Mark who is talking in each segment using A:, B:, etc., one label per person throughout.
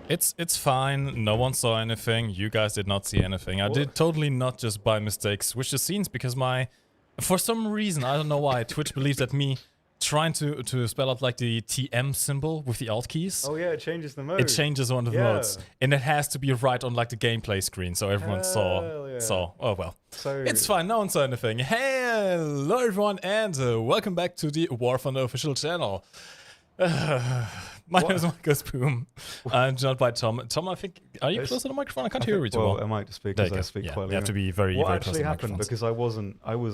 A: It's fine. No one saw anything. You guys did not see anything. I did totally not just by mistake switch the scenes because for some reason, I don't know why, Twitch believes that me trying to spell out like the TM symbol with the alt keys.
B: Oh yeah, it changes the mode.
A: It changes one of the modes. And it has to be right on like the gameplay screen so everyone saw. Oh well. So it's fine, no one saw anything. Hello everyone and welcome back to the War Thunder official channel. My name is Marcus Boom. I'm joined by Tom. Tom, I think, are you close to the microphone? I can't hear you too well.
B: I might speak as I speak quietly.
A: You have to be very close to the microphone.
B: What actually happened? Because I was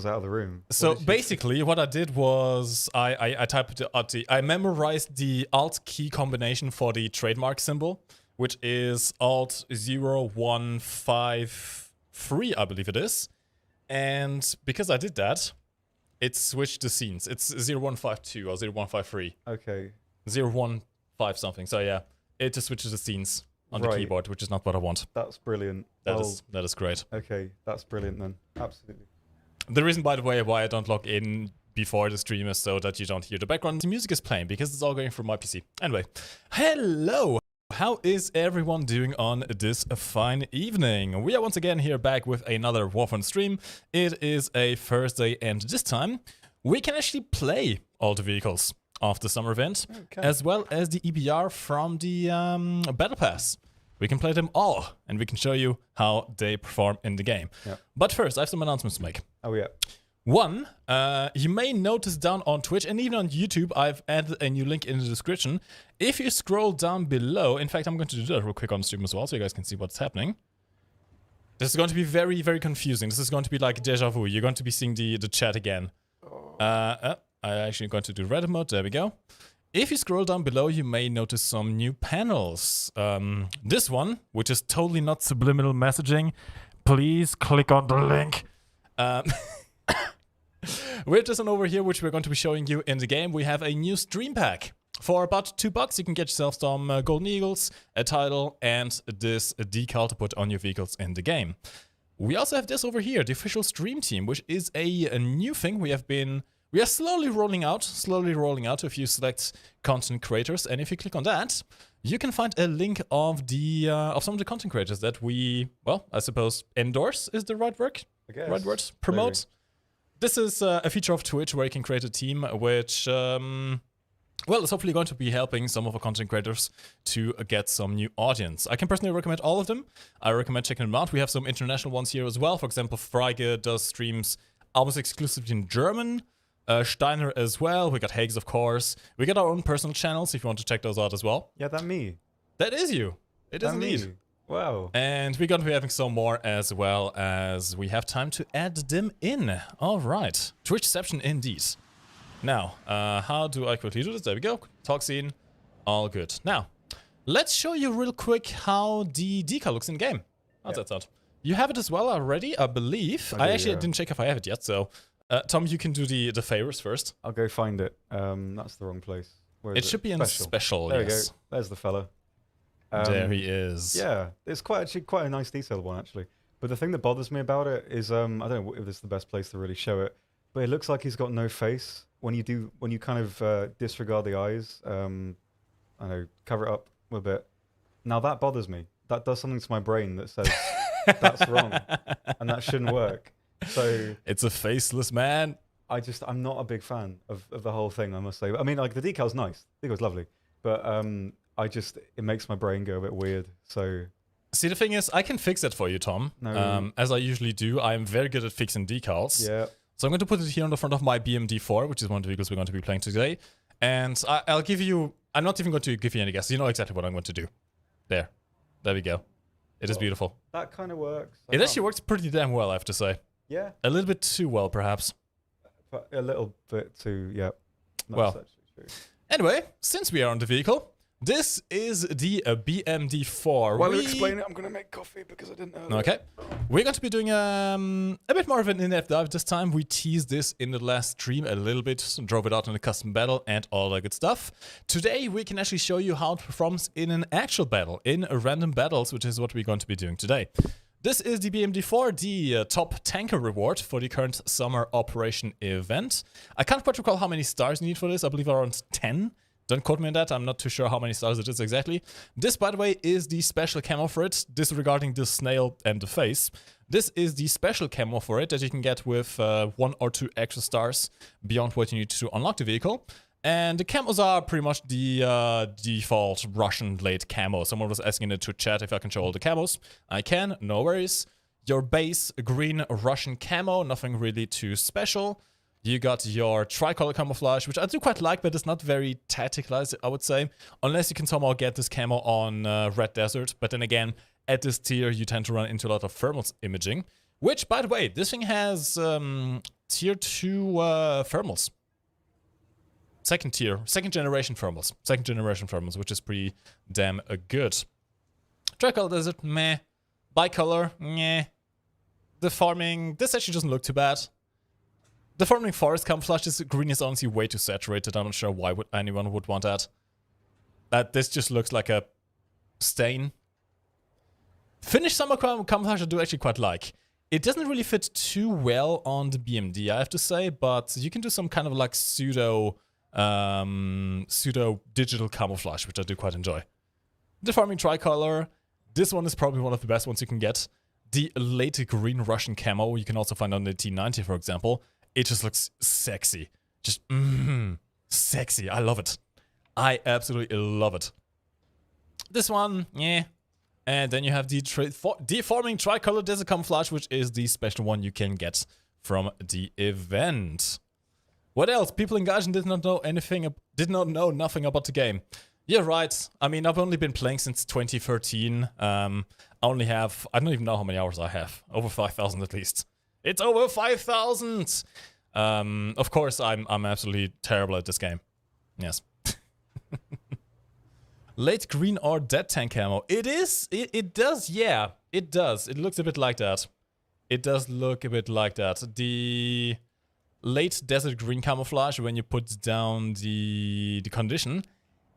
B: out of the room.
A: So basically, what I did was I typed I memorized the Alt key combination for the trademark symbol, which is Alt 0153, I believe it is. And because I did that, it switched the scenes. It's 0152 or 0153.
B: Okay.
A: 015 something. So yeah, it just switches the scenes on the keyboard, which is not what I want.
B: That's brilliant.
A: That is great.
B: Okay, that's brilliant then. Absolutely.
A: The reason, by the way, why I don't log in before the stream is so that you don't hear the background. The music is playing because it's all going through my PC. Anyway, hello. How is everyone doing on this fine evening? We are once again here back with another Warframe stream. It is a Thursday, and this time we can actually play all the vehicles of the summer event, as well as the EBR from the Battle Pass. We can play them all, and we can show you how they perform in the game. Yeah. But first, I have some announcements to make.
B: Oh yeah.
A: One, you may notice down on Twitch and even on YouTube, I've added a new link in the description. If you scroll down below, in fact, I'm going to do that real quick on the stream as well, so you guys can see what's happening. This is going to be very, very confusing. This is going to be like deja vu. You're going to be seeing the chat again. I'm actually going to do Reddit mode. There we go. If you scroll down below, you may notice some new panels. This one, which is totally not subliminal messaging. Please click on the link. We have this one over here, which we're going to be showing you in the game. We have a new stream pack. For about $2, you can get yourself some golden eagles, a title, and this decal to put on your vehicles in the game. We also have this over here, the official stream team, which is a new thing we are slowly rolling out to a few select content creators. And if you click on that, you can find a link of the some of the content creators that we, well, I suppose endorse is the right word. Right word. Promote. Maybe. This is a feature of Twitch where you can create a team which, well, is hopefully going to be helping some of our content creators to get some new audience. I can personally recommend all of them. I recommend checking them out. We have some international ones here as well. For example, Freige does streams almost exclusively in German. Steiner as well. We got Hags, of course. We got our own personal channels if you want to check those out as well.
B: Yeah, that's me.
A: That is you. It is indeed.
B: Wow.
A: And we're going to be having some more as well as we have time to add them in. All right. Twitchception indeed. Now, how do I quickly do this? There we go. Talk scene. All good. Now, let's show you real quick how the decal looks in game. How's that sound? You have it as well already, I believe. I actually didn't check if I have it yet, so... Tom, you can do the favors first.
B: I'll go find it. That's the wrong place.
A: It should be in special,
B: there
A: yes.
B: We go. There's the fella.
A: There he is.
B: Yeah, it's actually quite a nice detailed one, actually. But the thing that bothers me about it is, I don't know if this is the best place to really show it, but it looks like he's got no face. When you kind of disregard the eyes, I don't know, cover it up a bit. Now that bothers me. That does something to my brain that says that's wrong, and that shouldn't work. So
A: it's a faceless man.
B: I'm not a big fan of the whole thing, I must say. I mean, like, the decal's nice. The decal's lovely. But it makes my brain go a bit weird. So
A: see, the thing is, I can fix it for you, Tom.
B: No.
A: As I usually do. I'm very good at fixing decals.
B: Yeah.
A: So I'm going to put it here on the front of my BMD-4, which is one of the vehicles we're going to be playing today. And I'll give you... I'm not even going to give you any guesses. You know exactly what I'm going to do. There we go. It is beautiful.
B: That kind of works.
A: It actually works pretty damn well, I have to say.
B: Yeah.
A: A little bit too well, perhaps.
B: But a little bit too, yeah.
A: Well, anyway, since we are on the vehicle, this is the BMD-4.
B: While you explain it, I'm going to make coffee because I didn't know.
A: Okay. We're going to be doing a bit more of an in-depth dive this time. We teased this in the last stream a little bit, drove it out in a custom battle and all that good stuff. Today, we can actually show you how it performs in an actual battle, in random battles, which is what we're going to be doing today. This is the BMD-4, the top tanker reward for the current summer operation event. I can't quite recall how many stars you need for this. I believe around 10. Don't quote me on that, I'm not too sure how many stars it is exactly. This, by the way, is the special camo for it, disregarding the snail and the face. This is the special camo for it that you can get with 1 or 2 extra stars beyond what you need to unlock the vehicle. And the camos are pretty much the default Russian blade camo. Someone was asking in the chat if I can show all the camos. I can, no worries. Your base green Russian camo, nothing really too special. You got your tricolor camouflage, which I do quite like, but it's not very tacticalized, I would say. Unless you can somehow get this camo on Red Desert. But then again, at this tier, you tend to run into a lot of thermals imaging. Which, by the way, this thing has tier 2 thermals. Second generation thermals, which is pretty damn good. Tricolor Desert, meh. Bicolor, meh. The farming, this actually doesn't look too bad. The farming forest camouflage, this green is honestly way too saturated. I'm not sure why anyone would want that. This just looks like a stain. Finished summer camouflage I do actually quite like. It doesn't really fit too well on the BMD, I have to say, but you can do some kind of like pseudo digital camouflage, which I do quite enjoy. The farming tricolor, this one is probably one of the best ones you can get. The late green Russian camo, you can also find on the T90, for example. It just looks sexy. Just, sexy. I love it. I absolutely love it. This one, yeah. And then you have the deforming tricolor desert camouflage, which is the special one you can get from the event. What else? People in Gaijin did not know nothing about the game. You're right. I mean, I've only been playing since 2013. I don't even know how many hours I have. Over 5,000 at least. It's over 5,000! Of course, I'm absolutely terrible at this game. Yes. Late green or dead tank camo. It is. It does, yeah. It does. It looks a bit like that. It does look a bit like that. The late desert green camouflage, when you put down the condition,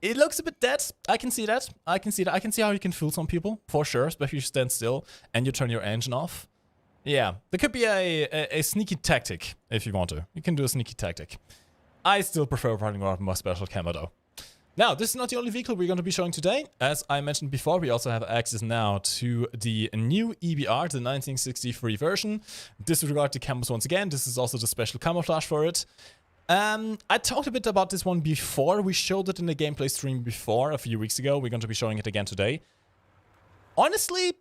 A: it looks a bit dead. I can see that. I can see how you can fool some people, for sure, especially if you stand still and you turn your engine off. Yeah, there could be a sneaky tactic if you want to. You can do a sneaky tactic. I still prefer running around with more special camo though. Now, this is not the only vehicle we're going to be showing today. As I mentioned before, we also have access now to the new EBR, the 1963 version. Disregard the camos once again. This is also the special camouflage for it. I talked a bit about this one before. We showed it in the gameplay stream before, a few weeks ago. We're going to be showing it again today. Honestly,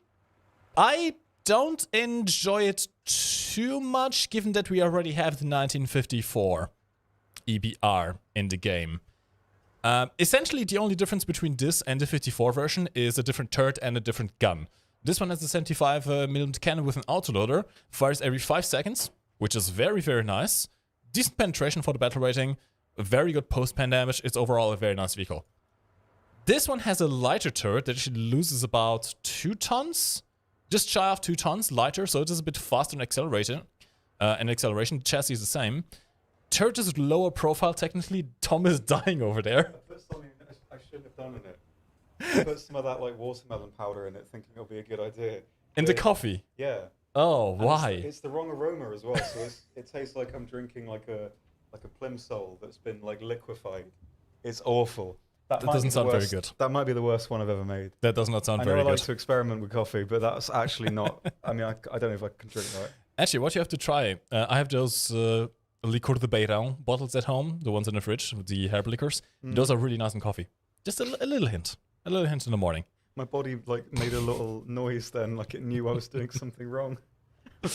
A: I don't enjoy it too much, given that we already have the 1954 EBR in the game. Essentially, the only difference between this and the 54 version is a different turret and a different gun. This one has a 75mm cannon with an autoloader, fires every 5 seconds, which is very, very nice. Decent penetration for the battle rating, very good post-pen damage. It's overall a very nice vehicle. This one has a lighter turret that actually loses about 2 tons. Just shy of 2 tons lighter, so it is a bit faster in acceleration. The chassis is the same. Turret is lower profile technically. Tom is dying over there.
B: I put something I shouldn't have done in it. I put some of that like watermelon powder in it, thinking it'll be a good idea.
A: In the coffee?
B: Yeah.
A: Oh, and why?
B: It's the wrong aroma as well, so it tastes like I'm drinking like a Plimsoll that's been like liquefied. It's awful.
A: That doesn't sound very good.
B: That might be the worst one I've ever made.
A: That does not sound very good.
B: I know I like to experiment with coffee, but that's actually not. I mean, I don't know if I can drink that.
A: Actually, what you have to try, I have those Licor de Beirão bottles at home, the ones in the fridge, the herb liquors. Those are really nice in coffee. Just a little hint. A little hint in the morning.
B: My body like made a little noise then, like it knew I was doing something wrong.
A: What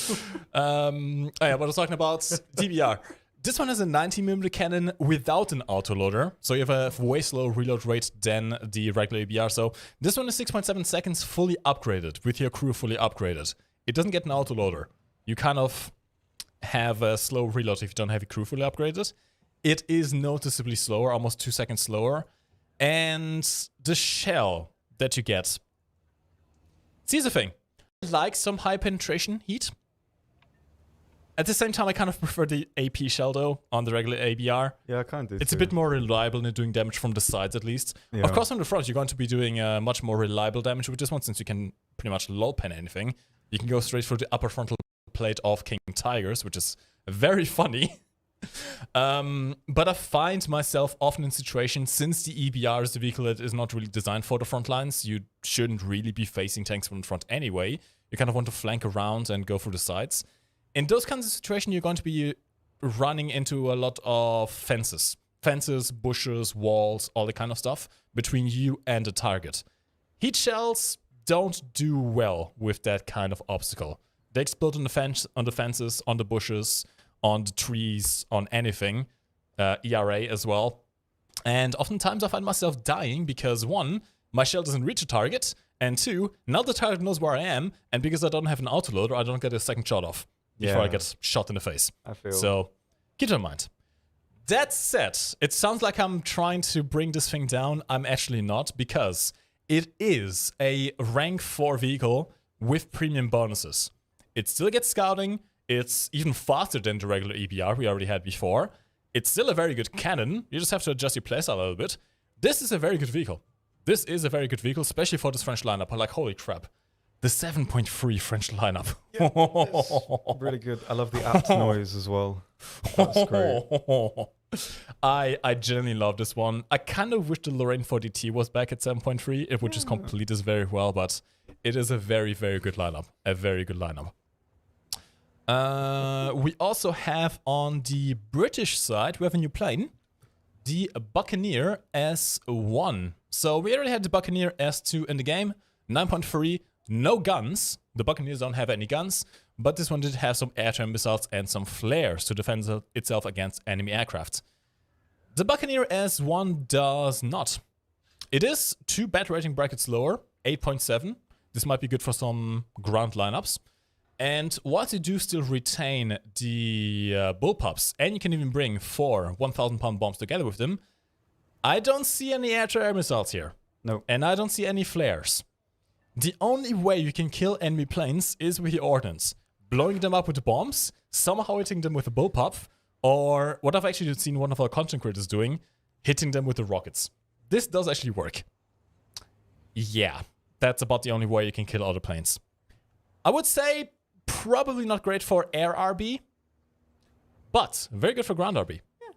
A: I was talking about, DBR. This one has a 90mm cannon without an autoloader, so you have a way slower reload rate than the regular EBR. So this one is 6.7 seconds fully upgraded, with your crew fully upgraded. It doesn't get an autoloader. You kind of have a slow reload if you don't have your crew fully upgraded. It is noticeably slower, almost 2 seconds slower. And the shell that you get. See, here's the thing. I like some high penetration heat. At the same time, I kind of prefer the AP shell, though, on the regular ABR.
B: Yeah, I kind of do.
A: It's a bit more reliable in doing damage from the sides, at least. Yeah. Of course, from the front, you're going to be doing much more reliable damage with this one, since you can pretty much low pen anything. You can go straight through the upper frontal plate of King Tigers, which is very funny. But I find myself often in situations, since the EBR is the vehicle that is not really designed for the front lines, you shouldn't really be facing tanks from the front anyway. You kind of want to flank around and go through the sides. In those kinds of situations, you're going to be running into a lot of fences. Fences, bushes, walls, all that kind of stuff between you and the target. Heat shells don't do well with that kind of obstacle. They explode on the fences, on the bushes, on the trees, on anything. ERA as well. And oftentimes I find myself dying because, one, my shell doesn't reach the target, and two, now the target knows where I am, and because I don't have an autoloader, I don't get a second shot off before I get shot in the face.
B: I feel.
A: So keep that in mind. That said, it sounds like I'm trying to bring this thing down. I'm actually not, because it is a rank 4 vehicle with premium bonuses. It still gets scouting. It's even faster than the regular EBR we already had before. It's still a very good cannon. You just have to adjust your playstyle a little bit. This is a very good vehicle. This is a very good vehicle, especially for this French lineup. I'm like, holy crap. The 7.3 French lineup.
B: Yeah, really good. I love the apt noise as well. That's great.
A: I genuinely love this one. I kind of wish the Lorraine 40T was back at 7.3. It would just complete this very well, but it is a very, very good lineup. A very good lineup. We also have on the British side, we have a new plane. The Buccaneer S1. So we already had the Buccaneer S2 in the game. 9.3, no guns. The Buccaneers don't have any guns. But this one did have some air-to-air missiles and some flares to defend itself against enemy aircraft. The Buccaneer S1 does not. It is 2 bat rating brackets lower, 8.7. This might be good for some ground lineups. And whilst you do still retain the bullpups, and you can even bring 4 1,000-pound bombs together with them, I don't see any air-to-air missiles here.
B: No.
A: And I don't see any flares. The only way you can kill enemy planes is with your ordnance. Blowing them up with the bombs, somehow hitting them with a bullpup, or what I've actually seen one of our content creators doing, hitting them with the rockets. This does actually work. Yeah, that's about the only way you can kill other planes. I would say probably not great for air RB, but very good for ground RB.
B: Yeah.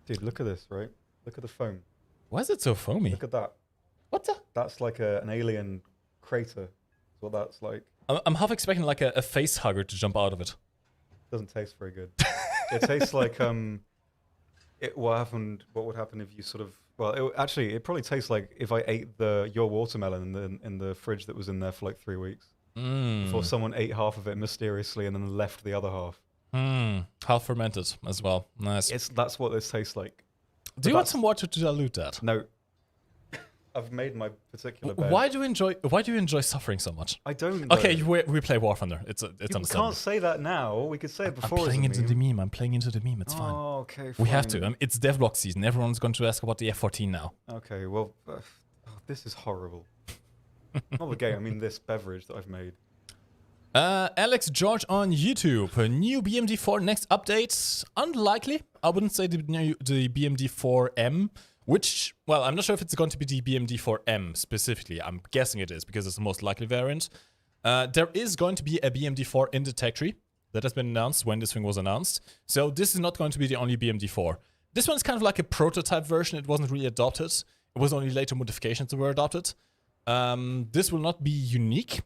B: Dude, look at this, right? Look at the foam.
A: Why is it so foamy?
B: Look at that.
A: What the?
B: That's like an alien crater. That's what that's like.
A: I'm half expecting like a face hugger to jump out of it.
B: Doesn't taste very good. It tastes like what would happen if you sort of, well, it probably tastes like if I ate your watermelon in the fridge that was in there for like 3 weeks. Before someone ate half of it mysteriously and then left the other half.
A: Half fermented as well. Nice.
B: That's what this tastes like.
A: Do you want some water to dilute that?
B: No. I've made my particular bed.
A: Why do you enjoy suffering so much?
B: I don't.
A: Okay, we play War Thunder. It's
B: you
A: understandable.
B: can't say that now. We could say it before.
A: I'm playing into the meme. I'm playing into the meme. It's fine.
B: Oh, okay. Fine.
A: We have to. It's devlog season. Everyone's going to ask about the F-14 now.
B: Okay. Well, this is horrible. Not the game. I mean this beverage that I've made.
A: Alex George on YouTube. A new BMD4 next update. Unlikely. I wouldn't say the BMD4M. Which, well, I'm not sure if it's going to be the BMD4M specifically. I'm guessing it is because it's the most likely variant. There is going to be a BMD4 in the tech tree that has been announced when this thing was announced. So this is not going to be the only BMD4. This one's kind of like a prototype version. It wasn't really adopted. It was only later modifications that were adopted. This will not be unique.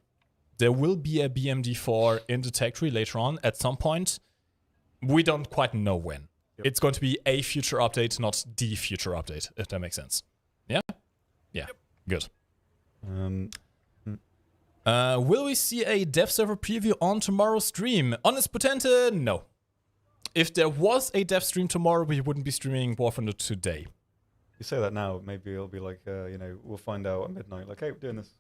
A: There will be a BMD4 in the tech tree later on at some point. We don't quite know when. Yep. It's going to be a future update, not the future update, if that makes sense. Yeah? Yeah. Yep. Good. Will we see a dev server preview on tomorrow's stream? Honest Potente, no. If there was a dev stream tomorrow, we wouldn't be streaming War Thunder today.
B: You say that now, maybe it'll be like, we'll find out at midnight, like, hey, we're doing this.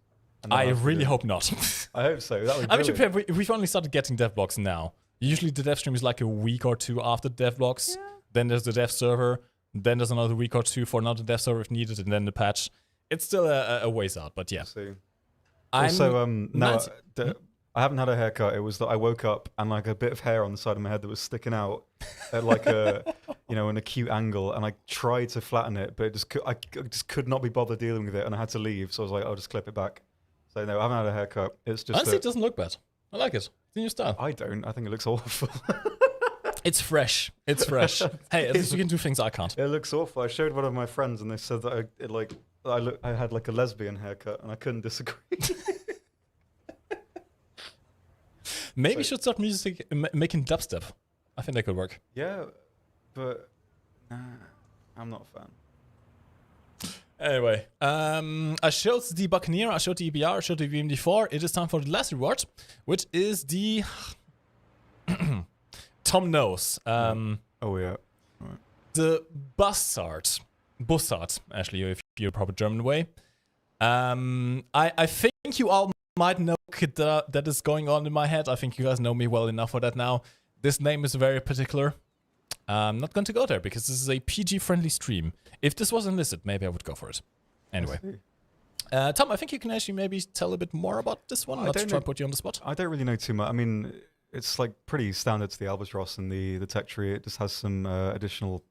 A: I really hope not.
B: I hope so. That would be
A: we've only started getting dev blocks now. Usually the dev stream is like a week or two after dev blocks. Yeah. Then there's the dev server. Then there's another week or two for another dev server if needed, and then the patch. It's still a ways out, but yeah.
B: Also, I haven't had a haircut. It was that I woke up and like a bit of hair on the side of my head that was sticking out at like an acute angle, and I tried to flatten it, but I just could not be bothered dealing with it, and I had to leave. So I was like, I'll just clip it back. So no, I haven't had a haircut. It's just
A: honestly, it doesn't look bad. I like it. It's in your style.
B: I don't. I think it looks awful.
A: It's fresh. It's fresh. Hey, at least you can do things I can't.
B: It looks awful. I showed one of my friends, and they said that I had like a lesbian haircut, and I couldn't disagree.
A: Maybe you should start making dubstep. I think that could work.
B: Yeah, but nah, I'm not a fan.
A: Anyway, I showed the Buccaneer, I showed the EBR, I showed the BMD-4. It is time for the last reward, which is the Tom knows.
B: Oh yeah. Right.
A: The Bussard, actually, if you're proper German way. I think you all might know that is going on in my head. I think you guys know me well enough for that now. This name is very particular. I'm not going to go there because this is a PG-friendly stream. If this was illicit, maybe I would go for it. Anyway. Tom, I think you can actually maybe tell a bit more about this one, not to try and put you on the spot.
B: I don't really know too much. I mean, it's like pretty standard to the Albatross and the tech tree. It just has some additional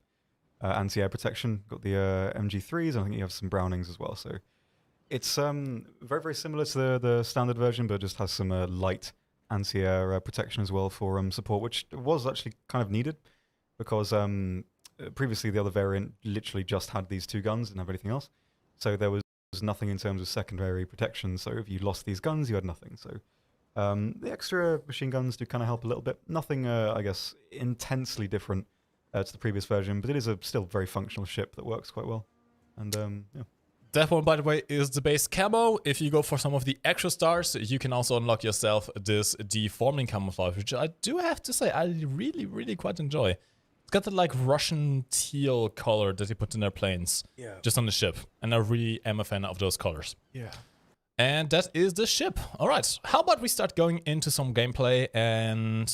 B: anti-air protection. Got the MG3s, and I think you have some Brownings as well. So it's very, very similar to the standard version, but just has some light anti-air protection as well for support, which was actually kind of needed because previously the other variant literally just had these two guns and didn't have anything else. So there was nothing in terms of secondary protection. So if you lost these guns, you had nothing. So the extra machine guns do kind of help a little bit. Nothing, I guess, intensely different to the previous version, but it is a still very functional ship that works quite well. And yeah.
A: That one, by the way, is the base camo. If you go for some of the extra stars, you can also unlock yourself this deforming camouflage, which I do have to say I really, really quite enjoy. It's got that like Russian teal color that they put in their planes, just on the ship, and I really am a fan of those colors.
B: Yeah.
A: And that is the ship. All right, how about we start going into some gameplay, and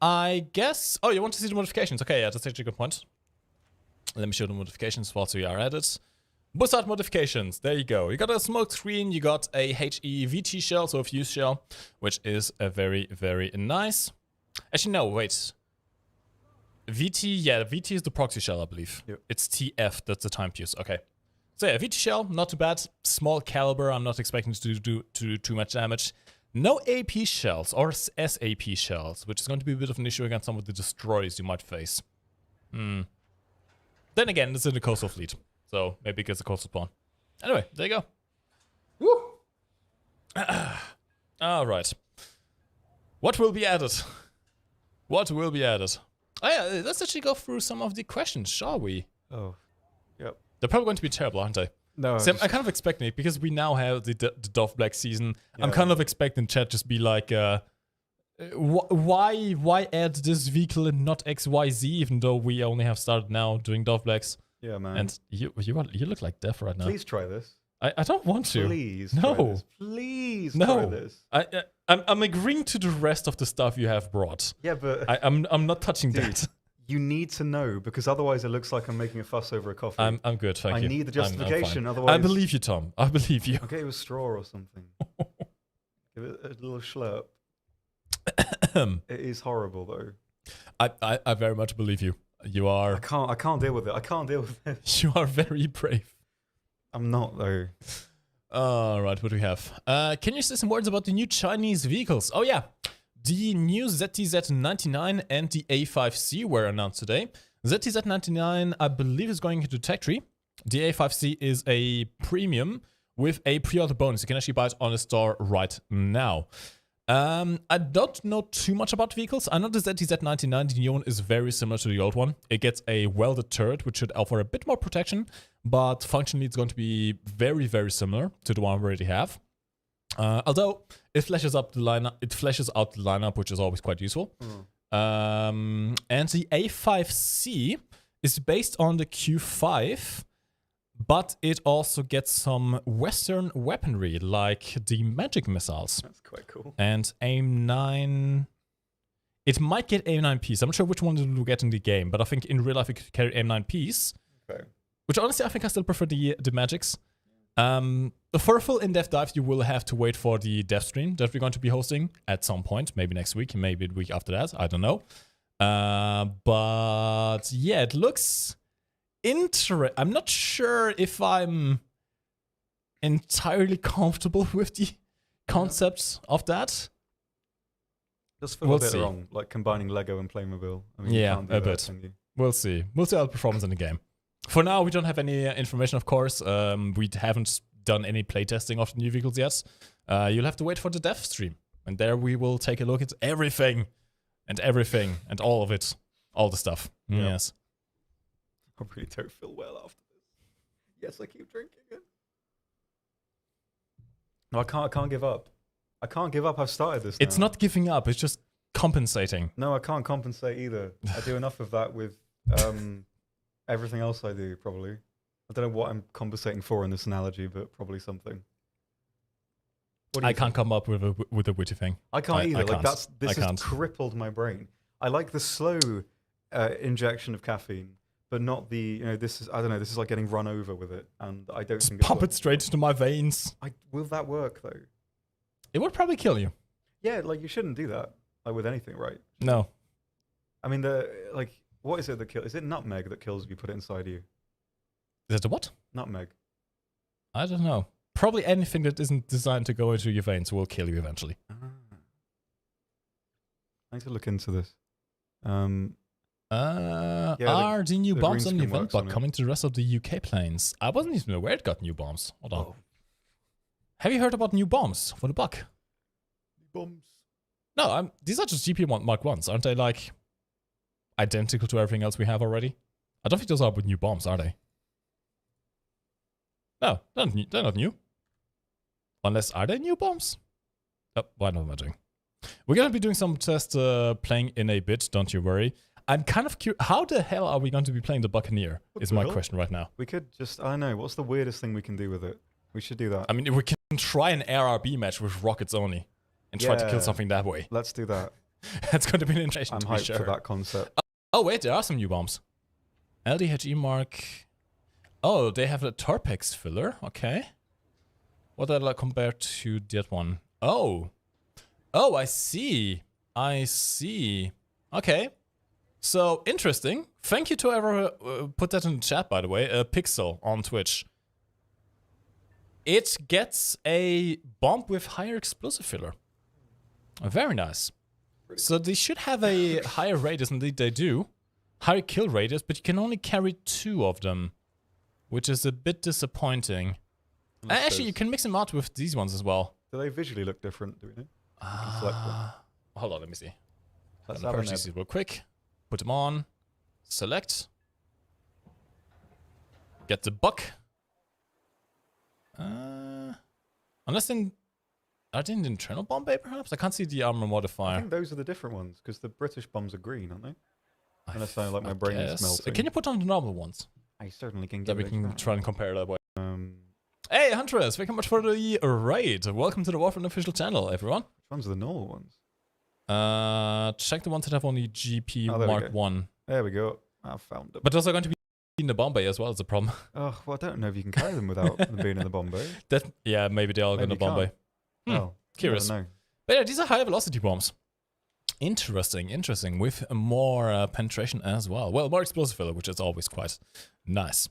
A: I guess... Oh, you want to see the modifications? Okay, yeah, that's actually a good point. Let me show the modifications whilst we are at it. Bussard modifications, there you go. You got a smoke screen, you got a HE VT shell, so a fuse shell, which is a very, very nice. Actually, no, wait. VT, yeah, VT is the proxy shell, I believe.
B: Yep.
A: It's TF, that's the time fuse, okay. So yeah, VT shell, not too bad. Small caliber, I'm not expecting to do too much damage. No AP shells or SAP shells, which is going to be a bit of an issue against some of the destroyers you might face. Then again, it's in the coastal fleet. So maybe it gets a coastal spawn. Anyway, there you go. Woo! All right. What will be added? What will be added? Oh yeah, let's actually go through some of the questions, shall we?
B: Oh, yep.
A: They're probably going to be terrible, aren't they?
B: No.
A: So I'm kind of expecting it because we now have the Dove Black season. Yeah. I'm kind of expecting chat just be like, why add this vehicle and not XYZ, even though we only have started now doing Dove Blacks?
B: Yeah, man.
A: And you look like death right now.
B: Please try this.
A: I don't want to.
B: Please.
A: No.
B: Try this. Please
A: no.
B: try this.
A: I'm agreeing to the rest of the stuff you have brought.
B: Yeah, but
A: I'm not touching
B: dude,
A: that.
B: You need to know because otherwise it looks like I'm making a fuss over a coffee.
A: I'm good, thank you.
B: I need the justification, otherwise...
A: I believe you, Tom. I believe you.
B: I'll get you a straw or something. Give it a little slurp. It is horrible though.
A: I very much believe you. You are...
B: I can't deal with it. I can't deal with it.
A: You are very brave.
B: I'm not though.
A: Alright, what do we have? Can you say some words about the new Chinese vehicles? Oh yeah. The new ZTZ-99 and the A5C were announced today. ZTZ-99, I believe, is going into tech tree. The A5C is a premium with a pre-order bonus. You can actually buy it on the store right now. I don't know too much about vehicles. I know the ZTZ-99, the new one, is very similar to the old one. It gets a welded turret, which should offer a bit more protection, but functionally it's going to be very, very similar to the one we already have. Although it flashes out the lineup, which is always quite useful. And the A5C is based on the Q5, but it also gets some Western weaponry, like the magic missiles.
B: That's quite cool.
A: And AIM-9... It might get AIM-9Ps. I'm not sure which one it will get in the game, but I think in real life it could carry AIM-9Ps.
B: Okay.
A: Which honestly, I think I still prefer the magics. For a full in-depth dive, you will have to wait for the dev stream that we're going to be hosting at some point. Maybe next week, maybe the week after that. I don't know. But yeah, it looks... I'm not sure if I'm entirely comfortable with the concepts of that.
B: Just feel
A: We'll
B: a bit
A: see.
B: wrong, like combining Lego and Playmobil. I mean,
A: Yeah,
B: you can't do
A: a
B: that,
A: bit.
B: can you?
A: We'll see. We'll see our performance in the game. For now, we don't have any information, of course. We haven't done any playtesting of the new vehicles yet. You'll have to wait for the dev stream. And there we will take a look at everything and all of it. All the stuff.
B: Yep.
A: Yes.
B: I really don't feel well after this. Yes, I keep drinking it. No, I can't give up. I can't give up. I've started this now.
A: It's not giving up. It's just compensating.
B: No, I can't compensate either. I do enough of that with everything else I do, probably. I don't know what I'm compensating for in this analogy, but probably something. What do you
A: I can't come up with a witty thing.
B: I can't either. Like
A: can't.
B: this
A: I
B: has
A: can't.
B: crippled my brain. I like the slow injection of caffeine, but not the this is, I don't know, this is like getting run over with it, and I don't
A: Just
B: think
A: pump it straight into my veins.
B: will that work though?
A: It would probably kill you.
B: Yeah, like you shouldn't do that like with anything, right?
A: No.
B: I mean, what is it that kills? Is it nutmeg that kills if you put it inside you?
A: Is it a what?
B: Nutmeg.
A: I don't know. Probably anything that isn't designed to go into your veins will kill you eventually.
B: I need to look into this.
A: Are
B: the
A: the new
B: green
A: bombs on the
B: screen
A: event
B: works on
A: bug
B: it.
A: coming to the rest of the UK planes? I wasn't even aware it got new bombs. Hold on.
B: Oh.
A: Have you heard about new bombs for the bug?
B: Bombs.
A: No, these are just GP1 Mark 1s. Aren't they like identical to everything else we have already? I don't think those are with new bombs, are they? No, they're not new. Unless, are they new bombs? Oh, what am I doing? We're going to be doing some test playing in a bit, don't you worry. I'm kind of curious, how the hell are we going to be playing the Buccaneer, is my question right now.
B: We could just, I don't know, what's the weirdest thing we can do with it? We should do that.
A: I mean, we can try an ARB match with rockets only and try to kill
B: Yeah.
A: something that way.
B: Let's do that.
A: That's going to be an interesting
B: I'm
A: to be
B: hyped
A: sure.
B: for that concept.
A: Oh, wait, there are some new bombs. LDHE Mark. Oh, they have a Torpex filler. Okay. What are they compared to that one? Oh. Oh, I see. I see. Okay. So, interesting. Thank you to whoever put that in the chat, by the way. Pixel on Twitch. It gets a bomb with higher explosive filler. Very nice. So they should have a higher radius, indeed they do. Higher kill radius, but you can only carry 2 of them, which is a bit disappointing. Actually, you can mix them out with these ones as well.
B: Do they visually look different? Do we know? Select one.
A: Hold on, let me see.
B: Let's
A: Let
B: have
A: me
B: an
A: purchase these real quick. Put them on. Select. Get the buck. Unless then... Are they in the internal bomb bay, perhaps? I can't see the armor
B: I
A: modifier.
B: think those are the different ones, because the British bombs are green, aren't they? Unless I like my brain is
A: guess.
B: melting.
A: Can you put on the normal ones?
B: I certainly can
A: That
B: give
A: we
B: it
A: can
B: that.
A: try and compare that way. Hey, Huntress! Thank you much for the raid. Welcome to the Warframe official channel, everyone.
B: Which ones are the normal ones?
A: Check the ones that have only GP
B: Oh, there we
A: Mark
B: go.
A: 1.
B: There we go. I found them.
A: But those are going to be in the bomb bay as well, as a problem.
B: Oh, well, I don't know if you can carry them without them being in the bomb bay.
A: Yeah, maybe they all go in the
B: Maybe you
A: bomb bay.
B: can't.
A: Hmm,
B: Oh,
A: curious.
B: I don't know.
A: But yeah, these are high velocity bombs. Interesting, with more penetration as well. Well, more explosive filler, which is always quite nice.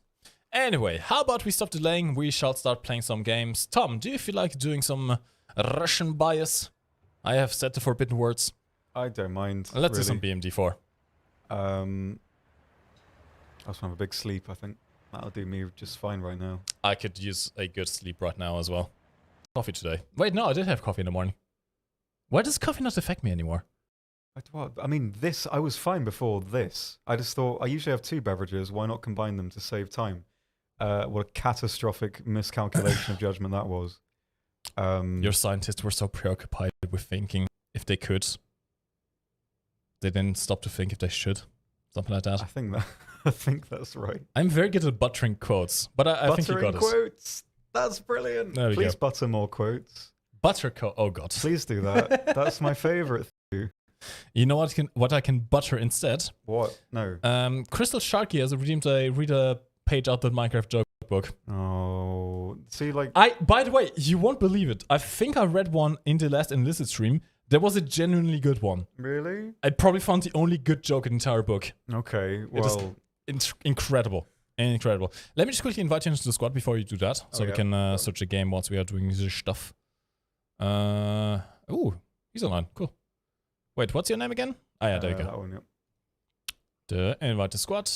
A: Anyway, how about we stop delaying? We shall start playing some games. Tom, do you feel like doing some Russian bias? I have said the forbidden words.
B: I don't mind.
A: Let's do some
B: really.
A: BMD4.
B: I just have a big sleep, I think. That'll do me just fine right now.
A: I could use a good sleep right now as well. Coffee today. Wait, no, I did have coffee in the morning. Why does coffee not affect me anymore?
B: I mean, I was fine before this. I just thought, I usually have 2 beverages. Why not combine them to save time? What a catastrophic miscalculation of judgment that was.
A: Your scientists were so preoccupied with thinking if they could. They didn't stop to think if they should. Something like that.
B: I think that's right.
A: I'm very good at buttering quotes, but I think you got it.
B: Quotes. That's brilliant.
A: There we
B: Please
A: go.
B: butter more quotes.
A: Butter oh god.
B: Please do that. That's my favorite.
A: You know what I can butter instead?
B: What? No.
A: Crystal Sharky has redeemed a reader page out the Minecraft joke book.
B: Oh, see, like
A: By the way, you won't believe it. I think I read one in the last Enlisted stream. There was a genuinely good one.
B: really?
A: I probably found the only good joke in the entire book.
B: Okay.
A: It is
B: Well,
A: incredible. Incredible. Let me just quickly invite you into the squad before you do that, so we
B: yeah,
A: can
B: sure.
A: search a game once we are doing this stuff. Oh, he's online. Cool. Wait, what's your name again? Ah, yeah, there you go.
B: That one, yep.
A: Invite the squad.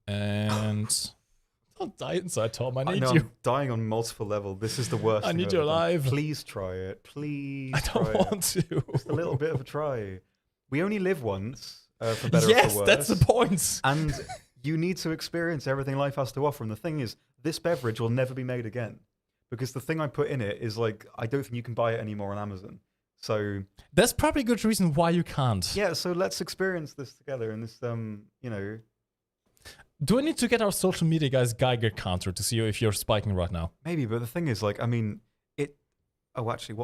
A: And... Don't die inside, Tom. I need
B: know,
A: you.
B: I'm dying on multiple levels. This is the worst.
A: I need you alive.
B: Please try it. Please.
A: I don't want to.
B: Just a little bit of a try. We only live once, for better or for
A: Yes,
B: worse.
A: that's the point.
B: And you need to experience everything life has to offer. And the thing is, this beverage will never be made again. Because the thing I put in it is like, I don't think you can buy it anymore on Amazon. So
A: that's probably a good reason why you can't.
B: Yeah, so let's experience this together in this, you know.
A: Do I need to get our social media guys Geiger counter to see if you're spiking right now?
B: Maybe, but the thing is, like, I mean, it. Oh, actually,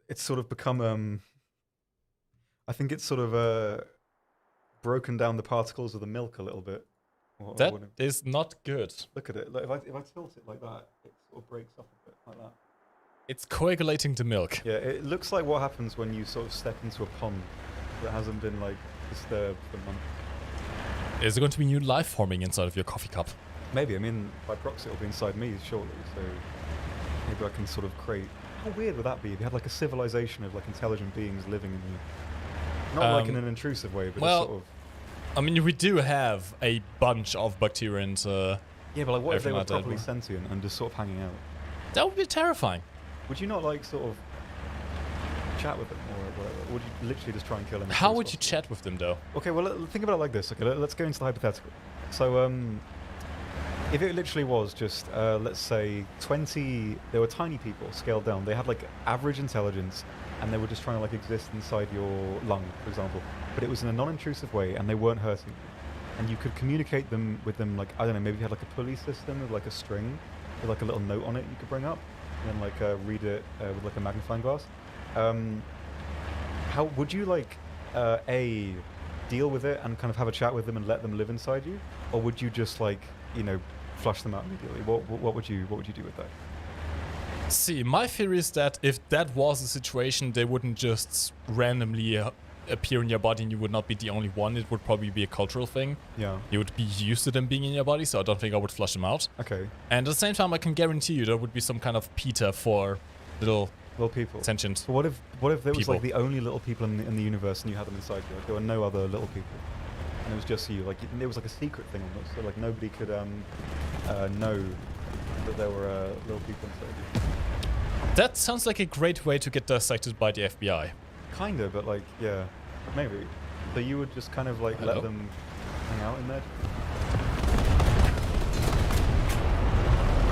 B: it's sort of become. I think it's sort of broken down the particles of the milk a little bit.
A: That is not good.
B: Look at it. Like, if I tilt it like that, it sort of breaks up a bit like that.
A: It's coagulating the milk.
B: Yeah, it looks like what happens when you sort of step into a pond that hasn't been like disturbed for months.
A: Is there going to be new life forming inside of your coffee cup?
B: Maybe. I mean, by proxy, it'll be inside me shortly. So maybe I can sort of create. How weird would that be if you had like a civilization of like intelligent beings living in you? Not like in an intrusive way, but
A: well,
B: sort of.
A: I mean, we do have a bunch of bacteria and.
B: Yeah, but like, what if they were
A: like
B: properly sentient and just sort of hanging out?
A: That would be terrifying.
B: Would you not like sort of chat with them or whatever? Or would you literally just try and kill them?
A: How would you chat with them though?
B: Okay, well, think about it like this. Okay, let's go into the hypothetical. So, if it literally was just, let's say, 20, they were tiny people scaled down. They had like average intelligence, and they were just trying to like exist inside your lung, for example. But it was in a non-intrusive way, and they weren't hurting you. And you could communicate with them like, I don't know, maybe you had like a pulley system with like a string with like a little note on it you could bring up, and then like read it with like a magnifying glass. How would you like deal with it and kind of have a chat with them and let them live inside you, or would you just like, you know, flush them out immediately? What would you do with that?
A: See, my theory is that if that was the situation, they wouldn't just randomly appear in your body and you would not be the only one. It would probably be a cultural thing.
B: Yeah.
A: You would be used to them being in your body, so I don't think I would flush them out.
B: Okay.
A: And at the same time, I can guarantee you there would be some kind of PETA for little
B: people.
A: Sentient.
B: But what if there was
A: people.
B: like the only little people in the universe and you had them inside you? Like, there were no other little people, and it was just you. Like it was like a secret thing almost. So like nobody could know that there were little people inside you.
A: That sounds like a great way to get dissected by the FBI.
B: Kinda, but like yeah, maybe. So you would just kind of like let them hang out in there.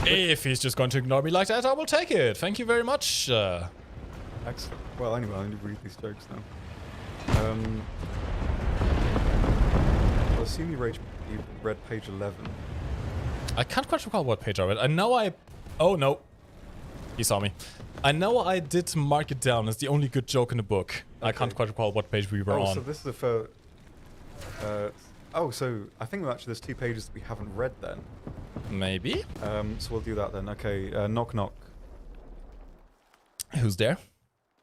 A: If he's just going to ignore me like that, I will take it. Thank you very much.
B: Excellent. Well, anyway, I need to read these jokes now. I assume you read page 11.
A: I can't quite recall what page I read. I know Oh, no. He saw me. I know I did mark it down as the only good joke in the book. Okay. I can't quite recall what page we were on.
B: So this is so I think actually there's 2 pages that we haven't read then.
A: Maybe.
B: So we'll do that then. Okay, knock knock.
A: Who's there?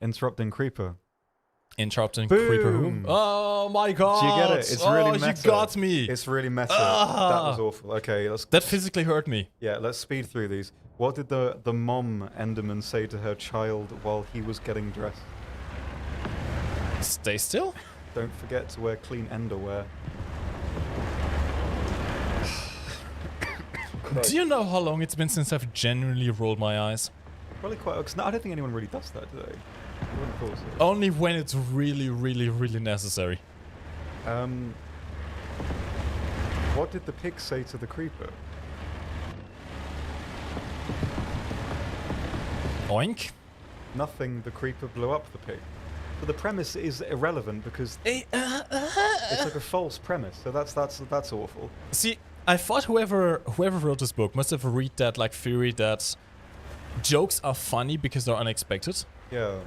B: Interrupting creeper.
A: Interrupting
B: Boom.
A: creeper who? Oh my god!
B: Do you get it? It's really meta.
A: You got me!
B: It's really meta. That was awful. Okay,
A: that physically hurt me.
B: Yeah, let's speed through these. What did the mom Enderman say to her child while he was getting dressed?
A: Stay still?
B: Don't forget to wear clean enderwear.
A: Do you know how long it's been since I've genuinely rolled my eyes?
B: Probably quite. Cause I don't think anyone really does that, do they? I wouldn't have thought so.
A: Only when it's really, really, really necessary.
B: What did the pig say to the creeper?
A: Oink.
B: Nothing. The creeper blew up the pig. But the premise is irrelevant because it's like a false premise. So that's awful.
A: See, I thought whoever wrote this book must have read that like theory that jokes are funny because they're unexpected.
B: Yeah.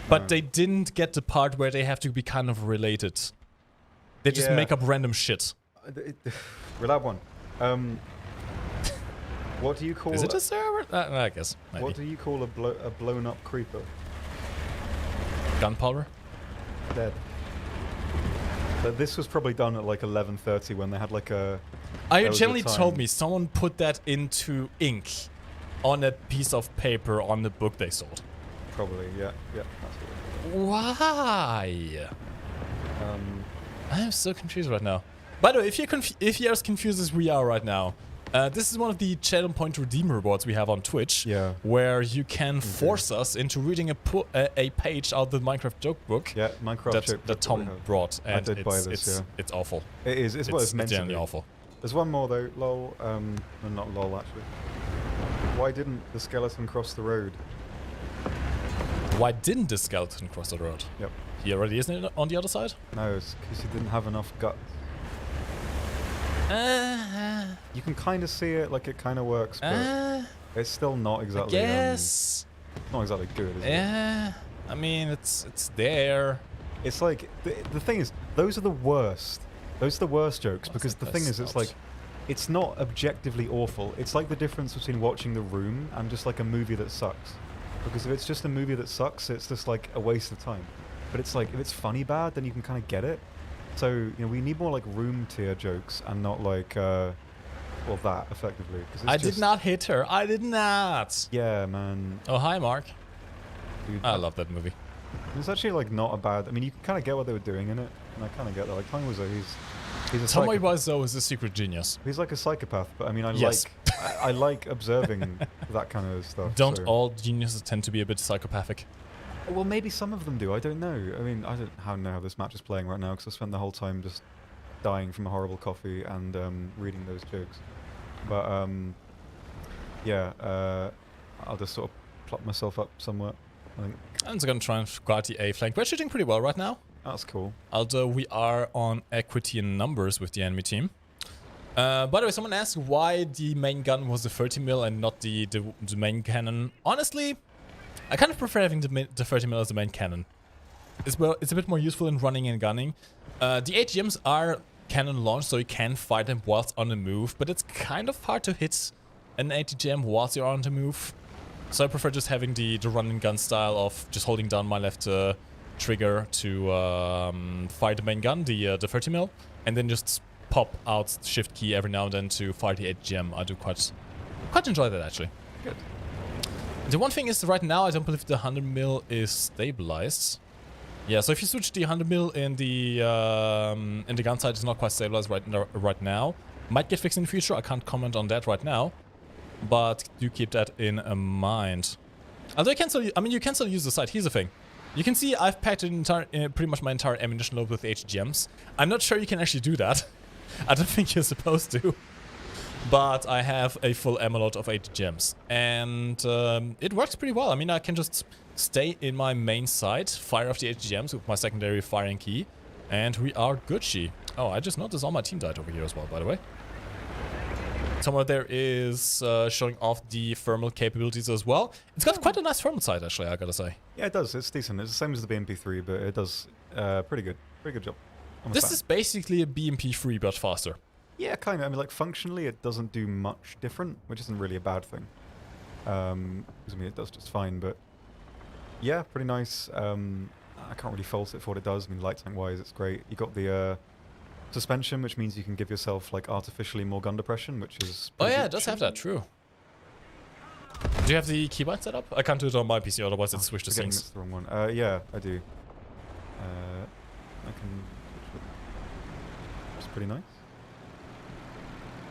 A: But they didn't get the part where they have to be kind of related. They just make up random shit.
B: Relab one. What do you call?
A: Is it a server? I guess. Maybe.
B: What do you call a blown up creeper?
A: Gunpowder.
B: Dead. But this was probably done at like 11:30 when they had like a.
A: You generally told me someone put that into ink on a piece of paper on the book they sold.
B: Probably, yeah, that's what
A: Why? I am so confused right now. By the way, if you're as confused as we are right now, this is one of the channel point redeem rewards we have on Twitch, where you can force us into reading a page out of the Minecraft joke book.
B: Yeah, Minecraft joke
A: that Tom brought, and
B: I did buy this,
A: it's awful.
B: It is. It's what it's meant to be.
A: Awful.
B: There's one more though. Lol. No, not lol actually. Why didn't the skeleton cross the road?
A: Why didn't the skeleton cross the road?
B: Yep.
A: He already isn't on the other side?
B: No, it's because he didn't have enough guts. You can kind of see it, like it kind of works, but it's still not exactly.
A: I guess.
B: Not exactly good, is it?
A: Yeah. I mean, it's there.
B: It's like the thing is, those are the worst. Those are the worst jokes because the thing is, it's like, it's not objectively awful. It's like the difference between watching The Room and just like a movie that sucks. Because if it's just a movie that sucks, it's just like a waste of time. But it's like, if it's funny bad, then you can kind of get it. So, you know, we need more like Room tier jokes and not like, well, that, effectively.
A: I did not hit her. I did not.
B: Yeah, man.
A: Oh, hi, Mark.
B: Dude,
A: I love that movie.
B: It's actually like not a bad, I mean, you can kind of get what they were doing in it. And I kind of get that. Like, Tommy Wiseau, he's a
A: Tommy Wiseau is a secret genius.
B: He's like a psychopath, but I mean,
A: Yes.
B: I like observing that kind of stuff.
A: Don't
B: so.
A: all geniuses tend to be a bit psychopathic?
B: Well, maybe some of them do. I don't know. I mean, I don't know how this match is playing right now because I spent the whole time just dying from a horrible coffee and reading those jokes. But yeah, I'll just sort of plop myself up somewhere, I think.
A: I'm just gonna try and guard the A flank. We're shooting pretty well right now.
B: That's cool.
A: Although we are on equity in numbers with the enemy team. By the way, someone asked why the main gun was the 30mm and not the main cannon. Honestly, I kind of prefer having the 30mm as the main cannon. It's a bit more useful in running and gunning. The AGMs are cannon launched, so you can fight them whilst on the move, but it's kind of hard to hit an ATGM whilst you're on the move. So I prefer just having the run and gun style of just holding down my left trigger to fire the main gun, the 30mm, and then just pop out shift key every now and then to fire the ATGM. I do quite enjoy that actually.
B: Good.
A: The one thing is right now I don't believe the 100mm is stabilized. Yeah, so if you switch the 100mm in the gun sight, it's not quite stabilized right now. Might get fixed in the future. I can't comment on that right now, but do keep that in mind. Although you can still use the sight. Here's the thing. You can see I've packed pretty much my entire ammunition load with HGMs. I'm not sure you can actually do that. I don't think you're supposed to. But I have a full ammo load of HGMs. And it works pretty well. I mean, I can just stay in my main sight, fire off the HGMs with my secondary firing key, and we are Gucci. Oh, I just noticed all my team died over here as well, by the way. Somewhere there is showing off the thermal capabilities as well. It's got quite a nice thermal sight, actually, I gotta say.
B: Yeah, it does. It's decent. It's the same as the BMP3, but it does pretty good. Pretty good job.
A: This is basically a BMP3, but faster.
B: Yeah, kind of. I mean, like, functionally, it doesn't do much different, which isn't really a bad thing. Because, I mean, it does just fine, but... Yeah, pretty nice. I can't really fault it for what it does. I mean, light tank-wise, it's great. You got the... suspension, which means you can give yourself like artificially more gun depression, which is...
A: Oh yeah, it does have that, true. Do you have the keybind set up? I can't do it on my PC, otherwise it's switched to scenes.
B: It's the wrong one. Yeah, I do. I can... It's pretty nice.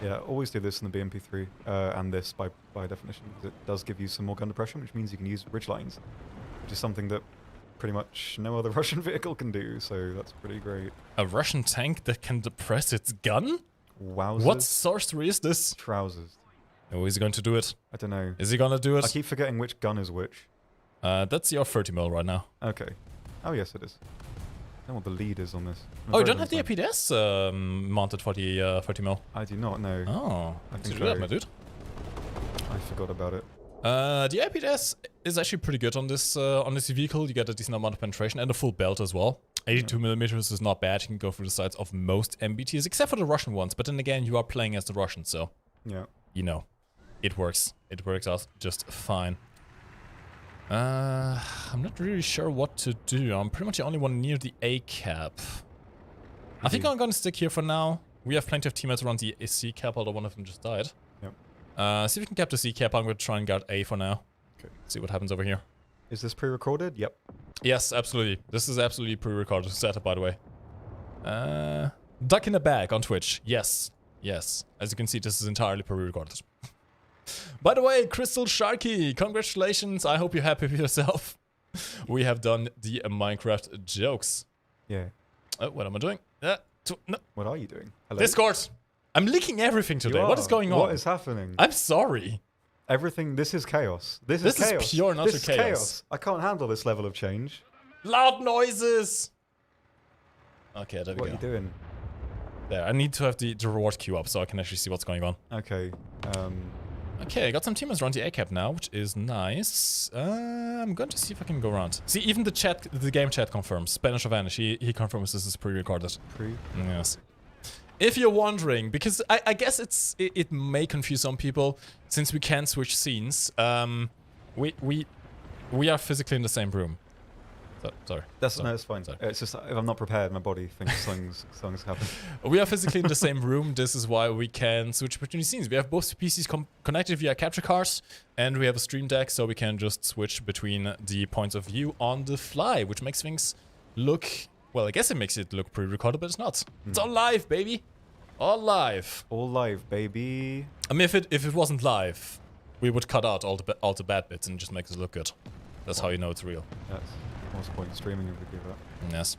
B: Yeah, always do this in the BMP3, and this by definition, because it does give you some more gun depression, which means you can use ridge lines, which is something that pretty much no other Russian vehicle can do, so that's pretty great.
A: A Russian tank that can depress its gun?
B: Wowzers.
A: What sorcery is this?
B: Trousers.
A: Oh, is he going to do it?
B: I don't know.
A: Is he gonna do it?
B: I keep forgetting which gun is which.
A: That's your 30mm right now.
B: Okay. Oh, yes, it is. I don't know what the lead is on this.
A: Oh, you don't have the APDS mounted for the 30mm?
B: I do not know.
A: Oh,
B: I think
A: do that, my dude.
B: I forgot about it.
A: The APDS is actually pretty good on this vehicle. You get a decent amount of penetration and a full belt as well. 82mm is not bad. You can go through the sights of most MBTs, except for the Russian ones. But then again, you are playing as the Russians, so
B: yeah,
A: you know, it works. It works out just fine. I'm not really sure what to do. I'm pretty much the only one near the A cap. I think I'm gonna stick here for now. We have plenty of teammates around the C cap, although one of them just died.
B: Yep.
A: See if we can cap the C cap. I'm gonna try and guard A for now.
B: Okay.
A: See what happens over here.
B: Is this pre-recorded? Yep.
A: Yes, absolutely. This is absolutely pre-recorded setup, by the way. Duck in a bag on Twitch. Yes. Yes. As you can see, this is entirely pre-recorded. By the way, Crystal Sharky, congratulations. I hope you're happy with yourself. We have done the Minecraft jokes.
B: Yeah.
A: Oh, what am I doing? No.
B: What are you doing? Hello?
A: Discord. I'm leaking everything today. What is going on?
B: What is happening?
A: I'm sorry.
B: Everything. This is chaos. This
A: This
B: is chaos.
A: is pure and utter
B: This is
A: chaos.
B: I can't handle this level of change.
A: Loud noises. Okay, there we
B: What
A: go.
B: are you doing?
A: There, I need to have the reward queue up so I can actually see what's going on.
B: Okay.
A: Okay, I got some teamers around the A cap now, which is nice. I'm going to see if I can go around. See, even the game chat confirms. Spanish of Vanish, he confirms this is pre-recorded. Yes. If you're wondering, because I guess it may confuse some people, since we can switch scenes. We are physically in the same room. Sorry.
B: No, it's fine. It's just if I'm not prepared, my body thinks something's happened.
A: We are physically in the same room. This is why we can switch between scenes. We have both PCs connected via capture cards, and we have a stream deck, so we can just switch between the points of view on the fly, which makes things look... Well, I guess it makes it look pre-recorded, but it's not. It's all live, baby. All live.
B: All live, baby.
A: I mean, if it wasn't live, we would cut out all the bad bits and just make it look good. That's how you know it's real.
B: That's what's the point in streaming if we do that?
A: Yes.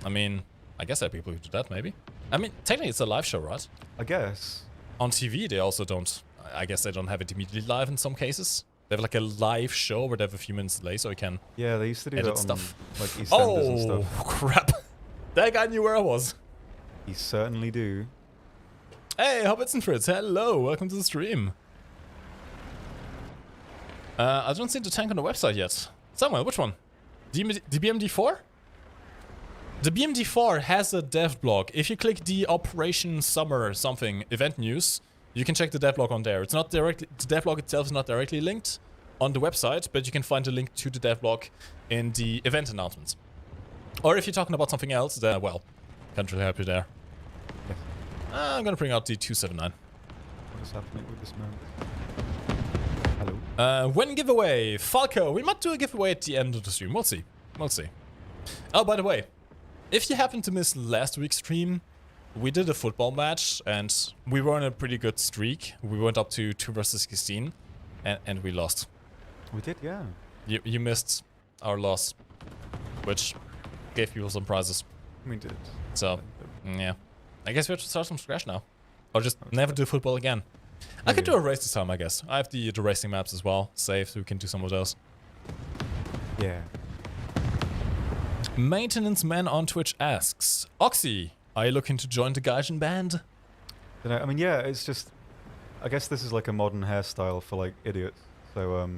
A: I mean, I guess there are people who do that, maybe. I mean, technically it's a live show, right?
B: I guess.
A: On TV, they also don't... I guess they don't have it immediately live in some cases. They have like a live show where they have a few minutes delay, so you can...
B: Yeah, they used to do
A: edit
B: that on
A: stuff.
B: like EastEnders and stuff.
A: Oh, crap. That guy knew where I was.
B: You certainly do.
A: Hey, Hobbits and Fritz, hello, welcome to the stream. I don't see the tank on the website yet. Samuel, which one? The BMD-4? The BMD-4 has a dev blog. If you click the Operation Summer something event news, you can check the dev blog on there. It's not directly, the dev blog itself is not directly linked on the website, but you can find a link to the dev blog in the event announcements. Or if you're talking about something else, then, well, can't really help you there.
B: Yes.
A: I'm gonna bring out the 279.
B: What is happening with this man? Hello?
A: When giveaway, Falco, we might do a giveaway at the end of the stream. We'll see. We'll see. Oh, by the way, if you happen to miss last week's stream, we did a football match and we were on a pretty good streak. We went up to 2 versus 16 and we lost.
B: We did, yeah.
A: You missed our loss, which gave people some prizes.
B: We did.
A: So, yeah. I guess we have to start from scratch now. Or just never do football again. I could do a race this time, I guess. I have the racing maps as well, saved, so we can do some of those.
B: Yeah.
A: Maintenance Man on Twitch asks, Oxy, are you looking to join the Gaijin band?
B: I mean, yeah, it's just... I guess this is like a modern hairstyle for, like, idiots. So,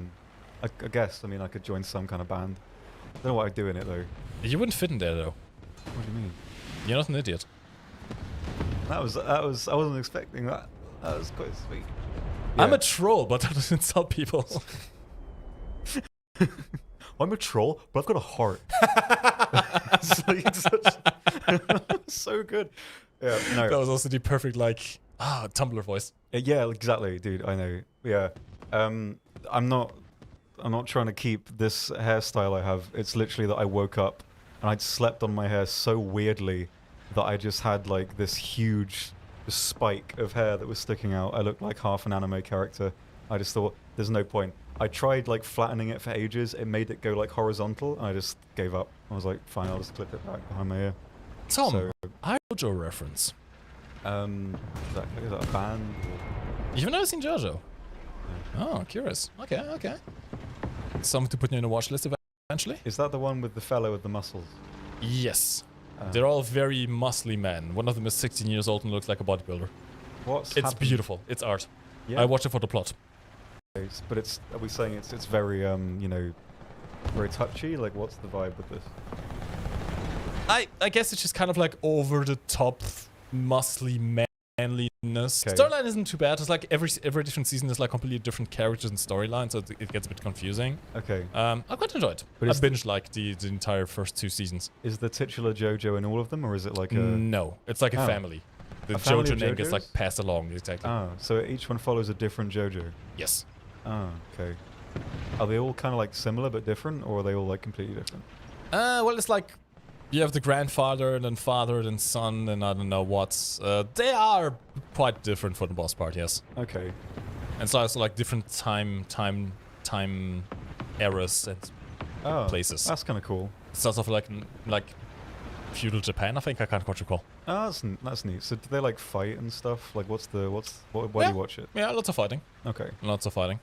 B: I guess, I mean, I could join some kind of band. I don't know what I'd do in it, though.
A: You wouldn't fit in there, though.
B: What do you mean?
A: You're not an idiot.
B: I wasn't expecting that. That was quite sweet.
A: I'm
B: Yeah.
A: a troll, but that doesn't insult people.
B: I'm a troll, but I've got a heart. It's like so good. Yeah, no.
A: That was also the perfect, like, Tumblr voice.
B: Yeah, exactly, dude. I know. Yeah. I'm not trying to keep this hairstyle I have. It's literally that I woke up and I'd slept on my hair so weirdly that I just had like this huge spike of hair that was sticking out. I looked like half an anime character. I just thought, there's no point. I tried like flattening it for ages. It made it go like horizontal, and I just gave up. I was like, fine, I'll just clip it back behind my ear.
A: Tom,
B: So,
A: JoJo reference.
B: is that a band? Or?
A: You've never seen JoJo? Oh, curious. Okay, okay. Something to put in a watch list eventually?
B: Is that the one with the fellow with the muscles?
A: Yes. They're all very muscly men. One of them is 16 years old and looks like a bodybuilder.
B: It's
A: It's beautiful. It's art.
B: Yeah.
A: I watched it for the plot.
B: But it's, are we saying it's very, you know, very touchy? Like, what's the vibe with this?
A: I guess it's just kind of like over the top, muscly manliness.
B: Okay.
A: Storyline isn't too bad. It's like every different season is like completely different characters and storylines, so it gets a bit confusing.
B: Okay.
A: I quite enjoyed it.
B: But
A: I binged like the entire first 2 seasons.
B: Is the titular JoJo in all of them, or is it like a...
A: No, it's like a
B: Oh.
A: family. The
B: A family
A: JoJo
B: of
A: name gets like
B: JoJos?
A: passed along, exactly.
B: Ah, so each one follows a different JoJo.
A: Yes.
B: Ah, okay. Are they all kind of like similar but different, or are they all like completely different?
A: Well, it's like you have the grandfather, and then father, and son, and I don't know what. They are quite different for the most part, yes.
B: Okay.
A: And so also like different time eras and places.
B: That's kind of cool.
A: It's sort of like feudal Japan, I think. I can't quite recall.
B: Oh, that's neat. So do they like fight and stuff? Like, why do you watch it?
A: Yeah, lots of fighting.
B: Okay.
A: Lots of fighting.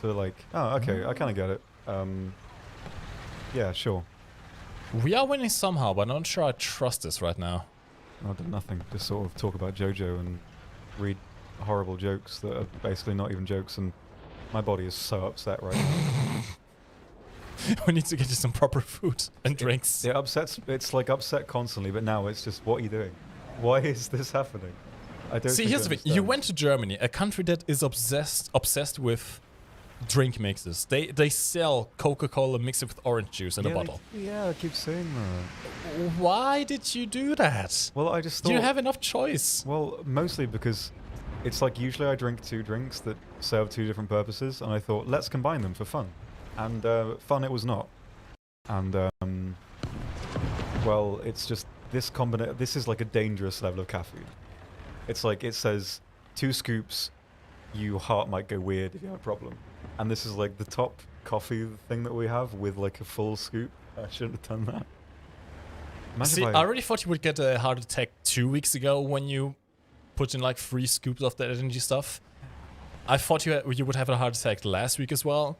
B: So like, okay, I kind of get it. Yeah, sure.
A: We are winning somehow, but I'm not sure I trust this right now.
B: I've done nothing. Just sort of talk about JoJo and read horrible jokes that are basically not even jokes, and my body is so upset right now.
A: We need to get you some proper food and drinks.
B: It upsets. It's like upset constantly, but now it's just, what are you doing? Why is this happening? I don't
A: See, here's the thing. You went to Germany, a country that is obsessed with drink mixes. They sell Coca-Cola mixed with orange juice in a bottle.
B: Yeah, I keep saying that.
A: Why did you do that?
B: Well, I just thought...
A: Do you have enough choice?
B: Well, mostly because it's like usually I drink two drinks that serve two different purposes, and I thought, let's combine them for fun. And fun it was not. And, well, it's just this is like a dangerous level of caffeine. It's like, it says 2 scoops, your heart might go weird if you have a problem. And this is like the top coffee thing that we have with like a full scoop. I shouldn't have done that. Imagine
A: See, I already thought you would get a heart attack 2 weeks ago when you put in like 3 scoops of that energy stuff. I thought you would have a heart attack last week as well.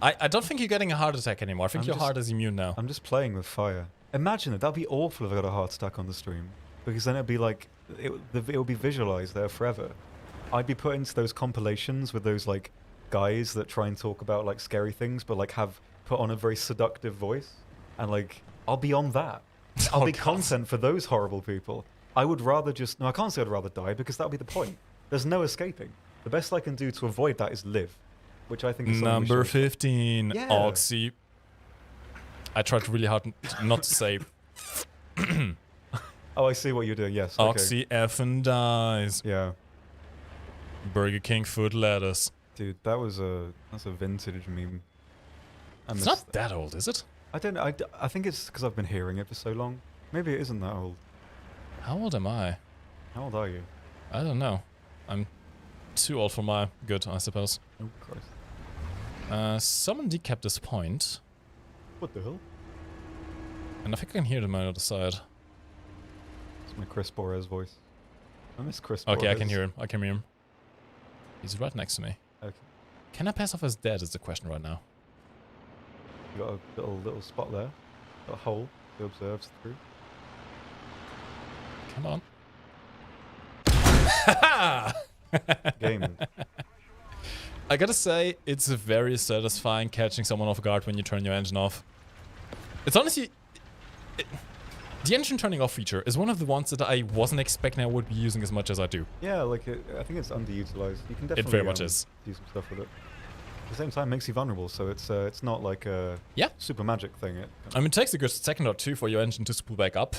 A: I don't think you're getting a heart attack anymore. I think your heart is immune now.
B: I'm just playing with fire. Imagine it. That'd be awful if I got a heart attack on the stream. Because then it'd be like, it would be visualized there forever. I'd be put into those compilations with those like guys that try and talk about like scary things, but like have put on a very seductive voice. And like, I'll be on that. I'll be content for those horrible people. I would rather just, no, I can't say I'd rather die because that would be the point. There's no escaping. The best I can do to avoid that is live. Which I think is
A: number 15, yeah. Oxy. I tried really hard not to say.
B: Oh, I see what you're doing. Yes.
A: Oxy effing dies.
B: Yeah.
A: Burger King food lettuce.
B: Dude, that's a vintage meme.
A: It's not that old, is it?
B: I don't know. I think it's because I've been hearing it for so long. Maybe it isn't that old.
A: How old am I?
B: How old are you?
A: I don't know. I'm too old for my good, I suppose.
B: Oh, Christ.
A: Someone decapped this point.
B: What the hell?
A: And I think I can hear them on the other side.
B: It's my Chris Borres voice. I miss Chris Borres.
A: Okay, I can hear him. I can hear him. He's right next to me.
B: Okay.
A: Can I pass off as dead is the question right now.
B: You got a little spot there. A hole he observes through.
A: Come on.
B: Gaming.
A: I gotta say, it's very satisfying catching someone off guard when you turn your engine off. It's honestly... the engine turning off feature is one of the ones that I wasn't expecting I would be using as much as I do.
B: Yeah, like, I think it's underutilized. You can definitely
A: it very much is.
B: Do some stuff with it. At the same time, it makes you vulnerable, so it's not like a super magic thing.
A: I mean, it takes a good second or two for your engine to spool back up.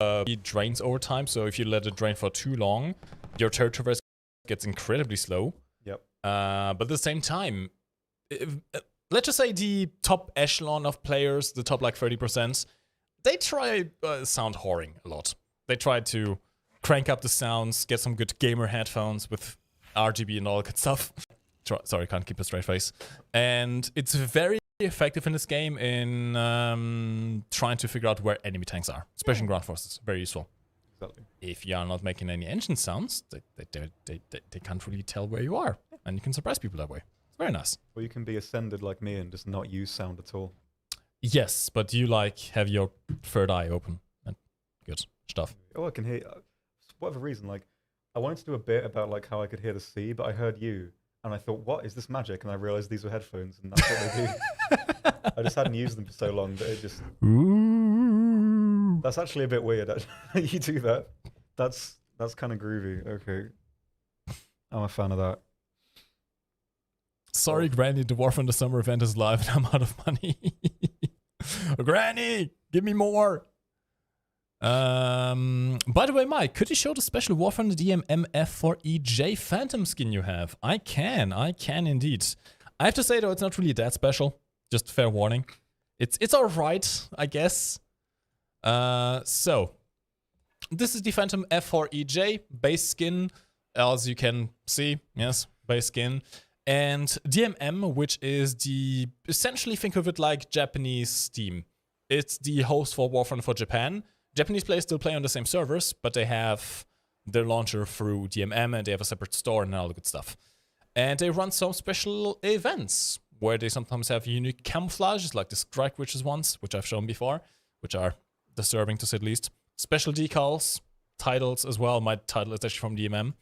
A: It drains over time, so if you let it drain for too long, your turret traverse gets incredibly slow.
B: Yep.
A: But at the same time, let's just say the top echelon of players, the top like 30%, they try sound whoring a lot. They try to crank up the sounds, get some good gamer headphones with RGB and all that good stuff. Sorry, can't keep a straight face. And it's very effective in this game in trying to figure out where enemy tanks are, especially in ground forces. Very useful.
B: Exactly.
A: If you are not making any engine sounds, they can't really tell where you are. And you can surprise people that way. It's very nice.
B: Or you can be ascended like me and just not use sound at all.
A: Yes, but you like have your third eye open and good stuff.
B: Oh, I can hear, for whatever reason, like, I wanted to do a bit about like how I could hear the sea, but I heard you, and I thought, what is this magic? And I realized these were headphones, and that's what they do. I just hadn't used them for so long that it just...
A: Ooh.
B: That's actually a bit weird, actually. You do that. That's kind of groovy. Okay. I'm a fan of that.
A: Sorry, Granny, the War from the Summer event is live and I'm out of money. Granny, give me more. By the way, Mike, could you show the special War from the DM MF4EJ Phantom skin you have? I can indeed. I have to say, though, it's not really that special. Just fair warning. It's alright, I guess. So, this is the Phantom F4EJ base skin, as you can see. Yes, base skin. And DMM, which is essentially think of it like Japanese Steam. It's the host for Warframe for Japan. Japanese players still play on the same servers, but they have their launcher through DMM, and they have a separate store and all the good stuff. And they run some special events where they sometimes have unique camouflages, like the Strike Witches ones, which I've shown before, which are disturbing to say the least. Special decals, titles as well. My title is actually from DMM.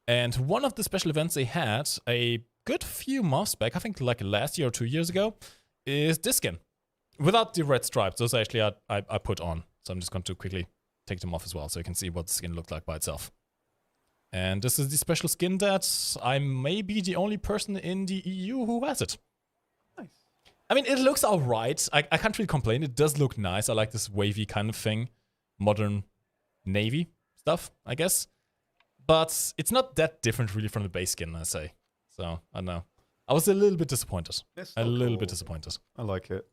A: And one of the special events they had a good few months back, I think like last year or 2 years ago, is this skin. Without the red stripes, those actually I put on. So I'm just going to quickly take them off as well so you can see what the skin looked like by itself. And this is the special skin that I may be the only person in the EU who has it.
B: Nice.
A: I mean, it looks alright. I can't really complain. It does look nice. I like this wavy kind of thing. Modern navy stuff, I guess. But it's not that different really from the base skin, I say. So, I don't know. I was a little bit disappointed. A little bit disappointed.
B: I like it.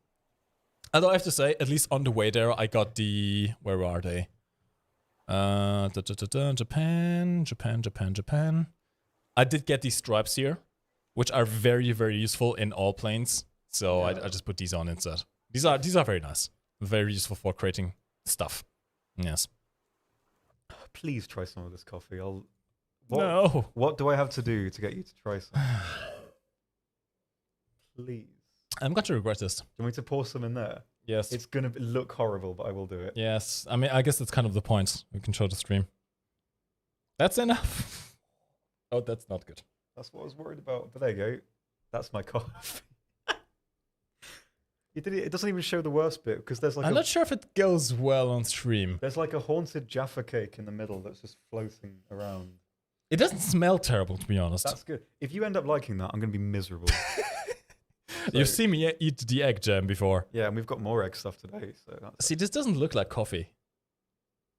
A: Although I have to say, at least on the way there, I got the... Where are they? Japan. I did get these stripes here, which are very, very useful in all planes. So I just put these on instead. These are very nice. Very useful for creating stuff. Yes.
B: Please try some of this coffee.
A: No.
B: What do I have to do to get you to try some? Please.
A: I'm going to regret this.
B: Do you want me to pour some in there?
A: Yes.
B: It's going to look horrible, but I will do it.
A: Yes. I mean, I guess that's kind of the point. We can show the stream. That's enough. Oh, that's not good.
B: That's what I was worried about. But there you go. That's my coffee. It doesn't even show the worst bit because there's like
A: I'm not sure if it goes well on stream.
B: There's like a haunted Jaffa cake in the middle that's just floating around.
A: It doesn't smell terrible, to be honest.
B: That's good. If you end up liking that, I'm going to be miserable.
A: You've seen me eat the egg jam before.
B: Yeah, and we've got more egg stuff today. So
A: see, this doesn't look like coffee.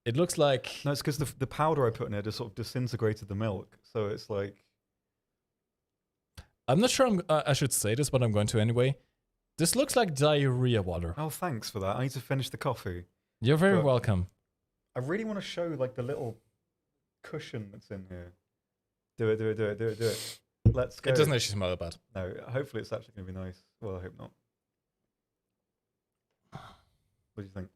A: It looks like...
B: No, it's because the powder I put in it just sort of disintegrated the milk. So it's like...
A: I'm not sure I should say this, but I'm going to anyway. This looks like diarrhea water.
B: Oh, thanks for that. I need to finish the coffee.
A: You're very welcome.
B: I really want to show like the little cushion that's in here. Do it. Let's go.
A: It doesn't actually smell that bad.
B: No, hopefully it's actually going to be nice. Well, I hope not. What do you think?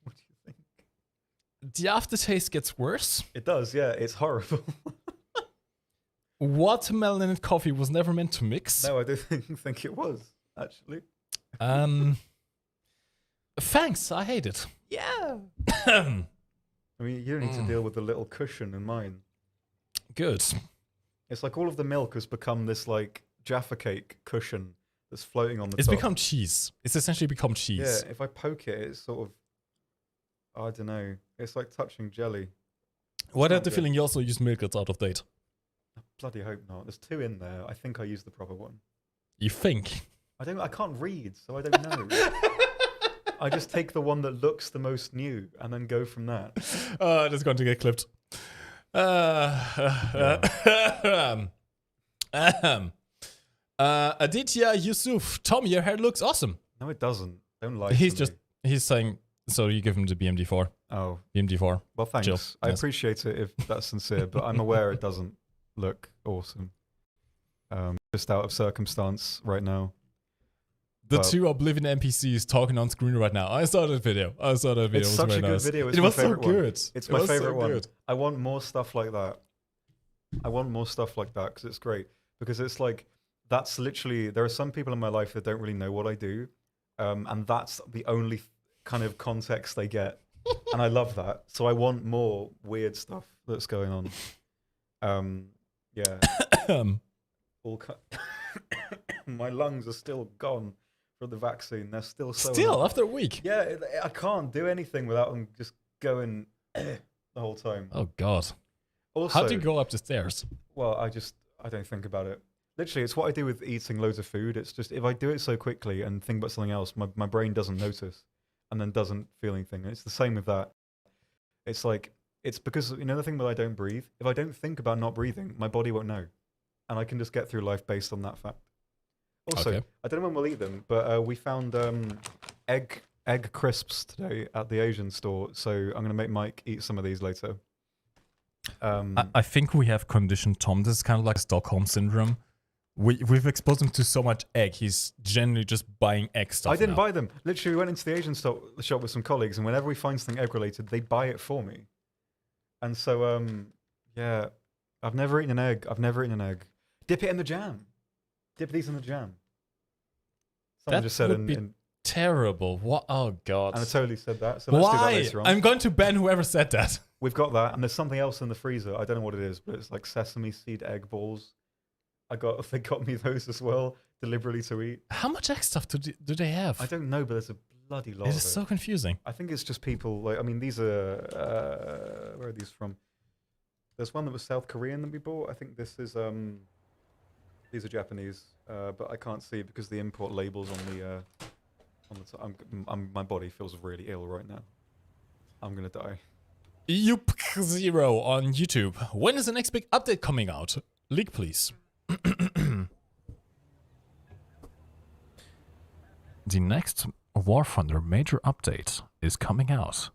B: What do you think?
A: The aftertaste gets worse.
B: It does, yeah. It's horrible.
A: Watermelon and coffee was never meant to mix.
B: No, I don't think it was, actually.
A: Thanks, I hate it.
B: Yeah. I mean, you don't need to deal with the little cushion in mine.
A: Good.
B: It's like all of the milk has become this like Jaffa cake cushion that's floating on the top.
A: It's become cheese. It's essentially become cheese.
B: Yeah, if I poke it, it's sort of, I don't know. It's like touching jelly.
A: What had the feeling you also used milk that's out of date?
B: I bloody hope not. There's 2 in there. I think I used the proper one.
A: You think?
B: I can't read, so I don't know. I just take the one that looks the most new and then go from that.
A: It's going to get clipped. Aditya Yusuf. Tom, your hair looks awesome.
B: No, it doesn't. Don't lie.
A: He's saying, so you give him the BMD4.
B: Oh.
A: BMD4.
B: Well, thanks.
A: Chill.
B: I
A: Yes.
B: appreciate it if that's sincere, but I'm aware it doesn't look awesome. Just out of circumstance right now.
A: The two Oblivion NPCs talking on screen right now. I saw that video.
B: It's
A: it was
B: such
A: very
B: a good
A: nice.
B: video.
A: It was so good.
B: It's my favorite one. I want more stuff like that. I want more stuff like that because it's great. Because it's like, that's literally, there are some people in my life that don't really know what I do. And that's the only kind of context they get. And I love that. So I want more weird stuff that's going on. Yeah. My lungs are still gone from the vaccine. They're still so...
A: Still, after a week?
B: Yeah, I can't do anything without them just going the whole time.
A: Oh, God.
B: Also,
A: how do you go up the stairs?
B: Well, I don't think about it. Literally, it's what I do with eating loads of food. It's just, if I do it so quickly and think about something else, my brain doesn't notice and then doesn't feel anything. And it's the same with that. It's like, it's because, you know, the thing that I don't breathe? If I don't think about not breathing, my body won't know. And I can just get through life based on that fact. Also,
A: Okay.
B: I don't know when we'll eat them, but we found egg crisps today at the Asian store. So I'm going to make Mike eat some of these later.
A: I think we have conditioned Tom. This is kind of like Stockholm syndrome. We've exposed him to so much egg. He's generally just buying egg stuff.
B: I didn't buy them. Literally, we went into the Asian shop with some colleagues, and whenever we find something egg related, they buy it for me. And so, yeah, I've never eaten an egg. Dip it in the jam. Dip these in the jam. Someone just said
A: in terrible. What? Oh God.
B: And I totally said that. So let's do that
A: Why?
B: later on.
A: I'm going to ban whoever said that.
B: We've got that, and there's something else in the freezer. I don't know what it is, but it's like sesame seed egg balls. They got me those as well, deliberately to eat.
A: How much egg stuff do they have?
B: I don't know, but there's a bloody lot.
A: It is so confusing.
B: I think it's just people. Like, I mean, these are where are these from? There's one that was South Korean that we bought. I think this is these are Japanese, but I can't see it because the import labels on the top. My body feels really ill right now. I'm gonna die.
A: Yup0 on YouTube. When is the next big update coming out? Leak, please. The next War Thunder major update is coming out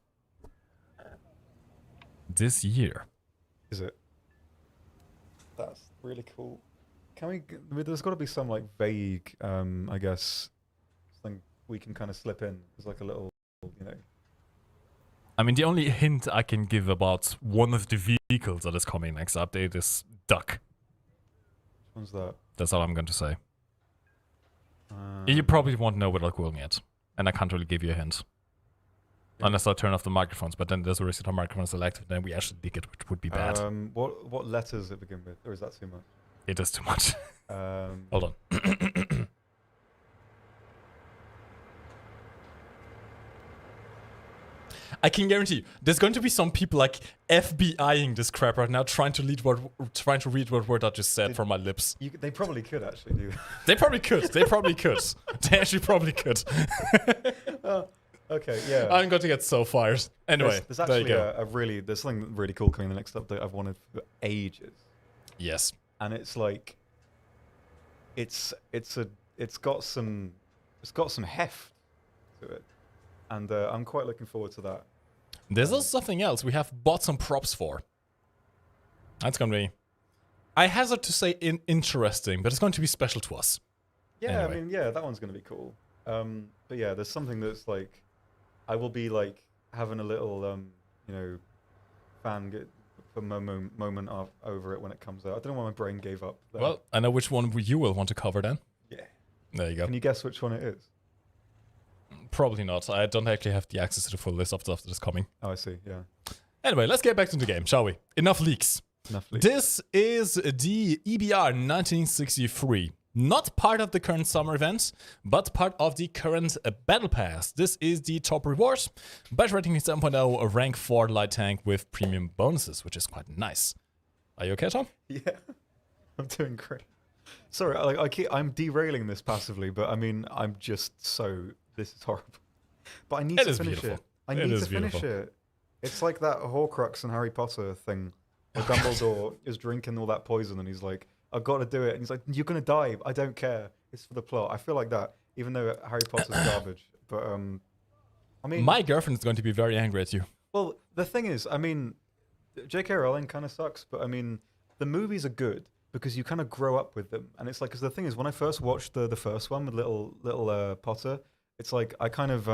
A: this year.
B: Is it? That's really cool. Can we? There's got to be some like vague, I guess, thing we can kind of slip in. There's like a little, you know.
A: I mean, the only hint I can give about one of the vehicles that is coming next update is Duck.
B: Which one's that?
A: That's all I'm going to say. You probably won't know without googling it, and I can't really give you a hint. Yeah. Unless I turn off the microphones, but then there's a risk that our microphone is selected, then we actually leak it, which would be bad.
B: What letters it begin with? Or is that too much?
A: It is too much. Hold on. I can guarantee you, there's going to be some people like FBIing this crap right now, trying to read what word I just said from my lips.
B: They probably could actually do that.
A: They probably could. They probably could. They actually probably could.
B: Okay, yeah.
A: I'm going to get so fired. Anyway,
B: there's actually there's something really cool coming in the next update I've wanted for ages.
A: Yes.
B: And it's like, it's got some heft to it, and I'm quite looking forward to that.
A: There's also something else we have bought some props for. That's gonna be, I hazard to say, interesting, but it's going to be special to us.
B: Yeah,
A: anyway.
B: I mean, yeah, that one's gonna be cool. But yeah, there's something that's like, I will be like having a little, you know, moment over it when it comes out. I don't know why my brain gave up there.
A: Well, I know which one you will want to cover then.
B: Yeah.
A: There you go.
B: Can you guess which one it is?
A: Probably not. I don't actually have the access to the full list of stuff that is coming.
B: Oh, I see, yeah.
A: Anyway, let's get back to the game, shall we? Enough leaks.
B: Enough leaks.
A: This is the EBR 1963. Not part of the current summer event, but part of the current battle pass. This is the top reward. Battle rating 7.0, a rank 4 light tank with premium bonuses, which is quite nice. Are you okay, Tom?
B: Yeah, I'm doing great. Sorry, I'm derailing this passively, but I mean, I'm just so, this is horrible. But I need to finish it. I need to finish it. It's like that Horcrux in Harry Potter thing, where Dumbledore is drinking all that poison and he's like, I've got to do it. And he's like, you're going to die. I don't care. It's for the plot. I feel like that, even though Harry Potter's garbage. But, I mean...
A: My girlfriend is going to be very angry at you.
B: Well, the thing is, I mean, J.K. Rowling kind of sucks, but I mean, the movies are good because you kind of grow up with them. And it's like, because the thing is, when I first watched the first one with little Potter, it's like, I kind of,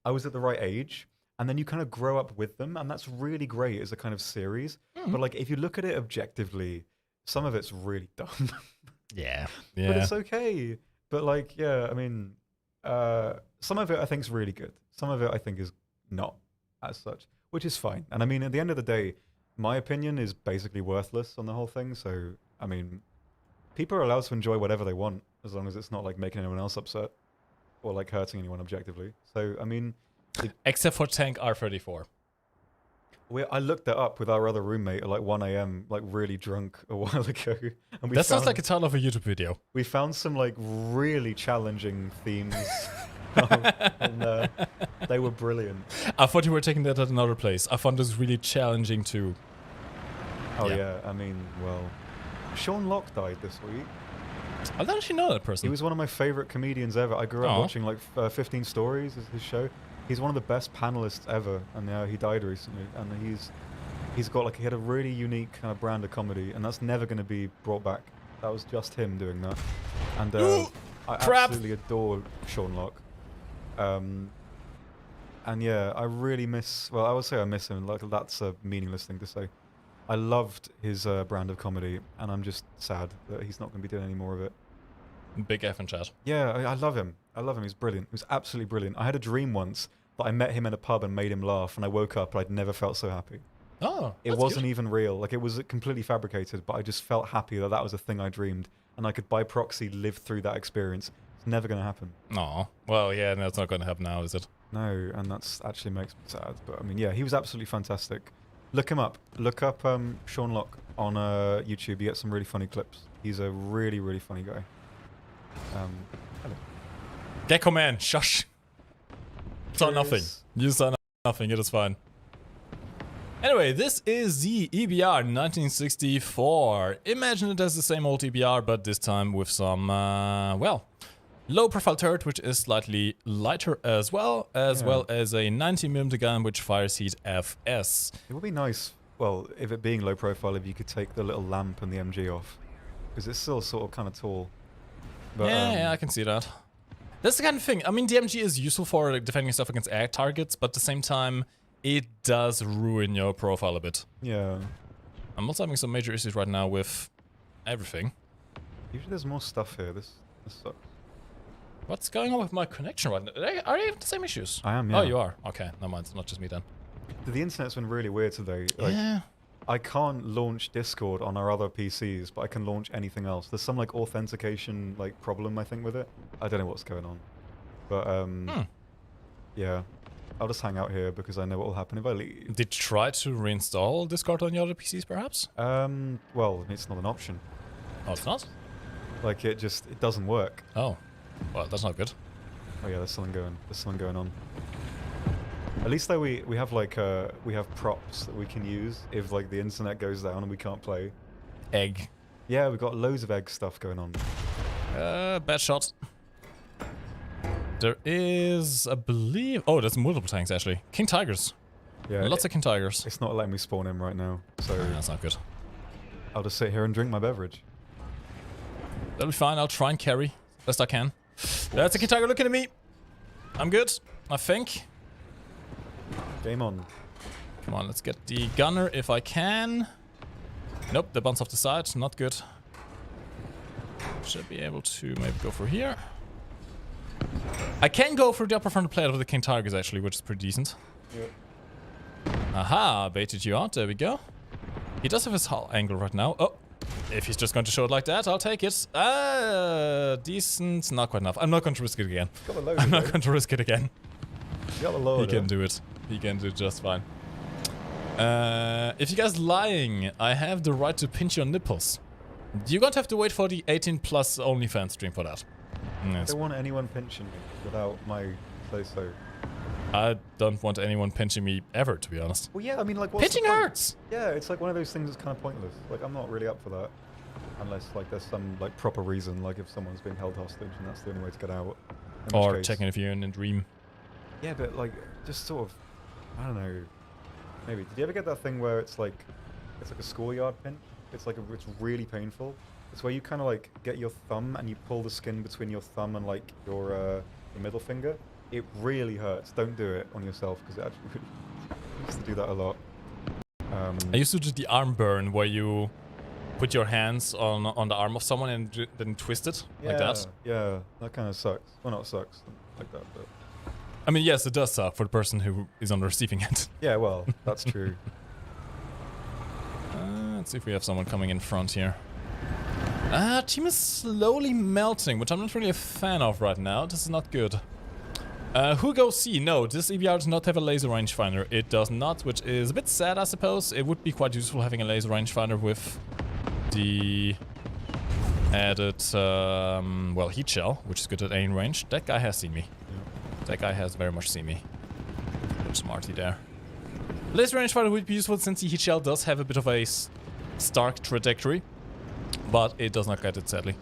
B: I was at the right age. And then you kind of grow up with them. And that's really great as a kind of series. Mm-hmm. But like, if you look at it objectively... Some of it's really dumb.
A: Yeah.
B: But it's okay. But like, yeah, I mean, some of it I think is really good. Some of it I think is not as such, which is fine. And I mean, at the end of the day, my opinion is basically worthless on the whole thing. So, I mean, people are allowed to enjoy whatever they want as long as it's not like making anyone else upset or like hurting anyone objectively. So, I mean...
A: Except for Tank R34.
B: I looked that up with our other roommate at like 1 a.m., like really drunk a while ago.
A: And that sounds like a title of a YouTube video.
B: We found some like really challenging themes and they were brilliant.
A: I thought you were taking that at another place. I found this really challenging too.
B: Oh yeah, I mean, well, Sean Locke died this week.
A: I don't actually know that person.
B: He was one of my favorite comedians ever. I grew up watching like 15 Stories, is his show. He's one of the best panelists ever, and he died recently. And he had a really unique kind of brand of comedy, and that's never going to be brought back. That was just him doing that. And I absolutely adore Sean Locke. And yeah, I really miss. Well, I would say I miss him. Like that's a meaningless thing to say. I loved his brand of comedy, and I'm just sad that he's not going to be doing any more of it.
A: Big F in chat.
B: Yeah, I love him. I love him. He's brilliant. He was absolutely brilliant. I had a dream once that I met him in a pub and made him laugh, and I woke up and I'd never felt so happy.
A: Oh,
B: it wasn't even real. Like, it was completely fabricated, but I just felt happy that that was a thing I dreamed, and I could by proxy live through that experience. It's never going to happen.
A: Oh, well, yeah, that's not going to happen now, is it?
B: No, and that's actually makes me sad. But I mean, yeah, he was absolutely fantastic. Look him up. Look up Sean Locke on YouTube. You get some really funny clips. He's a really, really funny guy. Hello.
A: Gecko man, shush. Saw nothing. You saw nothing. It is fine. Anyway, this is the EBR 1964. Imagine it as the same old EBR, but this time with some, well, low-profile turret, which is slightly lighter as well as a 90mm gun, which fires heat FS.
B: It would be nice, well, if it being low-profile, if you could take the little lamp and the MG off, because it's still sort of kind of tall. But,
A: yeah, I can see that. That's the kind of thing. I mean, the MG is useful for defending yourself against air targets, but at the same time, it does ruin your profile a bit.
B: Yeah.
A: I'm also having some major issues right now with everything.
B: Usually there's more stuff here. This sucks.
A: What's going on with my connection right now? Are they the same issues?
B: I am, yeah.
A: Oh, you are? Okay, never mind. It's not just me then.
B: The internet's been really weird today. Like,
A: yeah.
B: I can't launch Discord on our other PCs, but I can launch anything else. There's some like authentication like problem, I think, with it. I don't know what's going on. But yeah. I'll just hang out here because I know what will happen if I leave.
A: Did you try to reinstall Discord on your other PCs, perhaps?
B: Well, it's not an option.
A: Oh, it's not?
B: Like, it doesn't work.
A: Oh. Well, that's not good.
B: Oh yeah, there's something going on. At least though we have like we have props that we can use if like the internet goes down and we can't play.
A: Egg.
B: Yeah, we've got loads of egg stuff going on.
A: Bad shot. There is, I believe... Oh, there's multiple tanks, actually. King Tigers.
B: Yeah.
A: Lots of King Tigers.
B: It's not letting me spawn in right now, so...
A: That's not good.
B: I'll just sit here and drink my beverage.
A: That'll be fine. I'll try and carry best I can. That's a King Tiger looking at me. I'm good, I think.
B: Game on.
A: Come on, let's get the gunner if I can. Nope, the bounce off the side. Not good. Should be able to maybe go for here. I can go for the upper frontal plate with the King Tigers, actually, which is pretty decent.
B: Yeah.
A: Aha, baited you out. There we go. He does have his hull angle right now. Oh, if he's just going to show it like that, I'll take it. Decent. Not quite enough. I'm not going to risk it again. I'm not going to risk it again.
B: You got the loader.
A: He can do it. He can do it just fine. If you guys lying, I have the right to pinch your nipples. You're going to have to wait for the 18+ OnlyFans stream for that.
B: I don't want anyone pinching me without my say-so.
A: I don't want anyone pinching me ever, to be honest.
B: Well, yeah, I mean, like, what's
A: pinching hurts!
B: Yeah, it's like one of those things that's kind of pointless. Like, I'm not really up for that. Unless, like, there's some, like, proper reason, like if someone's being held hostage and that's the only way to get out.
A: Or checking if you're in a dream.
B: Yeah, but, like, just sort of, I don't know, maybe. Did you ever get that thing where it's like a schoolyard pinch? It's like, it's really painful. It's where you kind of like get your thumb and you pull the skin between your thumb and like your middle finger. It really hurts. Don't do it on yourself because it actually really I used to do that a lot.
A: I used to do the arm burn where you put your hands on the arm of someone and then twist it like that.
B: Yeah, that kind of sucks. Well, not sucks like that, but...
A: I mean, yes, it does suck for the person who is on the receiving end.
B: Yeah, well, that's true.
A: Let's see if we have someone coming in front here. Team is slowly melting, which I'm not really a fan of right now. This is not good. Who goes C? No, this EBR does not have a laser rangefinder. It does not, which is a bit sad, I suppose. It would be quite useful having a laser rangefinder with the added, well, heat shell, which is good at aim range. That guy has seen me. That guy has very much seen me. Little smarty there. Laser rangefinder would be useful since the heat shell does have a bit of a stark trajectory, but it does not get it, sadly.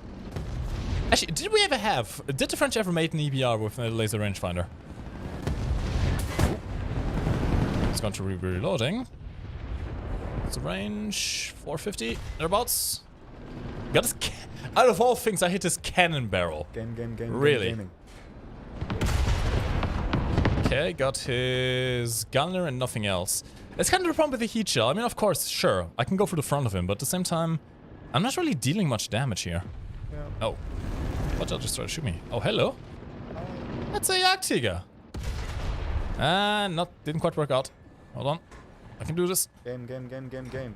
A: Actually, did the French ever make an EBR with a laser rangefinder? It's going to be reloading. What's the range? 450, thereabouts. Got his out of all things, I hit his cannon barrel.
B: Game.
A: Really?
B: Gaming.
A: Okay, got his gunner and nothing else. It's kind of the problem with the heat shell. I mean, of course, sure, I can go for the front of him, but at the same time, I'm not really dealing much damage here.
B: Yeah.
A: Oh. Watch out, just try to shoot me. Oh, hello. That's a Jagdtiger. Didn't quite work out. Hold on. I can do this.
B: Game.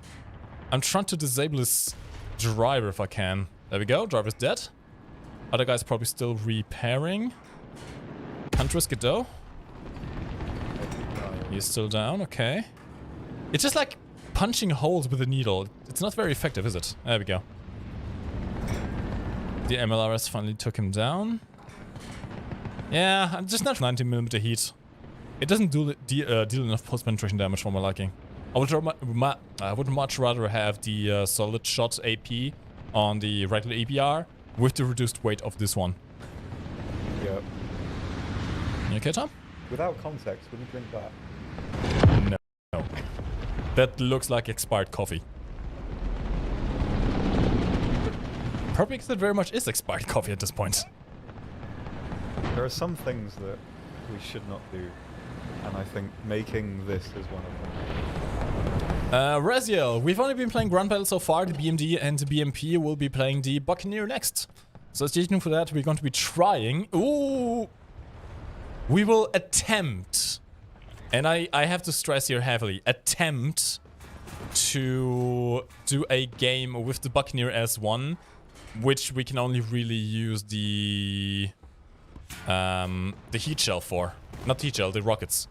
A: I'm trying to disable his driver if I can. There we go, driver's dead. Other guy's probably still repairing. Can't risk it though. He's still down, okay. It's just like punching holes with a needle. It's not very effective, is it? There we go. The MLRS finally took him down. Yeah, I'm just not 90mm heat. It doesn't deal enough post-penetration damage for my liking. I would much rather have the solid shot AP on the regular EBR with the reduced weight of this one.
B: Yep.
A: You okay, Tom?
B: Without context, wouldn't you drink that?
A: No. That looks like expired coffee. Probably because it very much is expired coffee at this point.
B: There are some things that we should not do, and I think making this is one of them.
A: Raziel, we've only been playing ground battle so far. The BMD and the BMP will be playing the Buccaneer next. So stay tuned for that. We're going to be trying. Ooh! We will attempt, and I have to stress here heavily, attempt to do a game with the Buccaneer S1, which we can only really use the heat shell for. Not the heat shell, the rockets.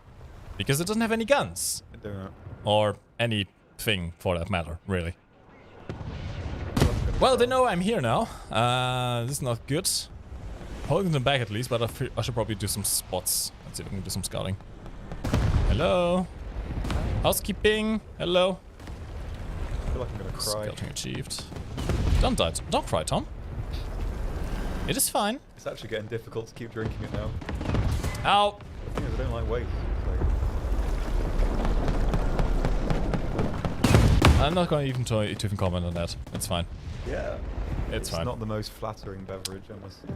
A: Because it doesn't have any guns.
B: I don't know.
A: Or anything for that matter, really. Well, they know I'm here now. This is not good. Holding them back at least, but I should probably do some spots. Let's see if I can do some scouting. Hello? Housekeeping? Hello?
B: I feel like I'm gonna cry.
A: Scouting achieved. Don't cry, Tom. It is fine.
B: It's actually getting difficult to keep drinking it now.
A: Ow!
B: The thing is, I don't like waste.
A: I'm not going to even comment on that. It's fine.
B: Yeah.
A: It's fine.
B: It's not the most flattering beverage, I must say.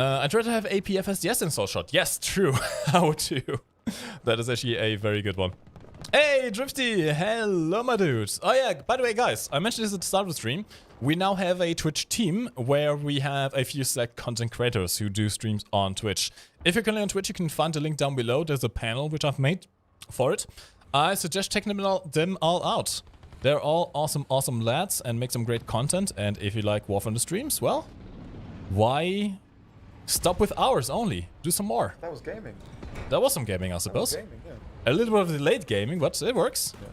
A: I'd rather have APFSDS install shot. Yes, true. I would too. That is actually a very good one. Hey, Drifty! Hello, my dudes! Oh yeah, by the way, guys, I mentioned this at the start of the stream. We now have a Twitch team where we have a few select content creators who do streams on Twitch. If you're currently on Twitch, you can find the link down below. There's a panel which I've made for it. I suggest checking them all out. They're all awesome lads and make some great content. And if you like War Thunder streams, well, why stop with ours only? Do some more.
B: That was gaming.
A: That was some gaming, I suppose.
B: That was gaming, yeah.
A: A little bit of delayed gaming, but it works.
B: Yeah.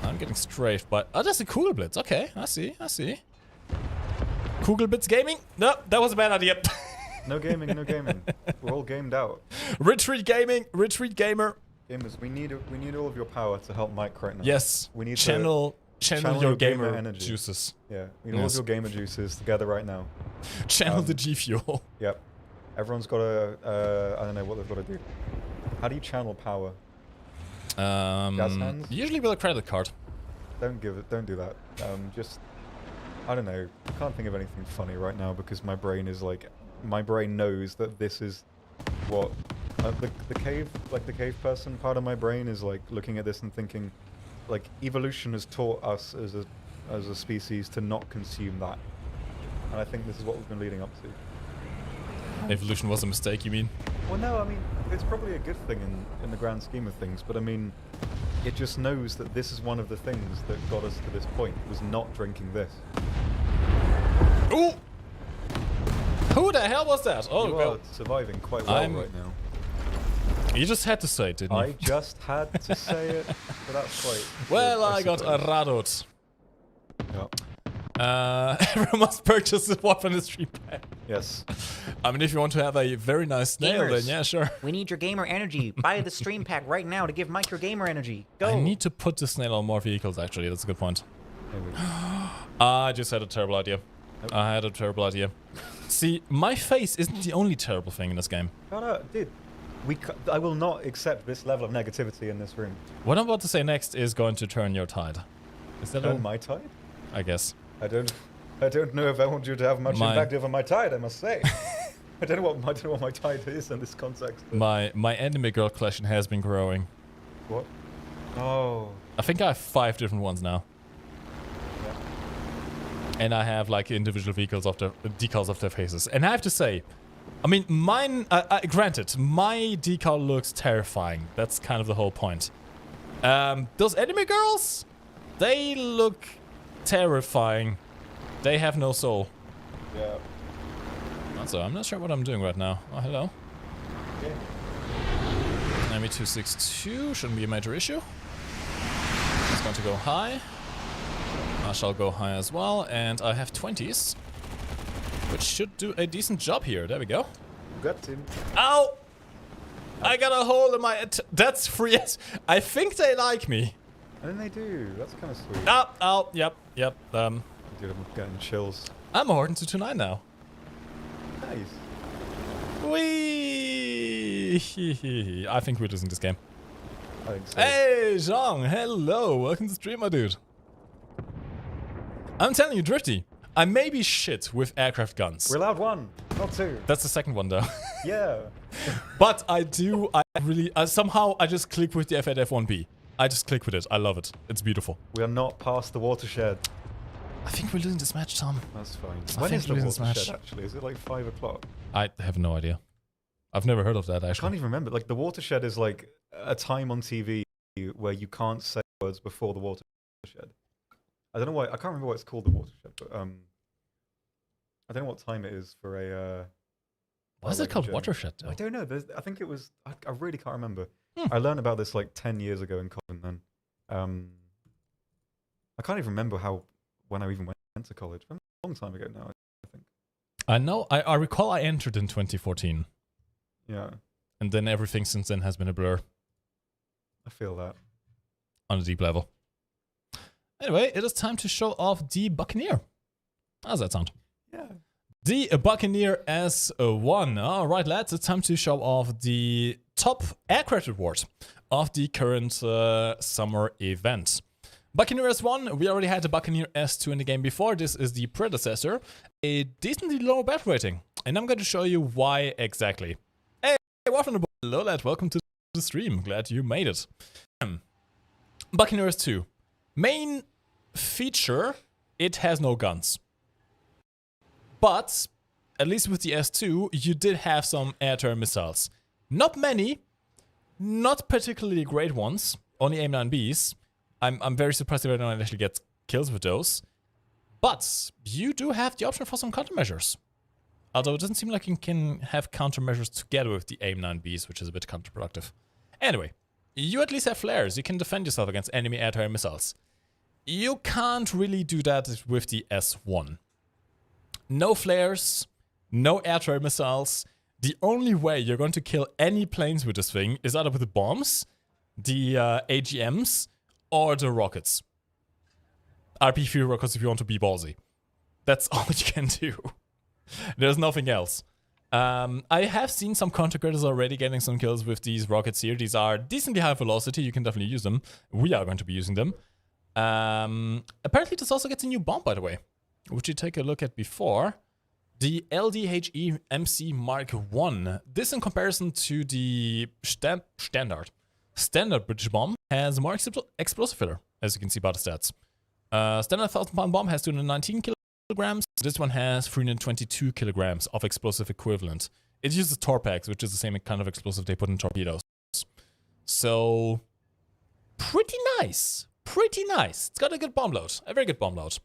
A: I'm getting strafed by... Oh, that's a Kugelblitz. Okay, I see. Kugelblitz gaming? No, that was a bad idea.
B: No gaming. We're all gamed out.
A: Retreat gaming. Retreat gamer.
B: Gamers, we need all of your power to help Mike right now.
A: Yes.
B: We need
A: channel your gamer
B: energy.
A: juices.
B: Yeah, we need all of your gamer juices together right now.
A: Channel the G Fuel.
B: Yep. Everyone's got to, I don't know what they've got to do. How do you channel power? Gas hands?
A: Usually with a credit card.
B: Don't do that. Just, I don't know. I can't think of anything funny right now because my brain is like, my brain knows that this is what, the cave person part of my brain is like looking at this and thinking, like, evolution has taught us as a species to not consume that. And I think this is what we've been leading up to.
A: Evolution was a mistake, you mean?
B: Well, no, I mean, it's probably a good thing in the grand scheme of things, but I mean, it just knows that this is one of the things that got us to this point, was not drinking this.
A: Ooh! Who the hell was that? Oh,
B: you are surviving quite well right now.
A: You just had to say it, didn't you?
B: I just had to say it, but that's quite...
A: Well, I got a Radot.
B: Yep.
A: Everyone must purchase the weapon in the stream pack.
B: Yes.
A: I mean, if you want to have a very nice snail,
C: Gamers,
A: then yeah, sure.
C: We need your gamer energy. Buy the stream pack right now to give Mike your gamer energy. Go.
A: I need to put the snail on more vehicles, actually. That's a good point.
B: Maybe.
A: I just had a terrible idea. I had a terrible idea. See, my face isn't the only terrible thing in this game.
B: Oh, no, dude. I will not accept this level of negativity in this room.
A: What I'm about to say next is going to turn your tide. Is that
B: Turn my tide?
A: I guess.
B: I don't know if I want you to have much impact over my tide, I must say. I don't know what my tide is in this context.
A: My enemy girl collection has been growing.
B: What? Oh.
A: I think I have 5 different ones now.
B: Yeah.
A: And I have like individual vehicles of the decals of their faces. And I have to say, I mean, mine, granted, my decal looks terrifying. That's kind of the whole point. Those enemy girls, they look terrifying. They have no soul.
B: Yeah.
A: Also, I'm not sure what I'm doing right now. Oh, hello.
B: Okay.
A: Enemy 262 shouldn't be a major issue. It's going to go high. I shall go high as well, and I have 20s. Which should do a decent job here. There we go.
B: Got him.
A: Ow! I got a hole in my... That's free. I think they like me.
B: And then they do. That's kind of sweet.
A: Ow, ow, yep.
B: Dude, I'm getting chills.
A: I'm a Horton 229 now.
B: Nice.
A: Whee! I think we're losing this game.
B: I think so.
A: Hey, Zhang, hello. Welcome to the stream, my dude. I'm telling you, Drifty, I may be shit with aircraft guns.
B: We're allowed 1, not 2.
A: That's the second one, though.
B: Yeah.
A: But I really, somehow I just click with the F8 F1B. I just click with it. I love it. It's beautiful.
B: We are not past the watershed.
A: I think we're losing this match, Tom.
B: That's fine.
A: I
B: When
A: think
B: is the
A: we're losing this
B: watershed,
A: match.
B: actually? Is it like 5 o'clock?
A: I have no idea. I've never heard of that,
B: I
A: actually.
B: can't even remember. Like, the watershed is like a time on TV where you can't say words before the watershed. I don't know why. I can't remember what it's called, the watershed, but I don't know what time it is for a...
A: Why is it
B: like
A: called
B: journey.
A: Watershed, though?
B: I don't know. I think it was... I really can't remember.
A: Hmm.
B: I learned about this like 10 years ago in college then. I can't even remember when I even went to college. A long time ago now, I think.
A: I know. I recall I entered in 2014.
B: Yeah,
A: And then everything since then has been a blur
B: I feel that.
A: on a deep level. Anyway, it is time to show off the Buccaneer. How does that sound?
B: Yeah.
A: The Buccaneer S1. All right, lads, it's time to show off the top aircraft reward of the current summer event. Buccaneer S1, we already had the Buccaneer S2 in the game before. This is the predecessor, a decently low battle rating. And I'm going to show you why exactly. Hey, welcome to hello, lad. Welcome to the stream. Glad you made it. Buccaneer S2. Main feature, it has no guns. But, at least with the S2, you did have some air-to-air missiles. Not many, not particularly great ones, only AIM-9Bs. I'm very surprised that anyone actually gets kills with those. But, you do have the option for some countermeasures. Although it doesn't seem like you can have countermeasures together with the AIM-9Bs, which is a bit counterproductive. Anyway, you at least have flares. You can defend yourself against enemy air-to-air missiles. You can't really do that with the S1. No flares, no air-to-air missiles. The only way you're going to kill any planes with this thing is either with the bombs, the AGMs, or the rockets. RP-3 rockets if you want to be ballsy. That's all you can do. There's nothing else. I have seen some content creators already getting some kills with these rockets here. These are decently high velocity. You can definitely use them. We are going to be using them. Apparently this also gets a new bomb, by the way, which you take a look at before. The LDHE MC Mark 1. This in comparison to the standard British bomb has more explosive filler, as you can see by the stats. Standard 1000-pound bomb has 219 kilograms. This one has 322 kilograms of explosive equivalent. It uses Torpex, which is the same kind of explosive they put in torpedoes. So, pretty nice. Pretty nice. It's got a good bomb load. A very good bomb load.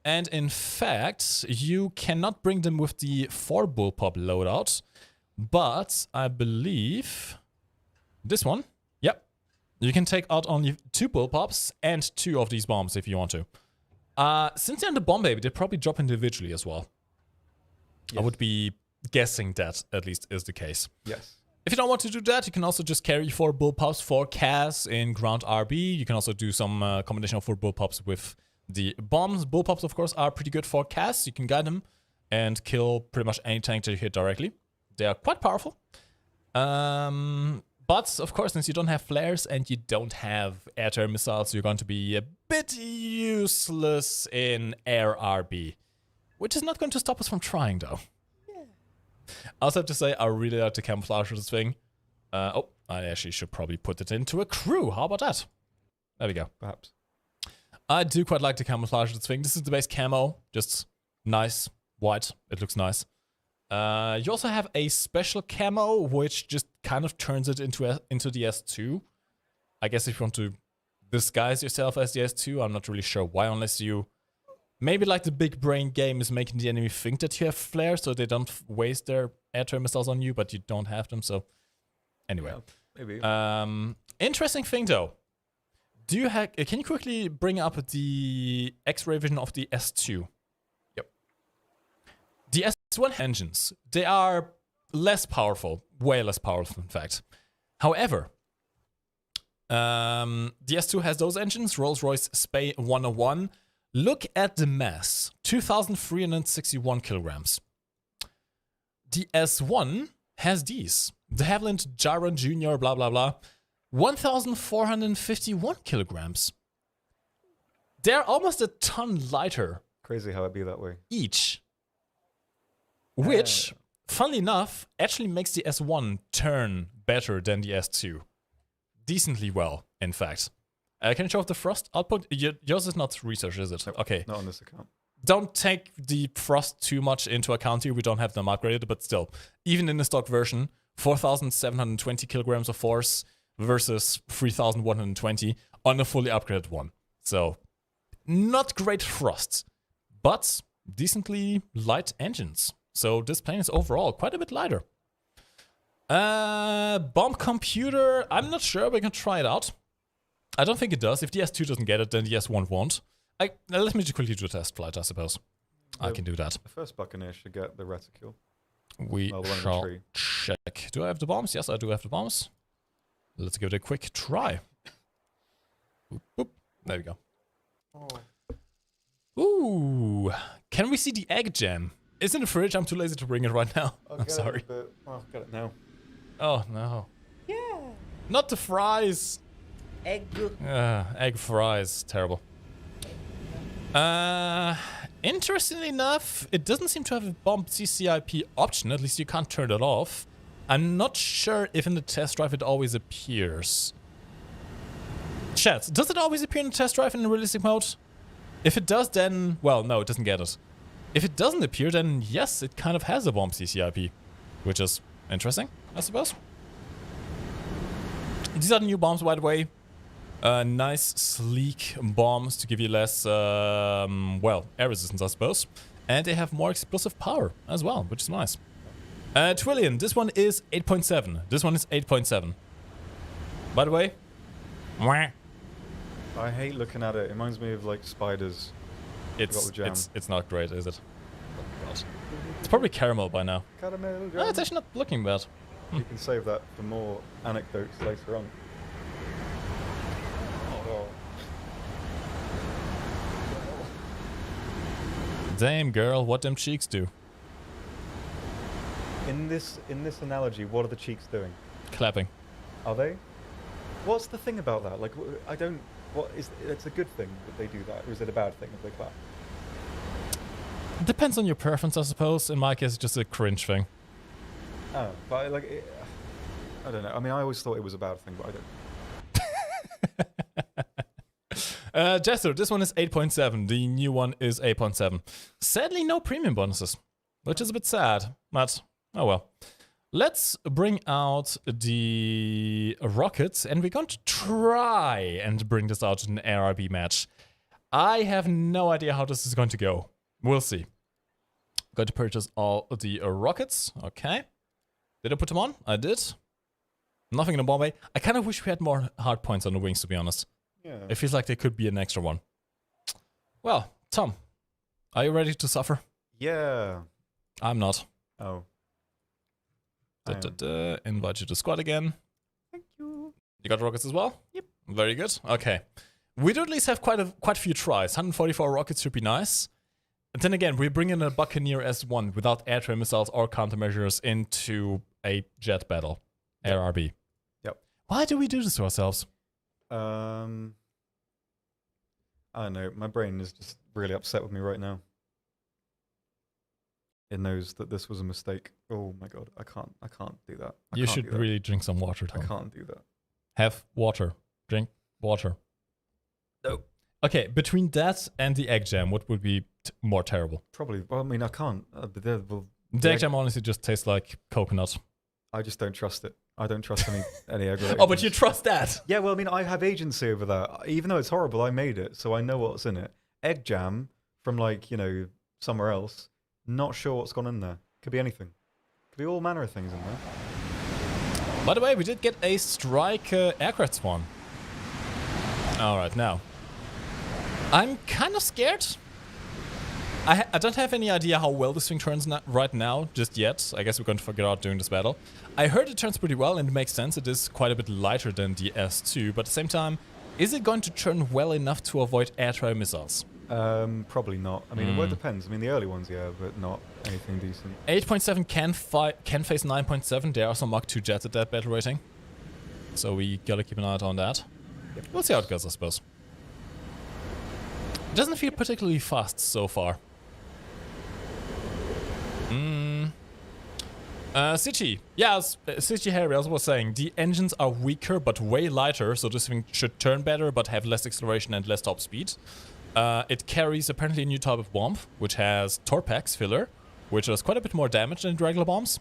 A: And in fact, you cannot bring them with the 4 bullpup loadout. But I believe this one, yep. You can take out only 2 bullpups and 2 of these bombs if you want to. Since they're in the bomb baby, they probably drop individually as well.
B: Yes.
A: I would be guessing that at least is the case.
B: Yes.
A: If you don't want to do that, you can also just carry 4 bullpups for Cas in ground RB. You can also do some combination of 4 bullpups with the bombs. Bullpups, of course, are pretty good for Cas. You can guide them and kill pretty much any tank that you hit directly. They are quite powerful. But, of course, since you don't have flares and you don't have air-to-air missiles, you're going to be a bit useless in air RB. Which is not going to stop us from trying, though. I also have to say, I really like the camouflage of this thing. I actually should probably put it into a crew. How about that? There we go.
B: Perhaps.
A: I do quite like the camouflage of this thing. This is the base camo. Just nice. White. It looks nice. You also have a special camo, which just kind of turns it into the S2. I guess if you want to disguise yourself as the S2, I'm not really sure why, unless you... Maybe like the big brain game is making the enemy think that you have flares, so they don't waste their air-to-air missiles on you, but you don't have them, so... Anyway.
B: Yeah, maybe.
A: Interesting thing, though. Do you have... Can you quickly bring up the X-ray vision of the S2? Yep. The S1 engines, they are less powerful. Way less powerful, in fact. However... the S2 has those engines, Rolls-Royce Spey 101. Look at the mass, 2,361 kilograms. The S1 has these. De Havilland Gyron Jr., blah, blah, blah. 1,451 kilograms. They're almost a ton lighter.
B: Crazy how it'd be that way.
A: Each. Which, funnily enough, actually makes the S1 turn better than the S2. Decently well, in fact. Can you show off the frost output? Yours is not research, is it?
B: Nope,
A: Okay.
B: not on this account.
A: Don't take the frost too much into account here. We don't have them upgraded, but still. Even in the stock version, 4,720 kilograms of force versus 3,120 on a fully upgraded one. So, not great frost, but decently light engines. So this plane is overall quite a bit lighter. Bomb computer, I'm not sure. We can try it out. I don't think it does. If the S2 doesn't get it, then the S1 won't. Let me just quickly do a test flight, I suppose. I can do that.
B: The first Buccaneer should get the reticule.
A: We
B: Well, the one in the
A: shall
B: tree.
A: check. Do I have the bombs? Yes, I do have the bombs. Let's give it a quick try. Boop, boop. There we go. Ooh. Can we see the egg gem? It's in the fridge. I'm too lazy to bring it right now. I'm sorry.
B: I'll get it now.
A: Oh, no.
C: Yeah.
A: Not the fries.
C: Egg.
A: Egg fries. Terrible. Interestingly enough, it doesn't seem to have a bomb CCIP option. At least you can't turn it off. I'm not sure if in the test drive it always appears. Chat, does it always appear in the test drive in realistic mode? If it does, then... Well, no, it doesn't get it. If it doesn't appear, then yes, it kind of has a bomb CCIP. Which is interesting, I suppose. These are the new bombs, by the way. Nice, sleek bombs to give you less, well, air resistance, I suppose. And they have more explosive power as well, which is nice. Twillion, this one is 8.7. This one is 8.7. By the way,
B: I hate looking at it. It reminds me of like spiders.
A: it's not great, is it? Oh, God. It's probably caramel by now.
B: Caramel
A: No, it's actually not looking bad.
B: You can save that for more anecdotes later on.
A: Damn, girl, what them cheeks do?
B: In this analogy, what are the cheeks doing?
A: Clapping.
B: Are they? What's the thing about that? Like, I don't. What is? It's a good thing that they do that, or is it a bad thing if they clap?
A: Depends on your preference, I suppose. In my case, it's just a cringe thing.
B: Oh, but like, I don't know. I mean, I always thought it was a bad thing, but I don't.
A: Jester, this one is 8.7. The new one is 8.7. Sadly, no premium bonuses, which is a bit sad, but oh well. Let's bring out the rockets, and we're going to try and bring this out in an ARB match. I have no idea how this is going to go. We'll see. Going to purchase all the rockets. Okay. Did I put them on? I did. Nothing in the bomb bay. I kind of wish we had more hard points on the wings, to be honest.
B: Yeah.
A: It feels like there could be an extra one. Well, Tom, are you ready to suffer?
B: Yeah.
A: I'm not.
B: Oh.
A: Invite you to squad again.
B: Thank you.
A: You got rockets as well?
B: Yep.
A: Very good. Okay. We do at least have quite a few tries. 144 rockets should be nice. And then again, we bring in a Buccaneer S1 without air-to-air missiles or countermeasures into a jet battle.
B: Yep.
A: ARB.
B: Yep.
A: Why do we do this to ourselves?
B: I don't know. My brain is just really upset with me right now. It knows that this was a mistake. Oh my god, I can't do that.
A: You should really drink some water, Tom.
B: I can't do that.
A: Have water. Drink water.
B: No.
A: Okay, between that and the egg jam, what would be more terrible?
B: Probably. Well, I mean, I can't. But
A: The egg jam honestly just tastes like coconut.
B: I just don't trust it. I don't trust any egg.
A: Oh, but you trust that?
B: Yeah, well, I mean, I have agency over that. Even though it's horrible, I made it, so I know what's in it. Egg jam from, like, you know, somewhere else. Not sure what's gone in there. Could be anything. Could be all manner of things in there.
A: By the way, we did get a strike aircraft spawn. Alright, now. I'm kind of scared. I don't have any idea how well this thing turns right now, just yet. I guess we're going to figure out during this battle. I heard it turns pretty well, and it makes sense. It is quite a bit lighter than the S2, but at the same time, is it going to turn well enough to avoid air-to-air missiles?
B: Probably not. I mean, well, it depends. I mean, the early ones, yeah, but not anything decent.
A: 8.7 can face 9.7. There are some Mach 2 jets at that battle rating. So we gotta keep an eye out on that.
B: Yep.
A: We'll see how it goes, I suppose. It doesn't feel particularly fast so far. City. Yeah, City Harry, as I was saying, the engines are weaker but way lighter, so this thing should turn better but have less acceleration and less top speed. It carries apparently a new type of bomb, which has Torpex filler, which does quite a bit more damage than regular bombs.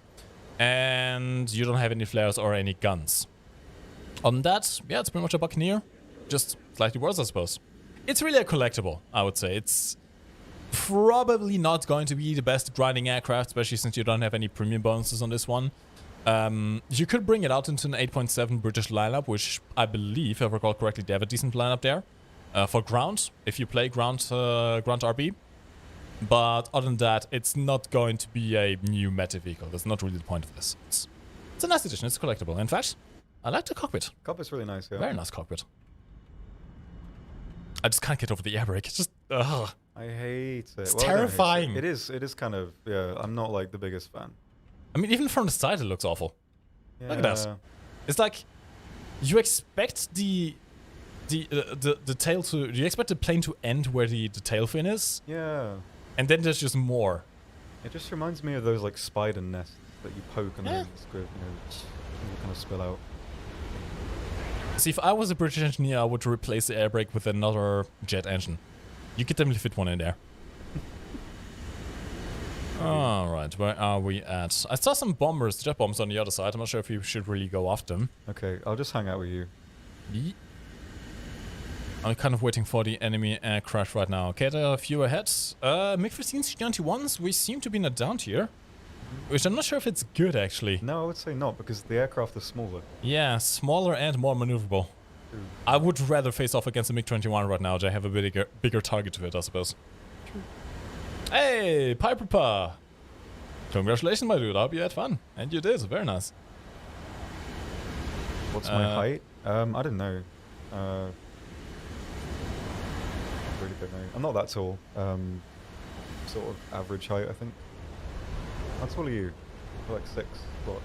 A: And you don't have any flares or any guns. On that, yeah, it's pretty much a Buccaneer. Just slightly worse, I suppose. It's really a collectible, I would say. It's probably not going to be the best grinding aircraft, especially since you don't have any premium bonuses on this one. You could bring it out into an 8.7 British lineup, which I believe, if I recall correctly, they have a decent lineup there. For ground, if you play ground RB. But other than that, it's not going to be a new meta vehicle. That's not really the point of this. It's a nice addition. It's a collectible. In fact, I like the cockpit.
B: Cockpit's really nice, yeah.
A: Very nice cockpit. I just can't get over the air brake. It's just, ugh.
B: I hate it.
A: It's
B: Well, I don't hate
A: terrifying.
B: It is kind of, yeah, I'm not like the biggest fan.
A: I mean, even from the side, it looks awful.
B: Yeah.
A: Look at that. It's like, you expect the tail to, you expect the plane to end where the tail fin is,
B: Yeah.
A: and then there's just more.
B: It just reminds me of those like spider nests that you poke and
A: Yeah.
B: then it's good, you know, they kind of spill out.
A: See, if I was a British engineer, I would replace the air brake with another jet engine. You could definitely fit one in there. Alright, where are we at? I saw some bombers, jet bombs on the other side. I'm not sure if you should really go after them.
B: Okay, I'll just hang out with you.
A: I'm kind of waiting for the enemy crash right now. Okay, there are a few ahead. MiG-15s, C-91s, we seem to be in a down tier. Which I'm not sure if it's good, actually.
B: No, I would say not, because the aircraft is smaller.
A: Yeah, smaller and more maneuverable.
B: True.
A: I would rather face off against a MiG-21 right now. They have a bigger target to it, I suppose.
B: True.
A: Hey, Piper Pa! Congratulations, my dude. I hope you had fun. And you did. Very nice.
B: What's my height? I don't know. Really don't know. I'm not that tall. Sort of average height, I think. How tall are you? You're like 6. What?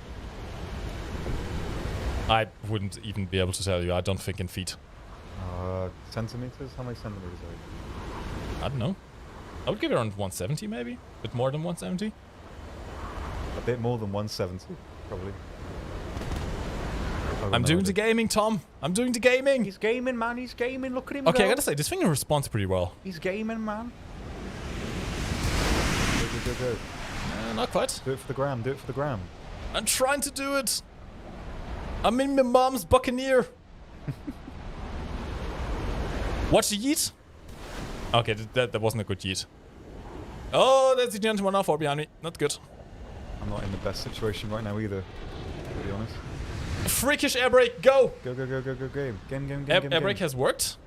A: I wouldn't even be able to tell you. I don't think in feet.
B: Centimeters? How many centimeters are you?
A: I don't know. I would give it around 170 maybe. A bit more than 170.
B: A bit more than 170, probably.
A: I'm doing the gaming, Tom. I'm doing the gaming.
C: He's gaming, man. He's gaming. Look at him
A: Okay,
C: go.
A: I gotta say, this thing responds pretty well.
C: He's gaming, man.
B: Go.
A: Not quite.
B: Do it for the gram, do it for the gram.
A: I'm trying to do it. I'm in my mom's Buccaneer. Watch the yeet. Okay, that wasn't a good yeet. Oh, there's the gentleman now behind me. Not good.
B: I'm not in the best situation right now either, to be honest.
A: Freakish air brake, go!
B: Go. Game.
A: Air brake has worked.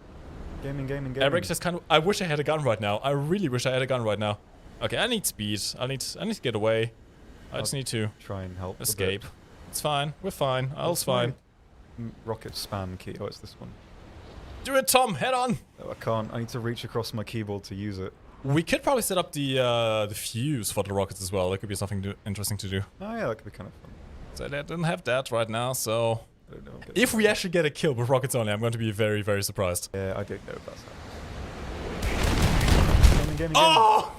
B: Gaming.
A: Eric just kind of... I wish I had a gun right now. I really wish I had a gun right now. Okay, I need speed. I need to get away. I just need to
B: try and help
A: escape. It's fine. We're fine. All's fine.
B: Rocket spam key. Oh, it's this one.
A: Do it, Tom. Head on.
B: Oh, I can't. I need to reach across my keyboard to use it.
A: We could probably set up the fuse for the rockets as well. That could be something interesting to do.
B: Oh yeah, that could be kind of fun.
A: So I don't have that right now, so...
B: I don't know,
A: If we actually get a kill with rockets only, I'm going to be very, very surprised.
B: Yeah, I don't know if that's happening. Gaming.
A: Oh!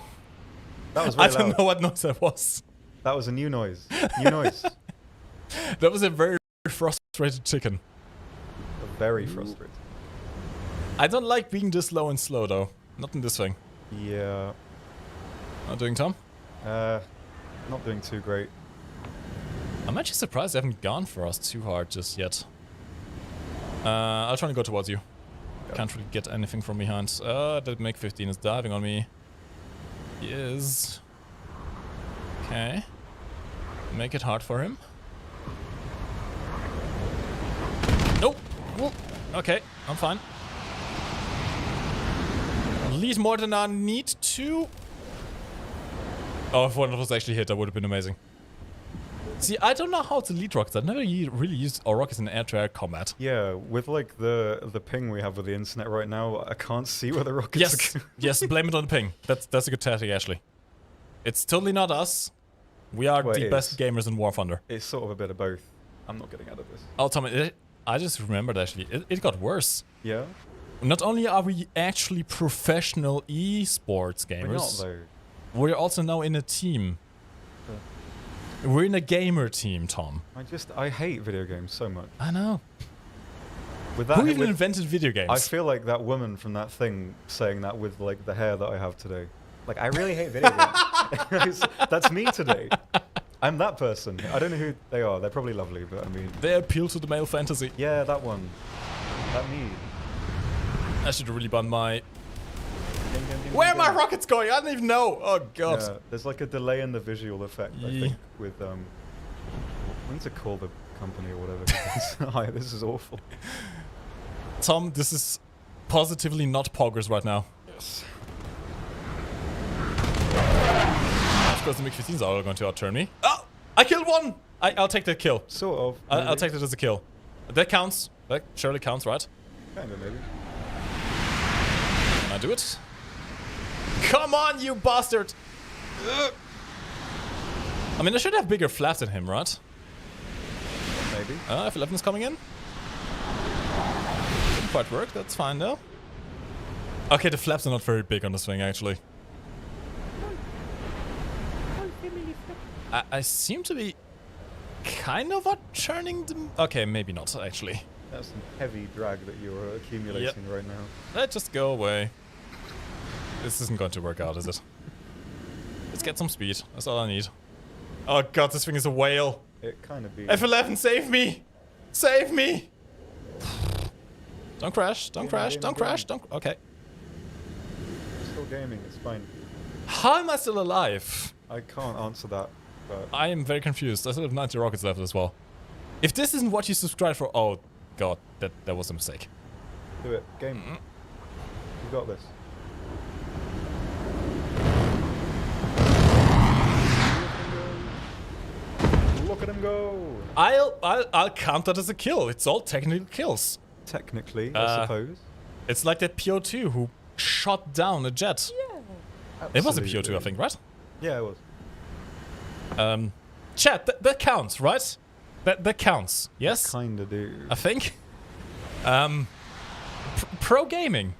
B: That was really
A: I don't
B: loud.
A: know what noise that was.
B: That was a new noise. New noise.
A: That was a very frustrated chicken.
B: Very frustrating.
A: I don't like being this low and slow, though. Not in this thing.
B: Yeah.
A: Not doing, Tom?
B: Not doing too great.
A: I'm actually surprised they haven't gone for us too hard just yet. I'll try to go towards you.
B: Yep.
A: Can't really get anything from behind. That MiG-15 is diving on me. He is. Okay. Make it hard for him. Nope. Whoop. Okay, I'm fine. Lead more than I need to. Oh, if one of us actually hit, that would have been amazing. See, I don't know how to lead rockets. I've never really used our rockets in air-to-air combat.
B: Yeah, with like the ping we have with the internet right now, I can't see where the rockets are going.
A: Yes, blame it on the ping. That's a good tactic, actually. It's totally not us. We are the best gamers in War Thunder.
B: It's sort of a bit of both. I'm not getting out of this.
A: Oh, Tom, I just remembered, actually. It got worse.
B: Yeah?
A: Not only are we actually professional esports gamers,
B: We're not, though.
A: we're also now in a team. We're in a gamer team, Tom.
B: I hate video games so much.
A: I know.
B: With that,
A: Who even invented video games?
B: I feel like that woman from that thing saying that with like the hair that I have today. Like, I really hate video games. That's me today. I'm that person. I don't know who they are. They're probably lovely, but I mean...
A: They appeal to the male fantasy.
B: Yeah, that one. That me.
A: I should really bun my... Where are my rockets going? I don't even know. Oh, God.
B: Yeah, there's like a delay in the visual effect, I think, with... I need to call the company or whatever. Hi, this is awful.
A: Tom, this is positively not poggers right now.
B: Yes.
A: Of course, the MiG-15s are all going to outturn me. Oh! I killed one! I'll take that kill.
B: Sort of.
A: I'll take that as a kill. That counts. That surely counts, right?
B: Kind of, maybe.
A: Can I do it? Come on, you bastard! I mean, I should have bigger flaps than him, right?
B: Maybe.
A: F11 is coming in. Didn't quite work. That's fine, though. Okay, the flaps are not very big on this thing, actually. I seem to be kind of outturning them. Okay, maybe not, actually.
B: That's some heavy drag that you're accumulating right now.
A: Let's just go away. This isn't going to work out, is it? Let's get some speed. That's all I need. Oh god, this thing is a whale.
B: It kind of be.
A: F11, save me! Save me! Don't crash, don't crash, don't crash, don't... Okay.
B: Still gaming, it's fine.
A: How am I still alive?
B: I can't answer that, but...
A: I am very confused. I still have 90 rockets left as well. If this isn't what you subscribed for... Oh god, that was a mistake.
B: Do it. Game. You got this. Look at him go!
A: I'll count that as a kill. It's all technical kills.
B: Technically, I suppose.
A: It's like that PO2 who shot down a jet.
B: Yeah.
A: It was a PO2, I think, right?
B: Yeah, it was.
A: Chat, that counts, right? That counts. Yes?
B: Kinda do.
A: I think. Pro gaming.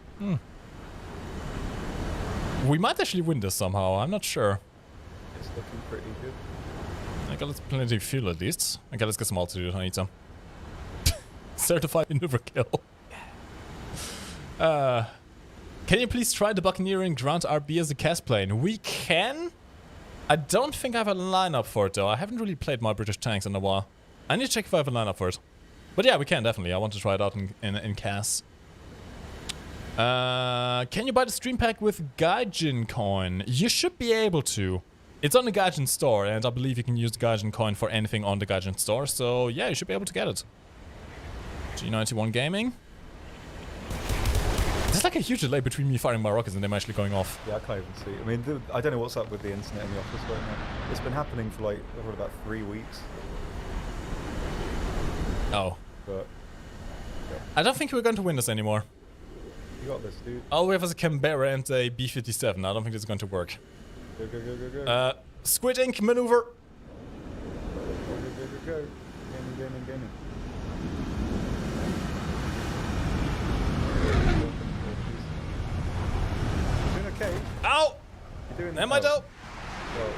A: We might actually win this somehow. I'm not sure.
B: It's looking pretty good.
A: I got plenty of fuel at least. Okay, let's get some altitude. I need some. Certified maneuver kill. Can you please try the Buccaneering Ground RB as a cast plane? We can. I don't think I have a lineup for it though. I haven't really played my British tanks in a while. I need to check if I have a lineup for it. But yeah, we can definitely. I want to try it out in CAS. Can you buy the stream pack with Gaijin coin? You should be able to. It's on the Gaijin store, and I believe you can use the Gaijin coin for anything on the Gaijin store. So yeah, you should be able to get it. G91 Gaming. There's like a huge delay between me firing my rockets and them actually going off.
B: Yeah, I can't even see. I mean, I don't know what's up with the internet in the office right now. It's been happening for like, what, about 3 weeks.
A: Oh.
B: But, yeah.
A: I don't think we're going to win this anymore.
B: You got this, dude.
A: All we have is a Canberra and a B-57. I don't think this is going to work.
B: Go, go, go, go, go.
A: Squid Ink maneuver.
B: Go, go, go, go, go. Gaming, gaming, gaming. You're doing okay.
A: Ow!
B: You're doing
A: Am I though?
B: Well,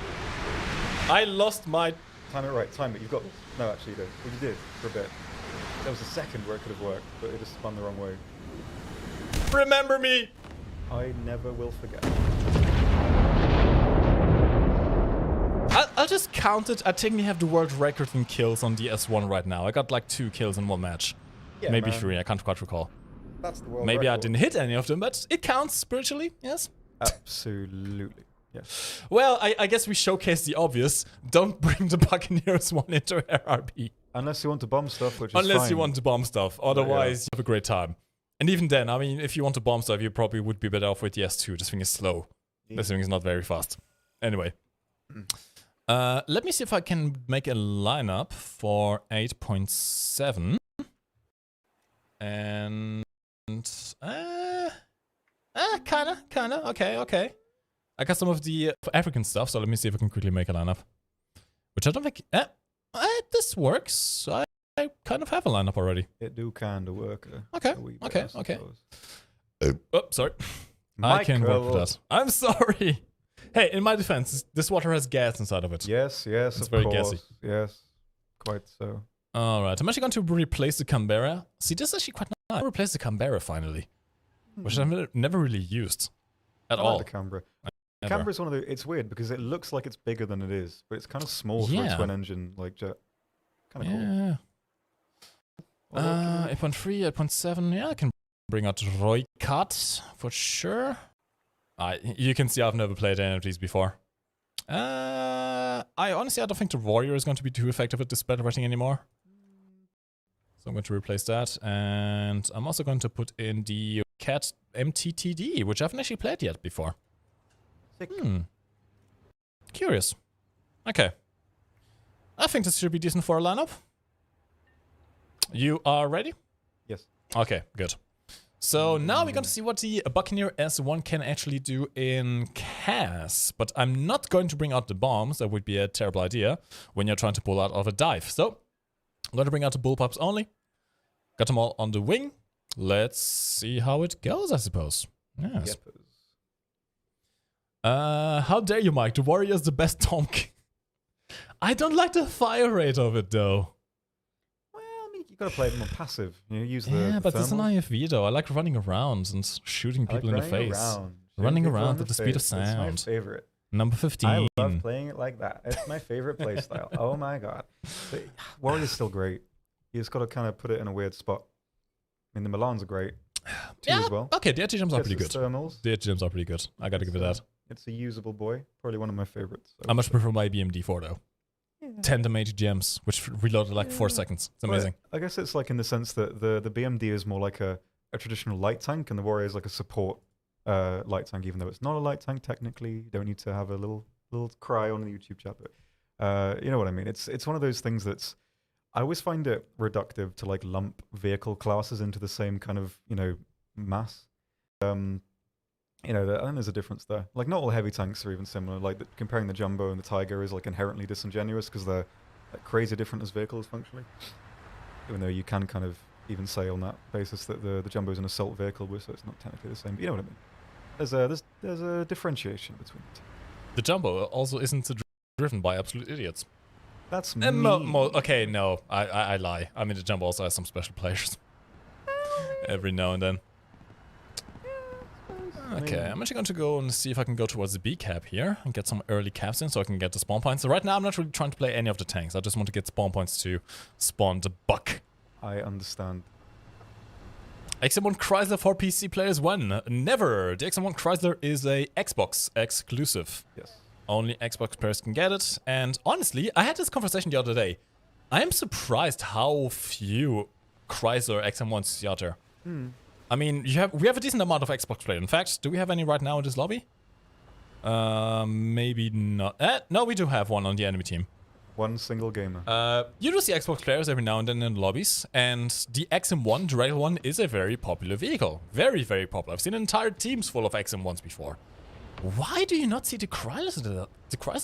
A: I lost my...
B: time it right, time it. You've got this. No, actually, you don't. Well, you did for a bit. There was a second where it could have worked, but it just spun the wrong way.
A: Remember me!
B: I never will forget.
A: I'll just count it. I technically have the world record in kills on the S1 right now. I got like 2 kills in one match.
B: Yeah,
A: Maybe
B: man.
A: 3, I can't quite recall.
B: That's the world
A: Maybe I
B: record.
A: didn't hit any of them, but it counts spiritually, yes?
B: Absolutely. Yes.
A: Well, I guess we showcase the obvious. Don't bring the Buccaneers one into RRB.
B: Unless you want to bomb stuff, which is
A: Unless
B: fine.
A: you want to bomb stuff. Otherwise, you have a great time. And even then, I mean, if you want to bomb stuff, you probably would be better off with the S2. This thing is slow.
B: Yeah.
A: This thing is not very fast. Anyway. Let me see if I can make a lineup for 8.7. And... kinda. Okay. I got some of the African stuff, so let me see if I can quickly make a lineup. Which I don't think... this works. I kind of have a lineup already.
B: It do kinda work.
A: Okay. Oh, sorry. I
B: Mike
A: can work with
B: Curl.
A: that. I'm sorry. Hey, in my defense, this water has gas inside of it.
B: Yes,
A: It's
B: of
A: very
B: course.
A: gassy.
B: Yes, quite so.
A: Alright, I'm actually going to replace the Canberra. See, this is actually quite nice. I replaced the Canberra finally. Which I've never really used. At
B: I
A: all.
B: like the Canberra.
A: Ever.
B: Canberra is one of the. It's weird because it looks like it's bigger than it is, but it's kind of small for a
A: Yeah.
B: twin engine like jet. Kind of cool.
A: Yeah. 8.3, 8.7. Yeah, I can bring out Roy Cut for sure. You can see I've never played any of these before. I honestly, I don't think the Warrior is going to be too effective at this spread rating anymore. So I'm going to replace that. And I'm also going to put in the Cat MTTD, which I haven't actually played yet before.
B: Sick.
A: Curious. Okay. I think this should be decent for a lineup. You are ready?
B: Yes.
A: Okay, good. So now we're going to see what the Buccaneer S1 can actually do in CAS. But I'm not going to bring out the bombs. That would be a terrible idea when you're trying to pull out of a dive. So I'm going to bring out the bullpups only. Got them all on the wing. Let's see how it goes, I suppose. Yes. How dare you, Mike? The Warrior is the best tank. I don't like the fire rate of it, though.
B: Well, I mean, you gotta play it more passive. You know, use the.
A: Yeah,
B: the
A: but it's an
B: thermals.
A: IFV, though. I like running around and shooting
B: I like
A: people in the
B: running
A: face.
B: around.
A: Running
B: Shooting people
A: around
B: in
A: at the speed of
B: face. It's my
A: sound.
B: favorite.
A: Number 15.
B: I love playing it like that. It's my favorite playstyle. Oh my god. But Warrior's still great. You just gotta kind of put it in a weird spot. I mean, the Milans are great. Too,
A: Yeah,
B: as well.
A: okay, the edge jumps are
B: Gets
A: pretty
B: its
A: good.
B: Thermals.
A: The edge jumps are pretty good. I gotta give it that.
B: It's a usable boy. Probably one of my favorites.
A: I much prefer my BMD-4, though. 10 damage gems, which reloaded like 4 seconds. It's amazing.
B: I guess it's like in the sense that the BMD is more like a traditional light tank, and the Warrior is like a support light tank, even though it's not a light tank technically. You don't need to have a little cry on the YouTube chat, but you know what I mean. It's one of those things that's. I always find it reductive to like lump vehicle classes into the same kind of mass. I think there's a difference there. Like, not all heavy tanks are even similar. Like, comparing the Jumbo and the Tiger is like inherently disingenuous because they're like, crazy different as vehicles functionally. Even though you can kind of even say on that basis that the Jumbo is an assault vehicle, so it's not technically the same. But you know what I mean? There's a differentiation between the two.
A: The Jumbo also isn't driven by absolute idiots.
B: That's me.
A: Okay, no, I lie. I mean, the Jumbo also has some special players. Every now and then. Okay, I'm actually going to go and see if I can go towards the B cap here and get some early caps in so I can get the spawn points. So right now I'm not really trying to play any of the tanks. I just want to get spawn points to spawn the buck.
B: I understand.
A: XM1 Chrysler for PC players 1. Never! The XM1 Chrysler is a Xbox exclusive.
B: Yes.
A: Only Xbox players can get it. And honestly, I had this conversation the other day. I am surprised how few Chrysler XM1s are there. I mean, we have a decent amount of Xbox players. In fact, do we have any right now in this lobby? Maybe not. No, we do have one on the enemy team.
B: One single gamer.
A: You do see Xbox players every now and then in lobbies, and the XM1, the regular one, is a very popular vehicle. Very, very popular. I've seen entire teams full of XM1s before. Why do you not see the Chrysler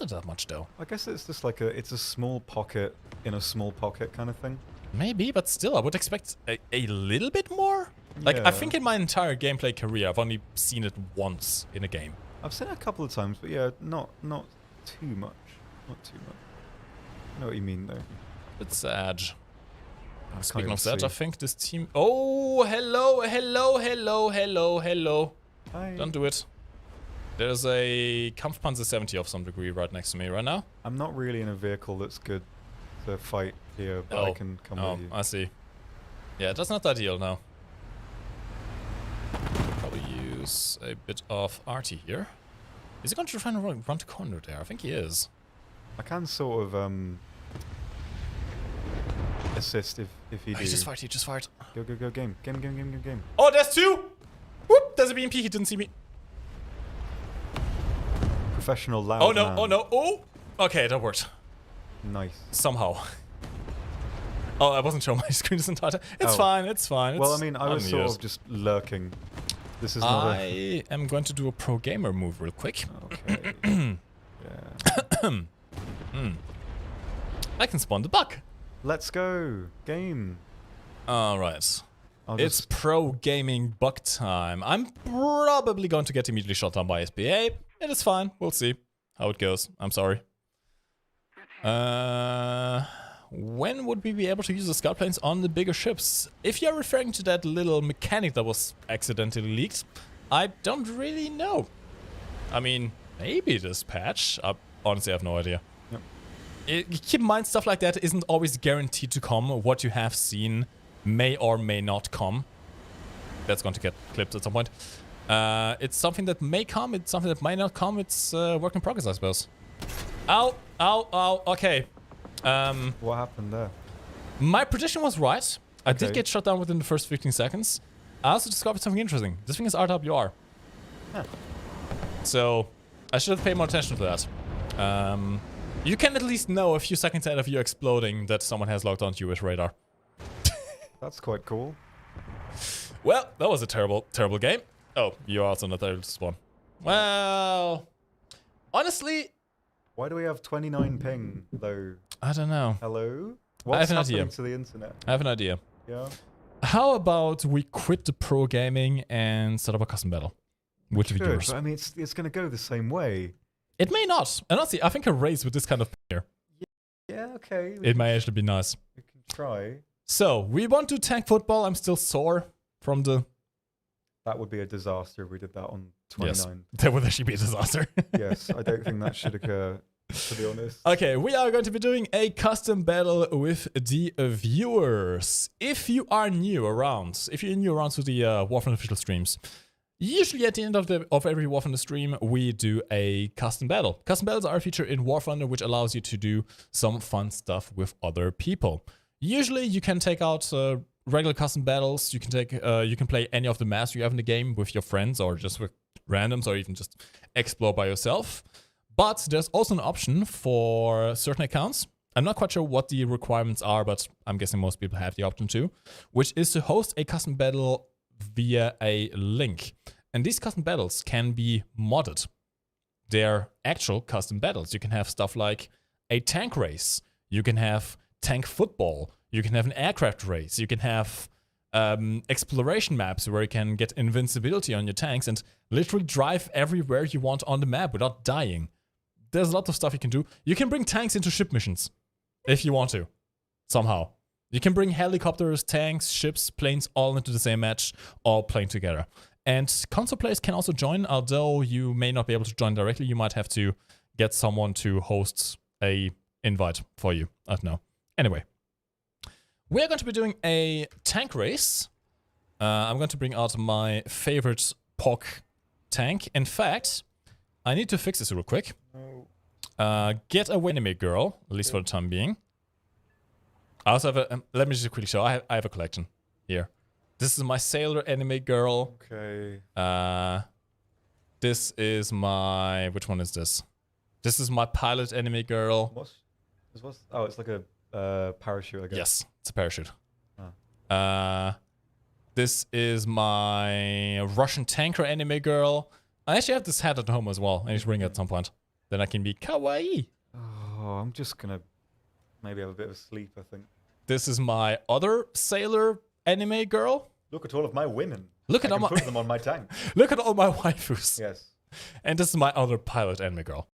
A: that much, though?
B: I guess it's just like it's a small pocket in a small pocket kind of thing.
A: Maybe, but still, I would expect a little bit more. Like,
B: Yeah.
A: I think in my entire gameplay career, I've only seen it once in a game.
B: I've seen it a couple of times, but yeah, not too much. Not too much. I know what you mean, though.
A: It's sad.
B: Can't
A: Speaking
B: even
A: of that,
B: see.
A: I think this team... Oh, hello, hello, hello, hello, hello.
B: Hi.
A: Don't do it. There's a Kampfpanzer 70 of some degree right next to me right now.
B: I'm not really in a vehicle that's good to fight here, but I can come with you.
A: I see. Yeah, that's not ideal now. Probably use a bit of arty here. Is he going to try and run to corner there? I think he is.
B: I can sort of assist if you
A: Oh,
B: do.
A: he just fired, he just fired.
B: Go, go, go, game. Game.
A: Oh, there's two! Whoop! There's a BMP, he didn't see me.
B: Professional loud
A: Oh no,
B: man.
A: oh no, oh! Okay, that worked.
B: Nice.
A: Somehow. Oh, I wasn't showing my screen this entire time. It's
B: Oh.
A: fine, it's fine.
B: Well, I
A: it's
B: mean, I was sort
A: unused.
B: of just lurking. This is not
A: I am going to do a pro gamer move real quick.
B: Okay. Yeah.
A: I can spawn the bug.
B: Let's go. Game.
A: Alright.
B: I'll
A: It's
B: just...
A: pro gaming bug time. I'm probably going to get immediately shot down by SBA. It is fine. We'll see how it goes. I'm sorry. When would we be able to use the scout planes on the bigger ships? If you're referring to that little mechanic that was accidentally leaked, I don't really know. I mean, maybe this patch. I honestly have no idea.
B: Yep.
A: Keep in mind, stuff like that isn't always guaranteed to come. What you have seen may or may not come. That's going to get clipped at some point. It's something that may come. It's something that might not come. It's work in progress, I suppose. Ow, ow, ow. Okay.
B: What happened there?
A: My prediction was right. I did
B: Okay.
A: get shot down within the first 15 seconds. I also discovered something interesting. This thing is RWR.
B: Huh.
A: So, I should have paid more attention to that. You can at least know a few seconds ahead of you exploding that someone has logged onto you with radar.
B: That's quite cool.
A: Well, that was a terrible, terrible game. Oh, you're also not able to spawn. Well, honestly,
B: Why do we have 29 ping, though?
A: I don't know.
B: Hello?
A: I
B: What's
A: have an
B: happening
A: idea.
B: to the internet?
A: I have an idea.
B: Yeah?
A: How about we quit the pro gaming and set up a custom battle with the
B: Good,
A: viewers?
B: but I mean, it's going to go the same way.
A: It may not. And honestly, I think a race with this kind of player,
B: Yeah, okay.
A: it may actually be nice.
B: We can try.
A: So, we want to tank football. I'm still sore from the...
B: That would be a disaster if we did that on 29.
A: That would actually be a disaster.
B: Yes, I don't think that should occur, to be honest.
A: Okay, we are going to be doing a custom battle with the viewers. If you're new around to the Warframe official streams, usually at the end of every War Thunder stream, we do a custom battle. Custom battles are a feature in War Thunder which allows you to do some fun stuff with other people. Usually, you can take out regular custom battles. You can play any of the maps you have in the game with your friends, or just with randoms, or even just explore by yourself. But there's also an option for certain accounts. I'm not quite sure what the requirements are, but I'm guessing most people have the option too, which is to host a custom battle via a link. And these custom battles can be modded. They're actual custom battles. You can have stuff like a tank race. You can have tank football. You can have an aircraft race. You can have exploration maps where you can get invincibility on your tanks and literally drive everywhere you want on the map without dying. There's a lot of stuff you can do. You can bring tanks into ship missions if you want to, somehow. You can bring helicopters, tanks, ships, planes all into the same match, all playing together. And console players can also join, although you may not be able to join directly. You might have to get someone to host a invite for you. I don't know. Anyway, we're going to be doing a tank race. I'm going to bring out my favorite POC tank. In fact, I need to fix this real quick. Get a enemy girl, at least for the time being. I also have a, let me just quickly show. I have a collection here. This is my sailor anime girl.
B: Okay.
A: This is my... Which one is this? This is my pilot anime girl.
B: Oh, it's like a parachute, I guess.
A: Yes, it's a parachute.
B: Oh.
A: This is my Russian tanker anime girl. I actually have this hat at home as well. I need to bring it at some point. Then I can be kawaii.
B: Oh, I'm just gonna maybe have a bit of a sleep, I think.
A: This is my other sailor anime girl.
B: Look at all of my women.
A: Look at
B: I
A: all
B: can
A: my
B: put them on my tank.
A: look at all my waifus.
B: Yes.
A: And this is my other pilot anime girl.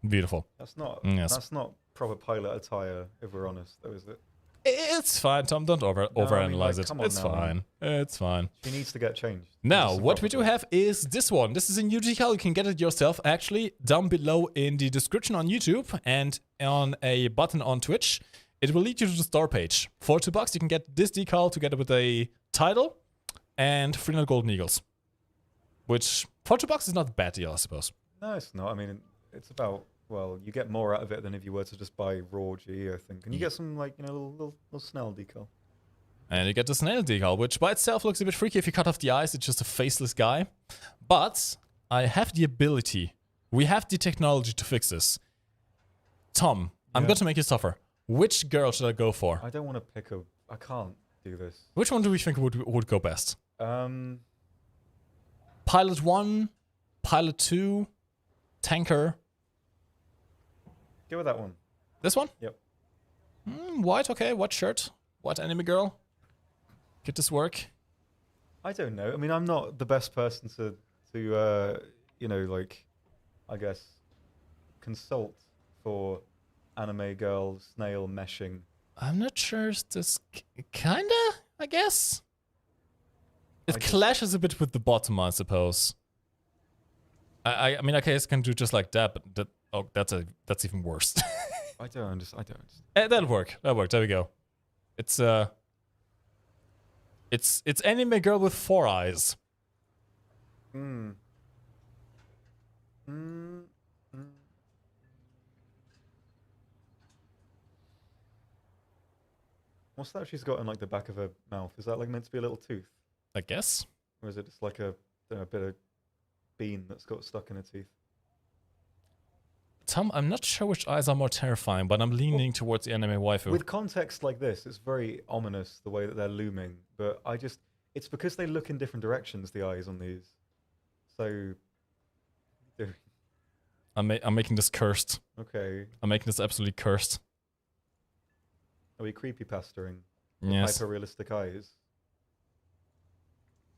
A: Beautiful.
B: That's not
A: Yes.
B: that's not proper pilot attire, if we're honest, though, is it?
A: It's fine, Tom. Don't overanalyze it.
B: come on
A: It's
B: now.
A: fine. It's fine.
B: She needs to get changed.
A: Now,
B: This is
A: what we do
B: proper.
A: have is this one. This is a new decal. You can get it yourself, actually, down below in the description on YouTube and on a button on Twitch. It will lead you to the store page. For $2, you can get this decal together with a title and 300 golden eagles. Which, for $2 is not a bad deal, I suppose.
B: No, it's not. I mean, it's about, well, you get more out of it than if you were to just buy raw G, I think. And you get some, like, you know, little snail decal.
A: And you get the snail decal, which by itself looks a bit freaky. If you cut off the eyes, it's just a faceless guy. But I have the ability. We have the technology to fix this. Tom, I'm
B: Yeah.
A: going to make you suffer. Which girl should I go for?
B: I don't want to pick a... I can't do this.
A: Which one do we think would go best?
B: Um,
A: Pilot 1, Pilot 2, Tanker.
B: Go with that one.
A: This one?
B: Yep.
A: White, okay. White shirt. White anime girl. Get this work.
B: I don't know. I mean, I'm not the best person to you know, like, I guess, consult for anime girl snail meshing.
A: I'm not sure. Is this kinda, I guess? It
B: I just-
A: clashes a bit with the bottom, I suppose. I mean, I guess I can do just like that, but that's even worse.
B: I don't understand.
A: That'll work. That'll work. There we go. It's anime girl with 4 eyes.
B: What's that she's got in, like, the back of her mouth? Is that, like, meant to be a little tooth?
A: I guess.
B: Or is it just like a bit of bean that's got stuck in her teeth?
A: Tom, I'm not sure which eyes are more terrifying, but I'm leaning towards the anime waifu.
B: With context like this, it's very ominous the way that they're looming. But it's because they look in different directions, the eyes on these. So,
A: I'm making this cursed.
B: okay.
A: I'm making this absolutely cursed.
B: Are we creepypastaing?
A: Yes.
B: Hyper-realistic eyes?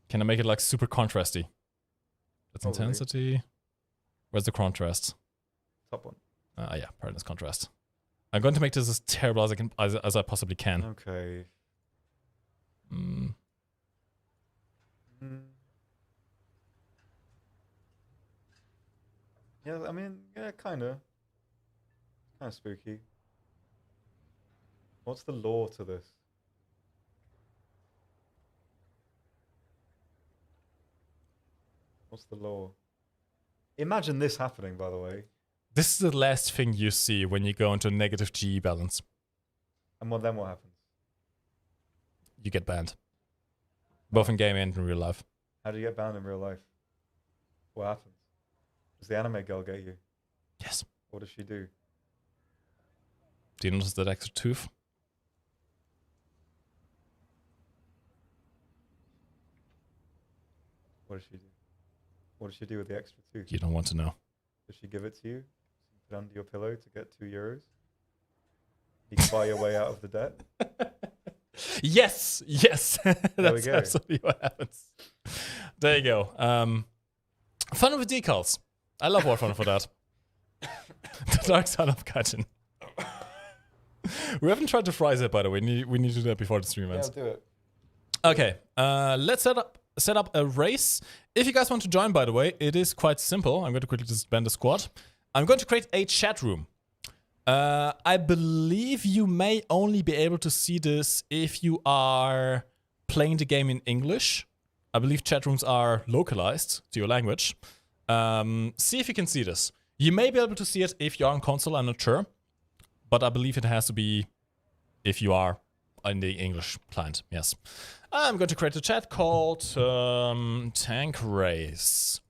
A: Can I make it like super contrasty? That's
B: Probably.
A: intensity. Where's the contrast?
B: Top one.
A: Yeah, brightness contrast. I'm going to make this as terrible as I can, as I possibly can.
B: Okay. Yeah, I mean, yeah, kind of spooky. What's the lore to this? What's the lore? Imagine this happening, by the way.
A: This is the last thing you see when you go into a negative GE balance.
B: And then what happens?
A: You get banned. Both in game and in real life.
B: How do you get banned in real life? What happens? Does the anime girl get you?
A: Yes.
B: What does she do?
A: Do you notice that extra tooth?
B: What does she do? What does she do with the extra tooth?
A: You don't want to know.
B: Does she give it to you? Put it under your pillow to get €2? You can buy your way out of the debt?
A: Yes! Yes! That's
B: we go.
A: absolutely what happens. There you go. Fun with decals. I love War Fun for that. The Dark Side of Gaijin. We haven't tried to fries it, by the way. We need to do that before the stream
B: Yeah,
A: ends.
B: I'll do it.
A: Okay, let's set up a race. If you guys want to join, by the way, it is quite simple. I'm going to quickly disband the squad. I'm going to create a chat room. I believe you may only be able to see this if you are playing the game in English. I believe chat rooms are localized to your language. See if you can see this. You may be able to see it if you are on console, I'm not sure. But I believe it has to be if you are in the English client, yes. I'm going to create a chat called Tank Race.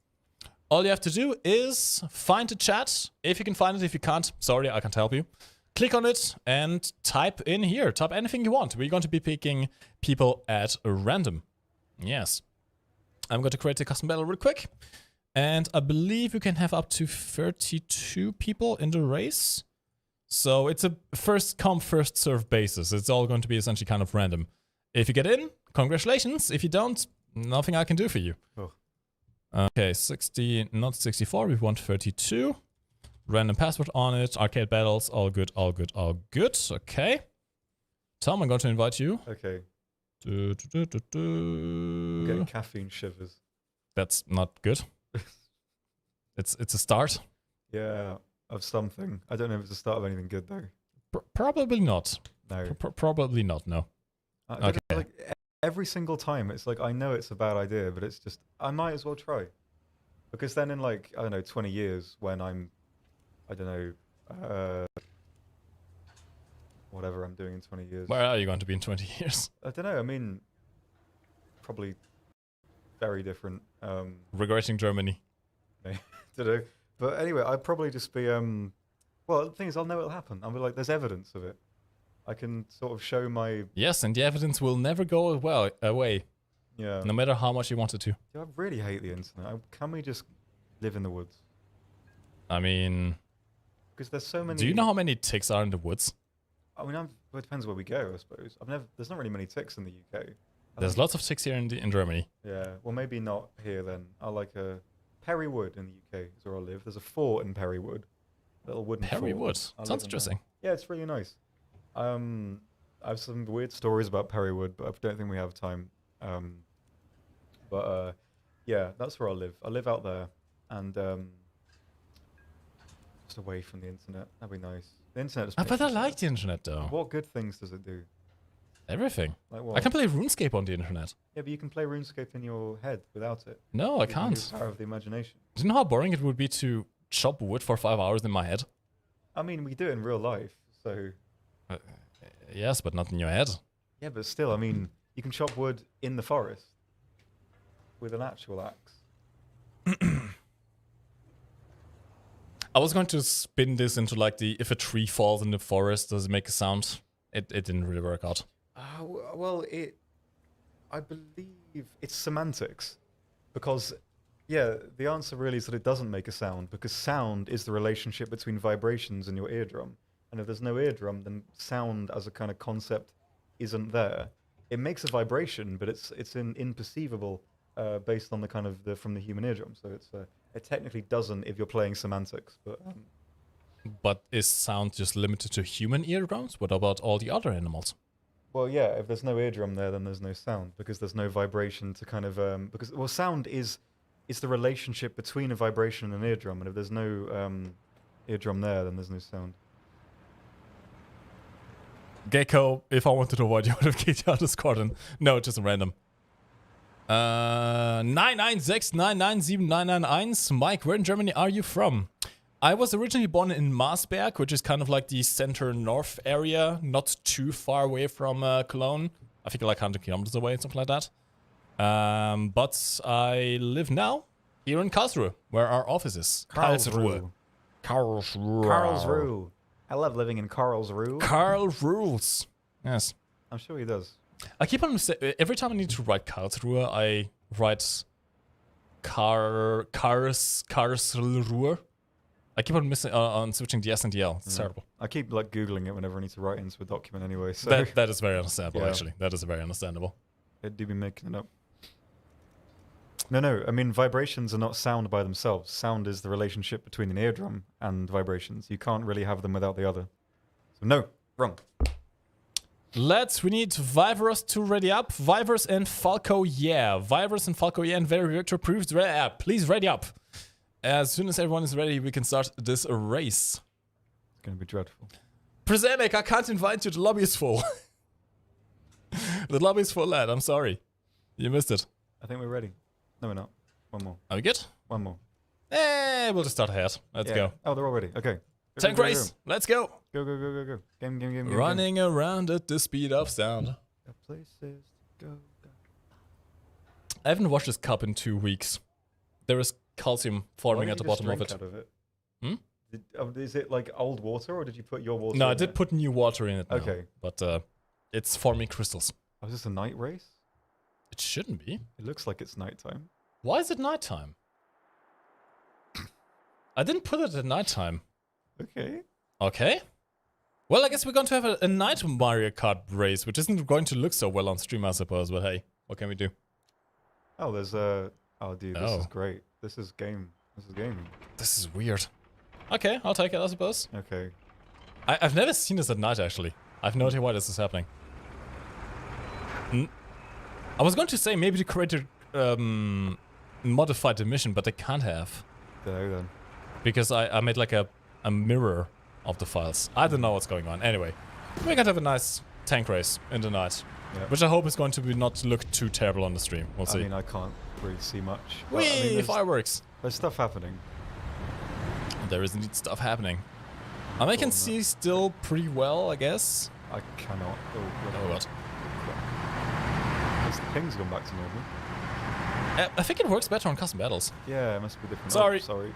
A: All you have to do is find the chat. If you can find it, if you can't, sorry, I can't help you. Click on it and type in here. Type anything you want. We're going to be picking people at random. Yes. I'm going to create a custom battle real quick. And I believe you can have up to 32 people in the race. So it's a first come, first serve basis. It's all going to be essentially kind of random. If you get in, congratulations. If you don't, nothing I can do for you.
B: Oh.
A: Okay, 60, not 64, we want 32. Random password on it, arcade battles, all good, all good, all good. Okay. Tom, I'm going to invite you.
B: Okay.
A: I'm
B: Getting caffeine shivers.
A: That's not good. It's a start.
B: Yeah, of something. I don't know if it's the start of anything good though.
A: Probably not.
B: No.
A: Probably not, no.
B: Okay. Like, every single time, it's like I know it's a bad idea, but it's just I might as well try, because then in like I don't know 20 years when I'm I don't know whatever I'm doing in 20 years.
A: Where are you going to be in 20 years?
B: I don't know. I mean, probably very different.
A: Regretting Germany.
B: Don't know. But anyway, I'd probably just be well, the thing is, I'll know it'll happen. I'll be like, there's evidence of it. I can sort of show my...
A: Yes, and the evidence will never go away.
B: Yeah.
A: No matter how much you want it to.
B: I really hate the internet. Can we just live in the woods?
A: I mean...
B: Because there's so many...
A: Do you know how many ticks are in the woods?
B: I mean, well, it depends where we go, I suppose. There's not really many ticks in the UK.
A: There's lots of ticks here in Germany.
B: Yeah, well, maybe not here then. I like Perrywood in the UK is where I live. There's a fort in Perrywood. Little wooden
A: Perrywood.
B: fort.
A: Sounds interesting.
B: Yeah, it's really nice. I have some weird stories about Perrywood, but I don't think we have time. Yeah, that's where I live. I live out there, and just away from the internet. That'd be nice. The internet.
A: But I like the internet though.
B: What good things does it do?
A: Everything.
B: Like what?
A: I can play RuneScape on the internet.
B: Yeah, but you can play RuneScape in your head without it.
A: No, I
B: You can
A: can't.
B: use the power of the imagination.
A: Do you know how boring it would be to chop wood for 5 hours in my head?
B: I mean, we do it in real life, so...
A: Yes, but not in your head.
B: Yeah, but still, I mean, you can chop wood in the forest with an actual axe.
A: I was going to spin this into like if a tree falls in the forest, does it make a sound? It didn't really work out.
B: Well, I believe it's semantics, because, yeah, the answer really is that it doesn't make a sound, because sound is the relationship between vibrations in your eardrum. And if there's no eardrum, then sound as a kind of concept isn't there. It makes a vibration, but it's imperceivable based on the kind of from the human eardrum. So it technically doesn't if you're playing semantics.
A: But is sound just limited to human eardrums? What about all the other animals?
B: Well, yeah, if there's no eardrum there, then there's no sound, because there's no vibration to kind of because sound is the relationship between a vibration and an eardrum, and if there's no eardrum there, then there's no sound.
A: Gecko, if I wanted to avoid you, I would have kicked you out of Discord. And no, just random. 996997991. Mike, where in Germany are you from? I was originally born in Marsberg, which is kind of like the center north area, not too far away from Cologne. I think like 100 kilometers away, something like that. But I live now here in Karlsruhe, where our office is.
B: Karlsruhe.
A: Karlsruhe.
B: I love living in Karlsruhe.
A: Karl rules. Yes.
B: I'm sure he does.
A: I keep on every time I need to write Karlsruhe, I write Karlsruhe. I keep on missing on switching the S and the L. It's terrible.
B: I keep like Googling it whenever I need to write into a document anyway. So
A: That is very understandable,
B: Yeah.
A: actually. That is very understandable.
B: I do be making it up. No. I mean, vibrations are not sound by themselves. Sound is the relationship between an eardrum and vibrations. You can't really have them without the other. So no, wrong.
A: We need Viverus to ready up. Vivers and Falco, yeah. Vivers and Falco, yeah. And Very Victor proves ready up. Please ready up. As soon as everyone is ready, we can start this race.
B: It's going to be dreadful.
A: Prezenek, I can't invite you. The lobby is full. The lobby is full, lad. I'm sorry. You missed it.
B: I think we're ready. No, we're not. One more.
A: Are we good?
B: One more.
A: We'll just start ahead. Let's go.
B: Oh, they're all ready. Okay.
A: Tank race. Let's go.
B: Go. Game.
A: Running around at the speed of sound.
B: Places to go.
A: I haven't washed this cup in 2 weeks. There is calcium forming
B: Why
A: at the
B: didn't you just
A: bottom of
B: drink
A: it.
B: out of it?
A: Hmm?
B: Is it like old water, or did you put your water?
A: No, I
B: in
A: did
B: it?
A: put new water in it now,
B: Okay.
A: but it's forming crystals.
B: Oh, is this a night race?
A: It shouldn't be.
B: It looks like it's nighttime.
A: Why is it nighttime? I didn't put it at nighttime.
B: Okay.
A: Okay. Well, I guess we're going to have a night Mario Kart race, which isn't going to look so well on stream, I suppose, but hey, what can we do?
B: Oh, there's a. Oh, dude, this
A: Oh.
B: is great. This is gaming.
A: This is weird. Okay, I'll take it, I suppose.
B: Okay.
A: I've never seen this at night, actually. I have no idea why this is happening. I was going to say maybe the creator modified the mission, but they can't have.
B: There then.
A: Because I made like a mirror of the files. I don't know what's going on. Anyway, we're going to have a nice tank race in the night.
B: Yep.
A: Which I hope is going to be not look too terrible on the stream. We'll see.
B: I mean, I can't really see much. But,
A: Whee!
B: I mean,
A: Fireworks!
B: there's stuff happening.
A: There is indeed stuff happening. I can see still pretty well, I guess.
B: I cannot.
A: Oh god.
B: The ping's gone back to normal.
A: I think it works better on custom battles.
B: Yeah, it must be different.
A: Sorry.
B: Oh, sorry.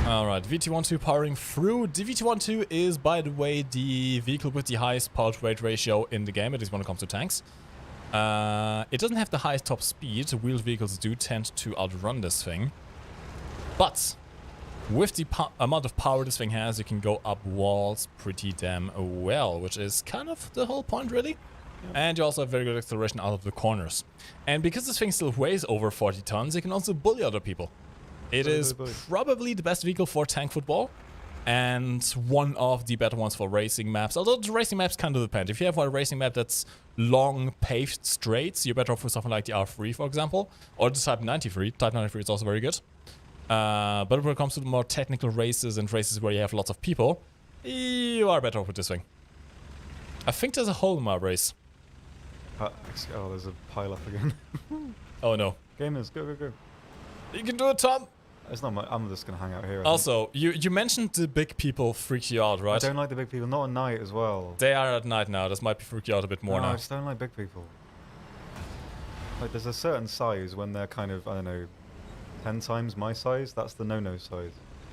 A: Alright, VT12 powering through. The VT12 is, by the way, the vehicle with the highest power to weight ratio in the game, at least when it comes to tanks. It doesn't have the highest top speed. Wheeled vehicles do tend to outrun this thing. But with the amount of power this thing has, you can go up walls pretty damn well, which is kind of the whole point, really. Yep. And you also have very good acceleration out of the corners. And because this thing still weighs over 40 tons, you can also bully other people. It is probably the best vehicle for tank football, and one of the better ones for racing maps. Although the racing maps kind of depend. If you have a racing map that's long paved straights, you're better off with something like the R3, for example, or the Type 93. Type 93 is also very good. But when it comes to the more technical races and races where you have lots of people, you are better off with this thing. I think there's a hole in my race.
B: Oh, there's a pile up again.
A: Oh no.
B: Gamers, go.
A: You can do it, Tom!
B: It's not I'm just gonna hang out here.
A: Also, you mentioned the big people freak you out, right?
B: I don't like the big people, not at night as well.
A: They are at night now. This might be freak you out a bit more
B: no,
A: now.
B: I just don't like big people. Like, there's a certain size when they're kind of, I don't know, 10 times my size. That's the no-no size.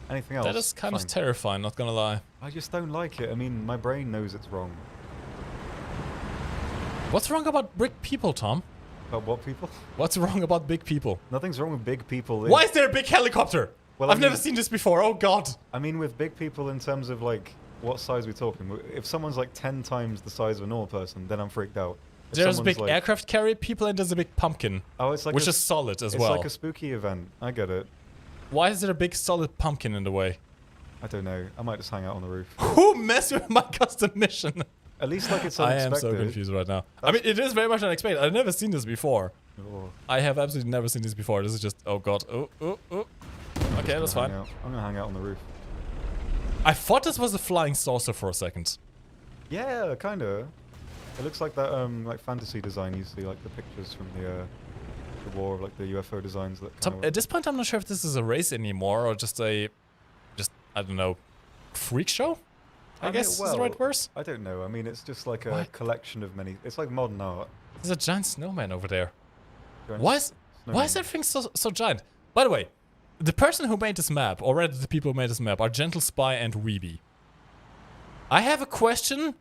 B: Anything else?
A: That is kind
B: fine.
A: of terrifying, not gonna lie.
B: I just don't like it. I mean, my brain knows it's wrong.
A: What's wrong about big people, Tom?
B: About what people?
A: What's wrong about big people?
B: Nothing's wrong with big people.
A: Why is there a big helicopter?
B: Well,
A: I've never seen this before. Oh god.
B: I mean, with big people in terms of like what size we're talking. If someone's like 10 times the size of a normal person, then I'm freaked out. If
A: There's big
B: like,
A: aircraft carrier people and there's a big pumpkin.
B: Oh, it's like
A: which is solid as well.
B: It's like a spooky event. I get it.
A: Why is there a big solid pumpkin in the way?
B: I don't know. I might just hang out on the roof.
A: Who messed with my custom mission?
B: At least like it's
A: I
B: unexpected.
A: am so confused right now. I mean, it is very much unexpected. I've never seen this before.
B: Oh.
A: I have absolutely never seen this before. This is just, oh god. Oh. Okay, that's fine.
B: I'm gonna hang out on the roof.
A: I thought this was a flying saucer for a second.
B: Yeah, kinda. It looks like that like fantasy design you see, like the pictures from the war of like the UFO designs that
A: So, at this point, I'm not sure if this is a race anymore or just I don't know, freak show? I guess is the right words.
B: I don't know. I mean, it's just like a collection of many. It's like modern art.
A: There's a giant snowman over there.
B: Giant
A: Why is
B: snowman.
A: everything so giant? By the way, the person who made this map, or rather the people who made this map, are Gentle Spy and Weeby. I have a question.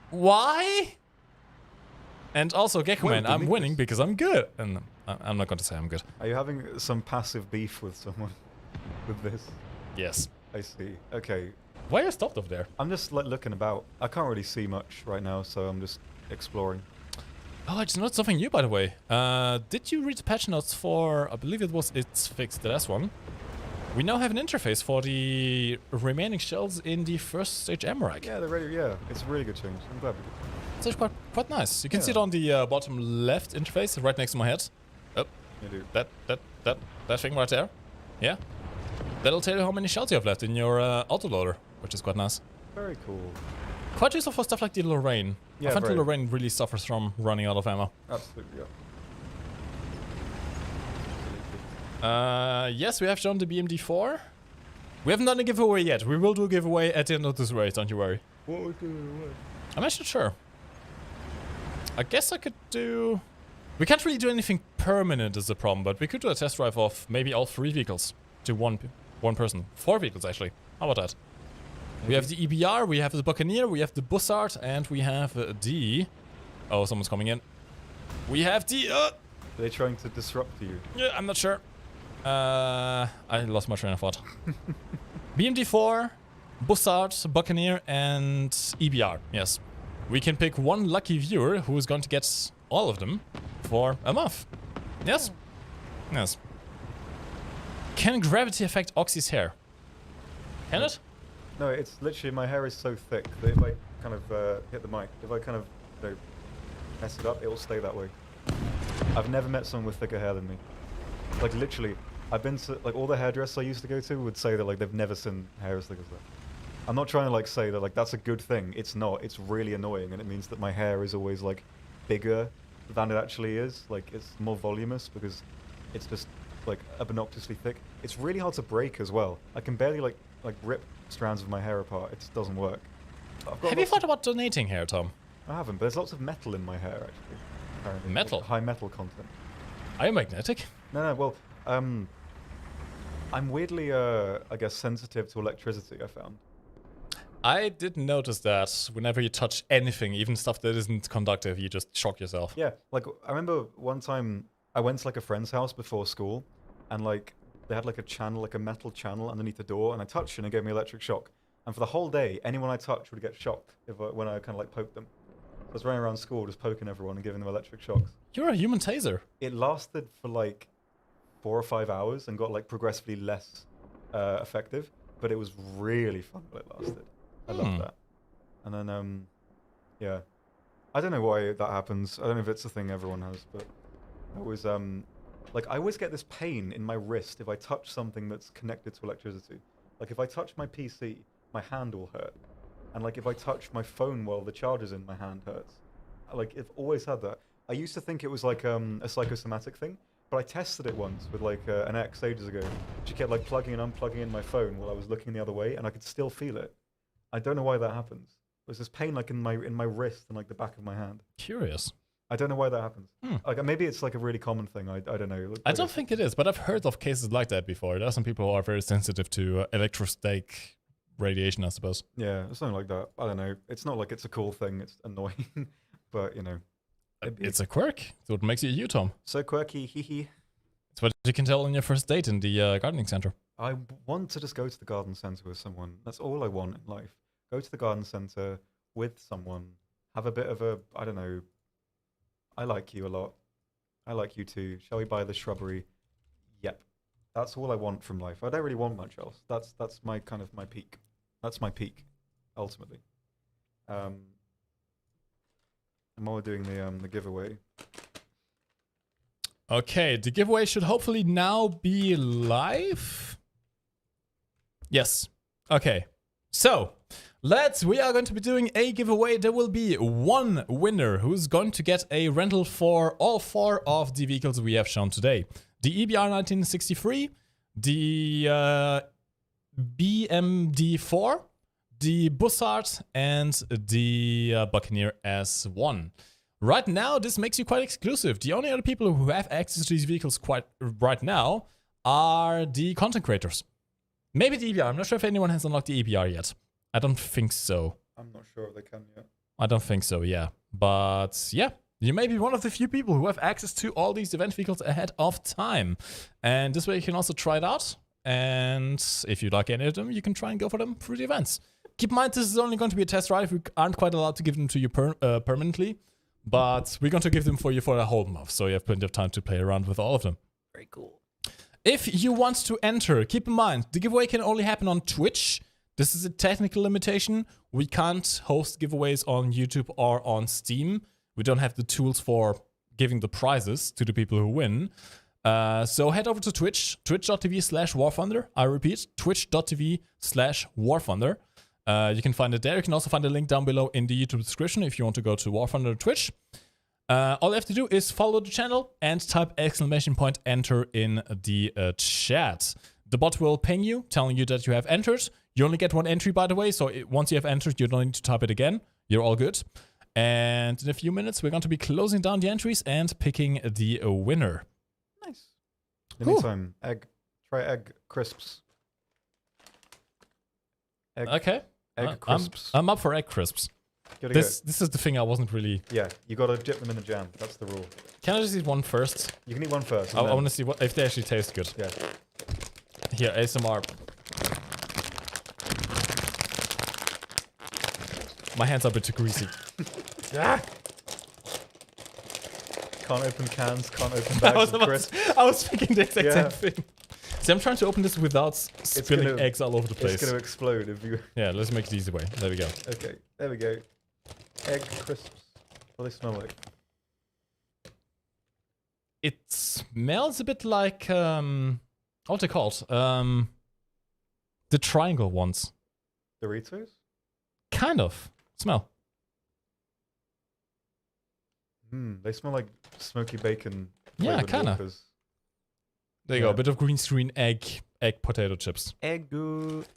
A: Why? And also, Geckoman,
B: Well,
A: I'm winning because I'm good. And I'm not going to say I'm good.
B: Are you having some passive beef with someone with this?
A: Yes.
B: I see. Okay.
A: Why are you stopped over there?
B: I'm just like looking about. I can't really see much right now, so I'm just exploring.
A: Oh, I just noticed something new, by the way. Did you read the patch notes for, I believe it's fixed, the last one. We now have an interface for the remaining shells in the first stage Amarak.
B: Yeah, they're ready. Yeah, it's a really good change. I'm glad we did.
A: It's actually quite nice. You can see it
B: Yeah.
A: on the bottom left interface, right next to my head. Oh,
B: You do.
A: that thing right there. Yeah. That'll tell you how many shells you have left in your autoloader, which is quite nice.
B: Very cool.
A: Quite useful for stuff like the Lorraine.
B: Yeah,
A: I find the
B: very.
A: Lorraine really suffers from running out of ammo.
B: Absolutely, yeah.
A: Yes, we have shown the BMD-4. We haven't done a giveaway yet. We will do a giveaway at the end of this race, don't you worry.
B: What would do?
A: I'm actually not sure. I guess I could do... We can't really do anything permanent is the problem, but we could do a test drive of maybe all 3 vehicles to one person. 4 vehicles, actually. How about that? We have the EBR, we have the Buccaneer, we have the Bussard, and we have the... Oh, someone's coming in. We have the...
B: Are they trying to disrupt you?
A: Yeah, I'm not sure. I lost my train of thought. BMD-4, Bussard, Buccaneer, and EBR. Yes. We can pick one lucky viewer who is going to get all of them for a month. Yes. Yes. Can gravity affect Oxy's hair? Can it?
B: No, it's literally my hair is so thick that if I kind of hit the mic, if I kind of mess it up, it will stay that way. I've never met someone with thicker hair than me. Like literally, I've been to like all the hairdressers I used to go to would say that like they've never seen hair as thick as that. I'm not trying to like say that like that's a good thing. It's not. It's really annoying, and it means that my hair is always like bigger than it actually is. Like it's more voluminous because it's just like obnoxiously thick. It's really hard to break as well. I can barely like rip strands of my hair apart. It just doesn't work.
A: Have you thought about donating hair, Tom?
B: I haven't, but there's lots of metal in my hair actually. Apparently.
A: Metal?
B: Like, high metal content.
A: Are you magnetic?
B: No, well, I'm weirdly, I guess, sensitive to electricity, I found.
A: I did notice that whenever you touch anything, even stuff that isn't conductive, you just shock yourself.
B: Yeah, like, I remember one time I went to, like, a friend's house before school, and, like, they had, like, a channel, like a metal channel underneath the door, and I touched it and it gave me electric shock. And for the whole day, anyone I touched would get shocked when I kind of, like, poked them. So I was running around school just poking everyone and giving them electric shocks.
A: You're a human taser.
B: It lasted for, like, 4 or 5 hours and got, like, progressively less effective, but it was really fun while it lasted. I love that. And then, yeah. I don't know why that happens. I don't know if it's a thing everyone has, but it was, like, I always get this pain in my wrist if I touch something that's connected to electricity. Like, if I touch my PC, my hand will hurt. And, like, if I touch my phone while the charger's in, my hand hurts. Like, I've always had that. I used to think it was, like, a psychosomatic thing, but I tested it once with, like, an ex ages ago. She kept, like, plugging and unplugging in my phone while I was looking the other way, and I could still feel it. I don't know why that happens. There's this pain, like, in my wrist and, like, the back of my hand.
A: Curious.
B: I don't know why that happens. Like, maybe it's, like, a really common thing. I don't know.
A: I don't think it is, but I've heard of cases like that before. There are some people who are very sensitive to electrostatic radiation, I suppose.
B: Yeah, something like that. I don't know. It's not like it's a cool thing. It's annoying. But, you know.
A: It's a quirk. So it makes you Tom.
B: So quirky, hee hee.
A: It's what you can tell on your first date in the gardening center.
B: I want to just go to the garden center with someone. That's all I want in life. Go to the garden center with someone. Have a bit of a, I don't know. I like you a lot. I like you too. Shall we buy the shrubbery? Yep. That's all I want from life. I don't really want much else. That's my kind of my peak. That's my peak, ultimately. And while we're doing the giveaway.
A: Okay, the giveaway should hopefully now be live. Yes. Okay. So, we are going to be doing a giveaway. There will be one winner who's going to get a rental for all 4 of the vehicles we have shown today. The EBR 1963, the BMD-4, the Bussard, and the Buccaneer S1. Right now, this makes you quite exclusive. The only other people who have access to these vehicles right now are the content creators. Maybe the EBR. I'm not sure if anyone has unlocked the EBR yet. I don't think so.
B: I'm not sure if they can yet.
A: I don't think so, yeah. But yeah, you may be one of the few people who have access to all these event vehicles ahead of time. And this way you can also try it out. And if you like any of them, you can try and go for them through the events. Keep in mind, this is only going to be a test drive. We aren't quite allowed to give them to you permanently. But we're going to give them for you for a whole month. So you have plenty of time to play around with all of them.
C: Very cool.
A: If you want to enter, keep in mind, the giveaway can only happen on Twitch. This is a technical limitation. We can't host giveaways on YouTube or on Steam. We don't have the tools for giving the prizes to the people who win. So head over to Twitch, twitch.tv/WarThunder. I repeat, twitch.tv/WarThunder. You can find it there. You can also find a link down below in the YouTube description if you want to go to War Thunder Twitch. All you have to do is follow the channel and type !enter in the chat. The bot will ping you, telling you that you have entered. You only get one entry, by the way, so once you have entered, you don't need to type it again. You're all good. And in a few minutes, we're going to be closing down the entries and picking the winner.
B: Nice. In the meantime, try egg crisps.
A: Okay.
B: Egg crisps.
A: I'm up for egg crisps. This is the thing I wasn't really...
B: Yeah, you gotta dip them in the jam. That's the rule.
A: Can I just eat one first?
B: You can eat one first.
A: I want to see if they actually taste good.
B: Yeah.
A: Here, ASMR. My hands are a bit too greasy.
B: Ah! Can't open cans, can't open bags of crisps.
A: I was thinking the exact same thing. See, I'm trying to open this without spilling eggs all over the place.
B: It's gonna explode if you...
A: Yeah, let's make it the easy way. There we go.
B: Okay, there we go. Egg crisps. What do they smell like?
A: It smells a bit like, what's it called? The triangle ones.
B: Doritos?
A: Kind of. Smell.
B: They smell like smoky bacon.
A: Yeah, kind of. There you go, a bit of green screen egg potato chips.
B: Egg.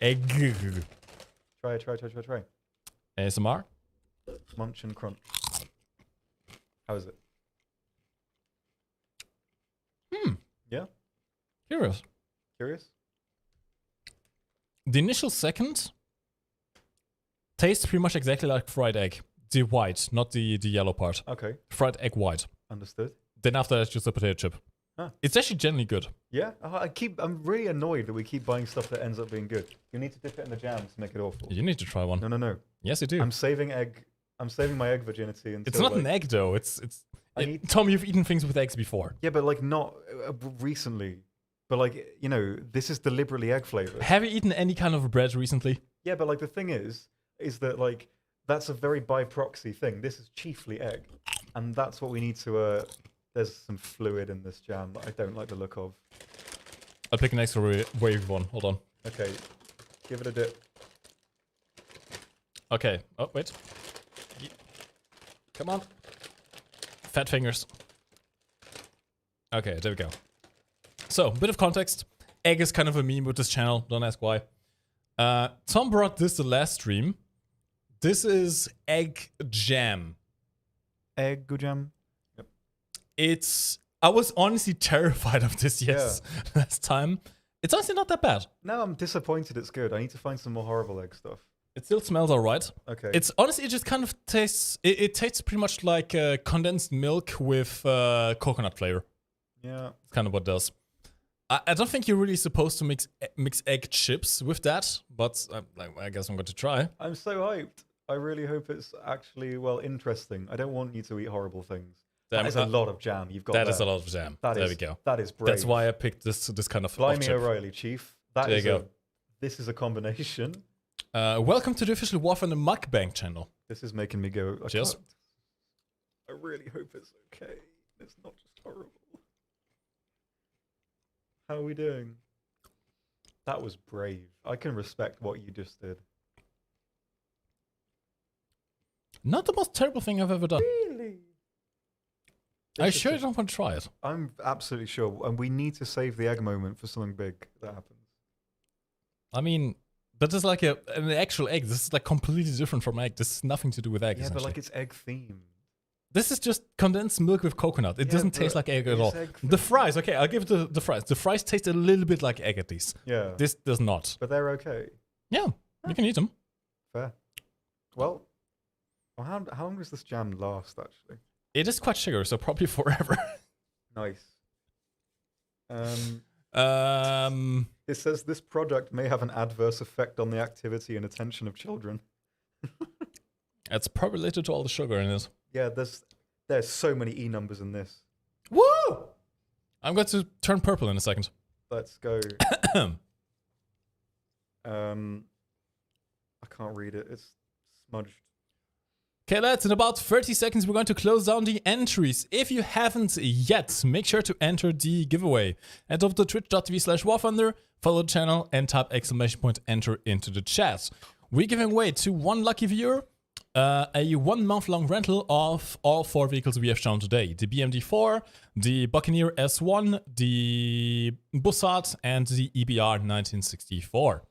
A: Egg.
B: Try.
A: ASMR.
B: Munch and crunch. How is it? Yeah?
A: Curious. The initial second tastes pretty much exactly like fried egg. The white, not the yellow part.
B: Okay.
A: Fried egg white.
B: Understood.
A: Then after that, it's just a potato chip.
B: Huh.
A: It's actually generally good.
B: Yeah? I'm really annoyed that we keep buying stuff that ends up being good. You need to dip it in the jam to make it awful.
A: You need to try one.
B: No.
A: Yes, you do.
B: I'm saving my egg virginity until...
A: It's not an egg, though. Tom, you've eaten things with eggs before.
B: Yeah, but like not recently. But like, you know, this is deliberately egg flavored.
A: Have you eaten any kind of bread recently?
B: Yeah, but like the thing is that like, that's a very by proxy thing. This is chiefly egg. And that's what we need to, there's some fluid in this jam that I don't like the look of.
A: I'll pick an extra wave one. Hold on.
B: Okay, give it a dip.
A: Okay. Oh, wait. Come on. Fat fingers. Okay, there we go. So, a bit of context. Egg is kind of a meme with this channel. Don't ask why. Tom brought this the last stream. This is egg jam.
B: Egg jam? Yep.
A: I was honestly terrified of this, last time. It's honestly not that bad.
B: No, I'm disappointed it's good. I need to find some more horrible egg stuff.
A: It still smells alright.
B: Okay.
A: It's honestly, it just kind of tastes, it tastes pretty much like condensed milk with coconut flavor.
B: Yeah.
A: It's kind of what it does. I don't think you're really supposed to mix egg chips with that, but I guess I'm going to try.
B: I'm so hyped. I really hope it's actually, interesting. I don't want you to eat horrible things. That is a lot of jam you've got
A: That
B: there.
A: is a lot of jam. There we go.
B: That is brave.
A: That's why I picked this kind of
B: Blimey
A: chip.
B: O'Reilly, Chief.
A: There you go.
B: This is a combination.
A: Welcome to the official Waff and the Mukbang channel.
B: This is making me go...
A: Cheers.
B: I really hope it's okay. It's not just horrible. How are we doing? That was brave. I can respect what you just did.
A: Not the most terrible thing I've ever done.
B: Really?
A: I sure don't want to try it.
B: I'm absolutely sure. And we need to save the egg moment for something big that happens.
A: I mean, that is like an actual egg. This is like completely different from egg. This has nothing to do with egg.
B: Yeah, but like it's egg themed.
A: This is just condensed milk with coconut. It doesn't taste like egg at all. The fries, okay, I'll give it the fries. The fries taste a little bit like egg at least.
B: Yeah.
A: This does not.
B: But they're okay.
A: Yeah, you can eat them.
B: Fair. Well, how long does this jam last, actually?
A: It is quite sugary, so probably forever.
B: Nice. It says this product may have an adverse effect on the activity and attention of children.
A: It's probably related to all the sugar in it.
B: Yeah, there's so many E numbers in this.
A: Woo! I'm going to turn purple in a second.
B: Let's go. I can't read it. It's smudged.
A: Okay, lads, in about 30 seconds, we're going to close down the entries. If you haven't yet, make sure to enter the giveaway. Head over to twitch.tv/WarThunder, follow the channel, and type !enter into the chat. We're giving away to one lucky viewer a 1 month long rental of all 4 vehicles we have shown today. The BMD-4, the Buccaneer S1, the Bussard, and the EBR 1964.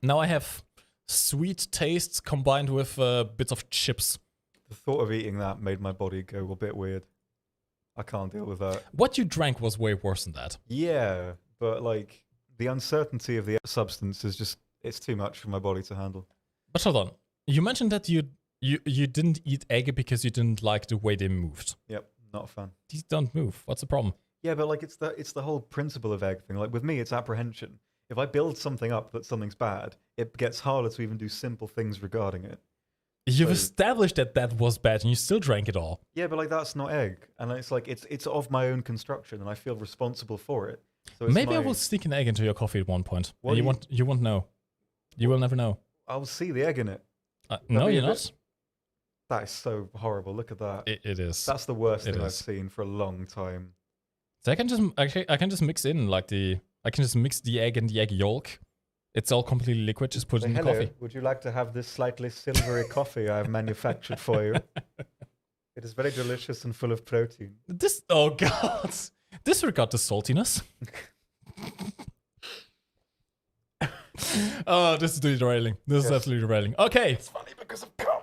A: Now I have sweet tastes combined with bits of chips.
B: The thought of eating that made my body go a bit weird. I can't deal with that.
A: What you drank was way worse than that.
B: Yeah, but like the uncertainty of the substance is just, it's too much for my body to handle.
A: But hold on. You mentioned that you didn't eat egg because you didn't like the way they moved.
B: Yep, not a fan.
A: These don't move. What's the problem?
B: Yeah, but like it's the whole principle of egg thing. Like with me, it's apprehension. If I build something up that something's bad, it gets harder to even do simple things regarding it.
A: You've
B: So-
A: established that that was bad and you still drank it all.
B: Yeah, but like that's not egg, and it's like it's of my own construction, and I feel responsible for it. So it's
A: Maybe I
B: my-
A: will sneak an egg into your coffee at one point.
B: What
A: And
B: do you-
A: you won't know. You will never know.
B: I'll see the egg in it.
A: No,
B: be a
A: you're
B: bit-
A: not.
B: That is so horrible. Look at that.
A: It is.
B: That's the worst
A: it
B: thing I've
A: is.
B: seen for a long time.
A: So I can just mix in like I can just mix the egg and the egg yolk. It's all completely liquid. Just put it in the
B: Hello,
A: coffee.
B: would you like to have this slightly silvery coffee I have manufactured for you? It is very delicious and full of protein.
A: This oh god. Disregard the saltiness. Oh, this is derailing. This is
B: Yes.
A: absolutely derailing. Okay.
B: It's funny because of cum.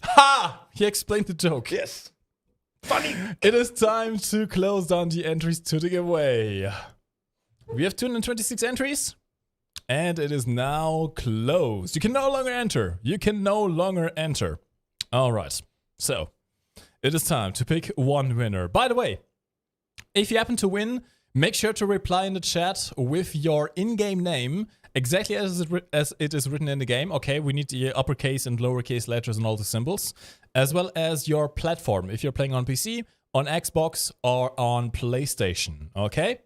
A: Ha! He explained the joke.
B: Yes. Funny.
A: It is time to close down the entries to the giveaway. We have 226 entries, and it is now closed. You can no longer enter. You can no longer enter. All right. So, it is time to pick one winner. By the way, if you happen to win, make sure to reply in the chat with your in-game name, exactly as it is written in the game. Okay, we need the uppercase and lowercase letters and all the symbols, as well as your platform, if you're playing on PC, on Xbox, or on PlayStation. Okay?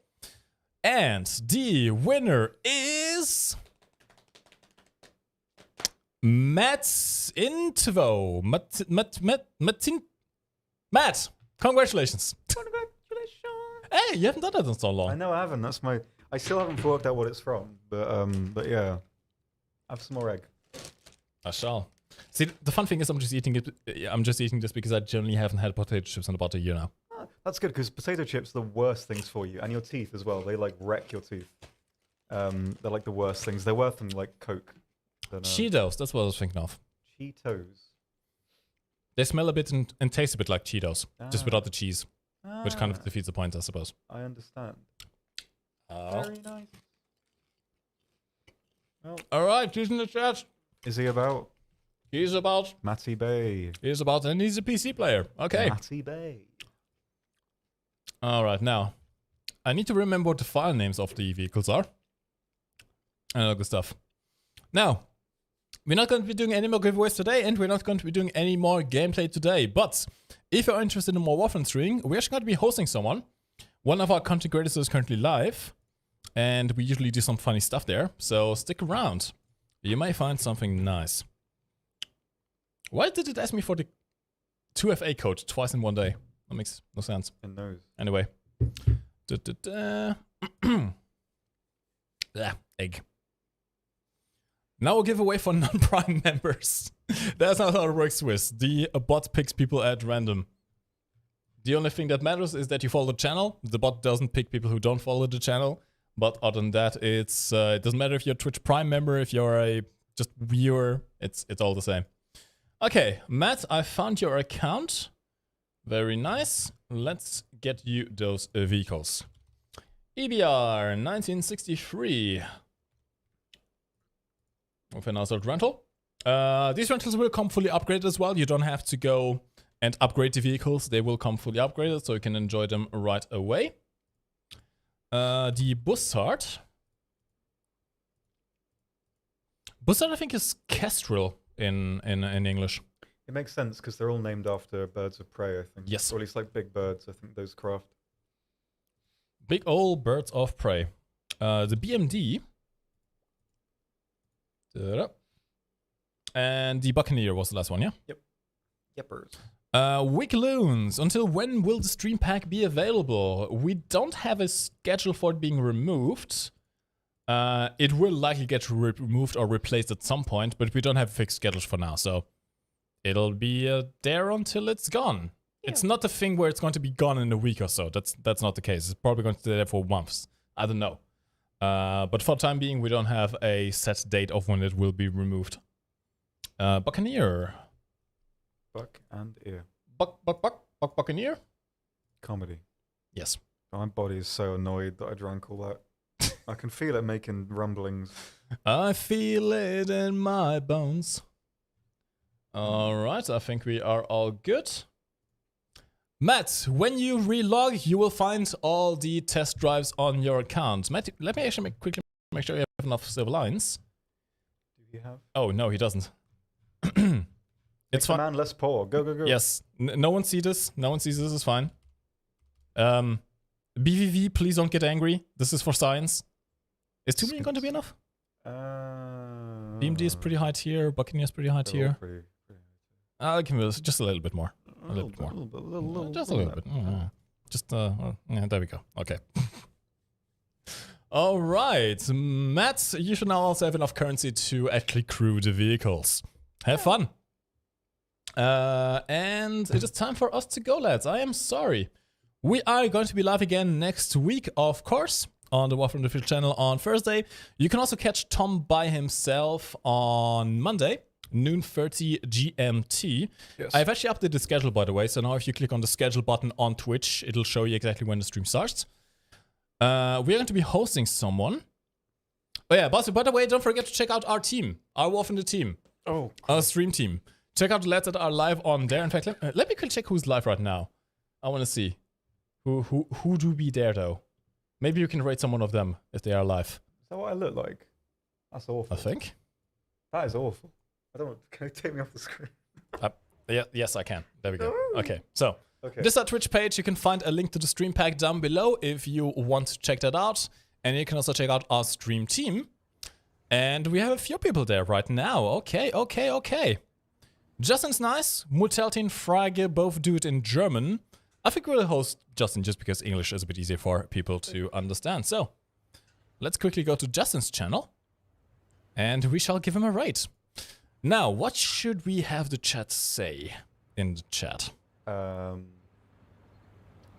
A: And the winner is Matt Intvo. Matt, congratulations. Hey, you haven't done that in so
B: I
A: long.
B: know I haven't. That's my. I still haven't worked out what it's from, but yeah, have some more egg.
A: I shall. See, the fun thing is I'm just eating it. I'm just eating this because I generally haven't had potato chips in about a year now.
B: That's good because potato chips are the worst things for you, and your teeth as well. They like wreck your teeth. They're like the worst things. They're worse than like Coke. Than,
A: Cheetos, that's what I was thinking of.
B: Cheetos.
A: They smell a bit and taste a bit like Cheetos, just
B: Ah.
A: without the cheese, which kind of
B: Ah,
A: defeats the point, I suppose.
B: I understand.
A: Oh.
B: Very nice. Well,
A: All right, he's in the chat.
B: is he about
A: He's about,
B: Matty Bay?
A: and he's a PC player. Okay.
B: Matty Bay.
A: All right, now, I need to remember what the file names of the vehicles are. And all good stuff. Now, we're not going to be doing any more giveaways today, and we're not going to be doing any more gameplay today. But if you're interested in more Waffen streaming, we're actually going to be hosting someone. One of our content creators is currently live, and we usually do some funny stuff there. So stick around. You may find something nice. Why did it ask me for the 2FA code twice in one day? That makes no sense.
B: And nose.
A: Anyway. Egg. Now a giveaway for non-prime members. That's not how it works, Swiss. The bot picks people at random. The only thing that matters is that you follow the channel. The bot doesn't pick people who don't follow the channel. But other than that, it doesn't matter if you're a Twitch Prime member, if you're a just viewer, it's all the same. Okay, Matt, I found your account. Very nice. Let's get you those vehicles. EBR 1963. With an assault rental. These rentals will come fully upgraded as well. You don't have to go and upgrade the vehicles. They will come fully upgraded, so you can enjoy them right away. The Bussard. Bussard, I think, is Kestrel in English.
B: It makes sense because they're all named after birds of prey, I think.
A: Yes.
B: Or at least like big birds, I think those craft.
A: Big old birds of prey. The BMD. Da-da. And the Buccaneer was the last one, yeah?
B: Yeppers.
A: Wiggloons. Until when will the stream pack be available? We don't have a schedule for it being removed. It will likely get removed or replaced at some point, but we don't have a fixed schedule for now, so it'll be there until it's gone. Yeah. It's not a thing where it's going to be gone in a week or so. That's not the case. It's probably going to stay there for months. I don't know. But for the time being, we don't have a set date of when it will be removed. Buccaneer.
B: Buck and ear.
A: Buccaneer?
B: Comedy.
A: Yes.
B: My body is so annoyed that I drank all that. I can feel it making rumblings.
A: I feel it in my bones. Alright, I think we are all good. Matt, when you relog, you will find all the test drives on your account. Matt, let me actually quickly make sure you have enough silver lines.
B: Do you have?
A: Oh, no, he doesn't. It's fine.
B: Man, let's pour. Go, go, go.
A: Yes. No one sees this. No one sees this. It's fine. BVV, please don't get angry. This is for science. Is 2 million going to be enough? BMD is pretty high tier. Buccaneer is pretty high tier. I'll give it just a little bit more. A little bit more. Just a little bit. Just, yeah, there we go. Okay. All right. Matt, you should now also have enough currency to actually crew the vehicles. Have fun. And it is time for us to go, lads. I am sorry. We are going to be live again next week, of course, on the War from the Field channel on Thursday. You can also catch Tom by himself on Monday, noon 30 GMT. Yes. I've actually updated the schedule, by the way, so now if you click on the schedule button on Twitch, it'll show you exactly when the stream starts. We are going to be hosting someone. Oh yeah, by the way, don't forget to check out our team, our War from the team.
B: Oh,
A: our stream team. Check out the lads that are live on there. In fact, let me quickly check who's live right now. I want to see. Who do be there, though? Maybe you can rate someone of them if they are live.
B: Is that what I look like? That's awful.
A: I think.
B: That is awful. I don't want... Can you take me off the screen?
A: Yeah, yes, I can. There we go. Okay, so this is our Twitch page. You can find a link to the stream pack down below if you want to check that out. And you can also check out our stream team. And we have a few people there right now. Okay. Justin's nice. Muteltin, Frage, both do it in German. I think we'll host Justin just because English is a bit easier for people to understand. So, let's quickly go to Justin's channel. And we shall give him a rate. Now, what should we have the chat say in the chat?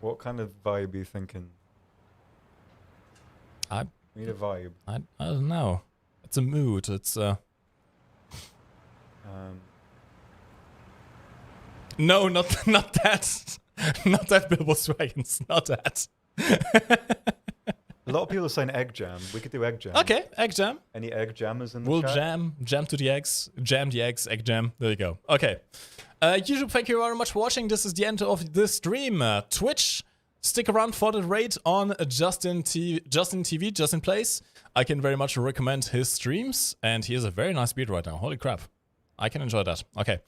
B: What kind of vibe are you thinking?
A: I
B: need a vibe.
A: I don't know. It's a mood. It's No, not that. Not that, Bilbo's Dragons. Not that.
B: A lot of people are saying egg jam. We could do egg jam.
A: Okay, egg jam.
B: Any egg jammers in the
A: we'll
B: chat?
A: jam to the eggs. Jam the eggs, egg jam. There you go. Okay. YouTube, thank you very much for watching. This is the end of the stream. Twitch, stick around for the raid on Justin TV, Justin Plays. I can very much recommend his streams. And he has a very nice beat right now. Holy crap. I can enjoy that. Okay.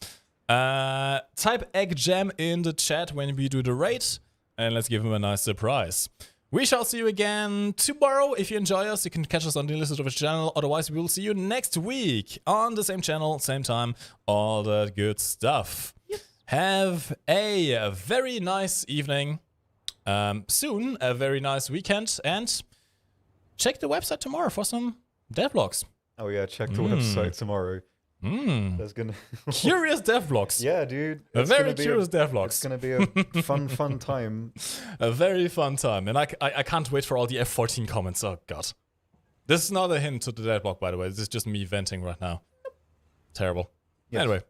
A: Type egg jam in the chat when we do the raid, and let's give him a nice surprise. We shall see you again tomorrow. If you enjoy us, you can catch us on the list of the channel. Otherwise, we will see you next week on the same channel, same time, all that good stuff. Yep. Have a very nice evening. Soon, a very nice weekend, and check the website tomorrow for some devlogs.
B: Oh yeah, check the website tomorrow. There's gonna
A: curious devlogs.
B: Yeah, dude.
A: A very curious devlogs.
B: It's gonna be a fun time.
A: A very fun time, and I can't wait for all the F14 comments. Oh god, this is not a hint to the devlog, by the way. This is just me venting right now. Terrible. Yes. Anyway,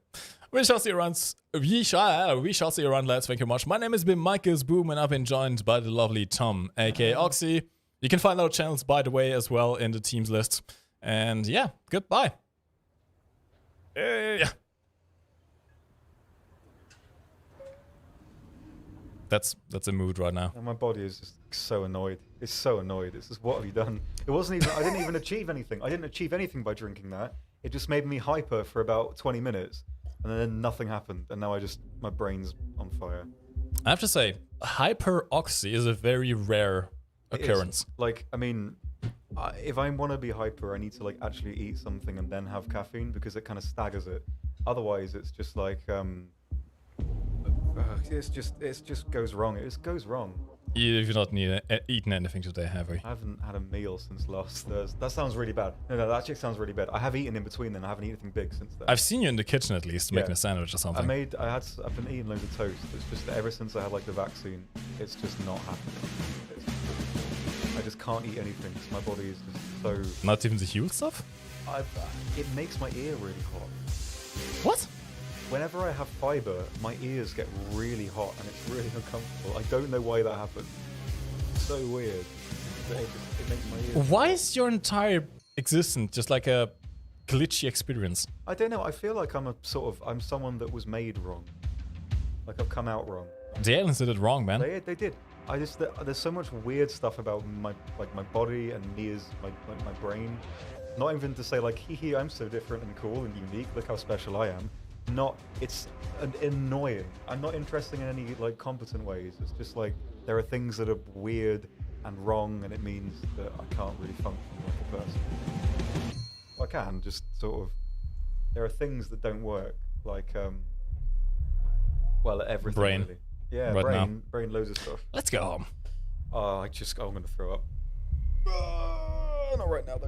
A: we shall see you around. We shall see you around, lads. Thank you much. My name has been Micah's Boom, and I've been joined by the lovely Tom, aka Oxy. You can find our channels, by the way, as well in the teams list. And yeah, goodbye. Yeah. That's a mood right now.
B: And my body is just so annoyed. It's so annoyed. It's just, what have you done? It wasn't even. I didn't even achieve anything. I didn't achieve anything by drinking that. It just made me hyper for about 20 minutes, and then nothing happened. And now my brain's on fire.
A: I have to say, hyperoxy is a very rare occurrence.
B: Like, I mean, if I want to be hyper, I need to like actually eat something and then have caffeine because it kind of staggers it. Otherwise, it's just like it just goes wrong. It just goes wrong.
A: You've not eaten anything today, have we?
B: I haven't had a meal since last Thursday. That sounds really bad. No, that actually sounds really bad. I have eaten in between then. I haven't eaten anything big since then.
A: I've seen you in the kitchen at least, making a sandwich or something.
B: I've been eating loads of toast. It's just that ever since I had like the vaccine, it's just not happening. I just can't eat anything because my body is just so...
A: Not even the Huel stuff?
B: It makes my ear really hot.
A: What?
B: Whenever I have fiber, my ears get really hot and it's really uncomfortable. I don't know why that happens. It's so weird. But it makes my ears...
A: Why is your entire existence just like a glitchy experience?
B: I don't know. I feel like I'm someone that was made wrong. Like I've come out wrong.
A: The aliens did it wrong, man.
B: They did. There's so much weird stuff about my body and me as my brain. Not even to say like, hee, I'm so different and cool and unique. Look how special I am. It's annoying. I'm not interested in any like competent ways. It's just like there are things that are weird and wrong, and it means that I can't really function like a person. Well, I can just sort of. There are things that don't work, like everything.
A: Brain.
B: Really. Yeah,
A: Right
B: brain, loads of stuff.
A: Let's go home.
B: I'm gonna throw up. Not right now though.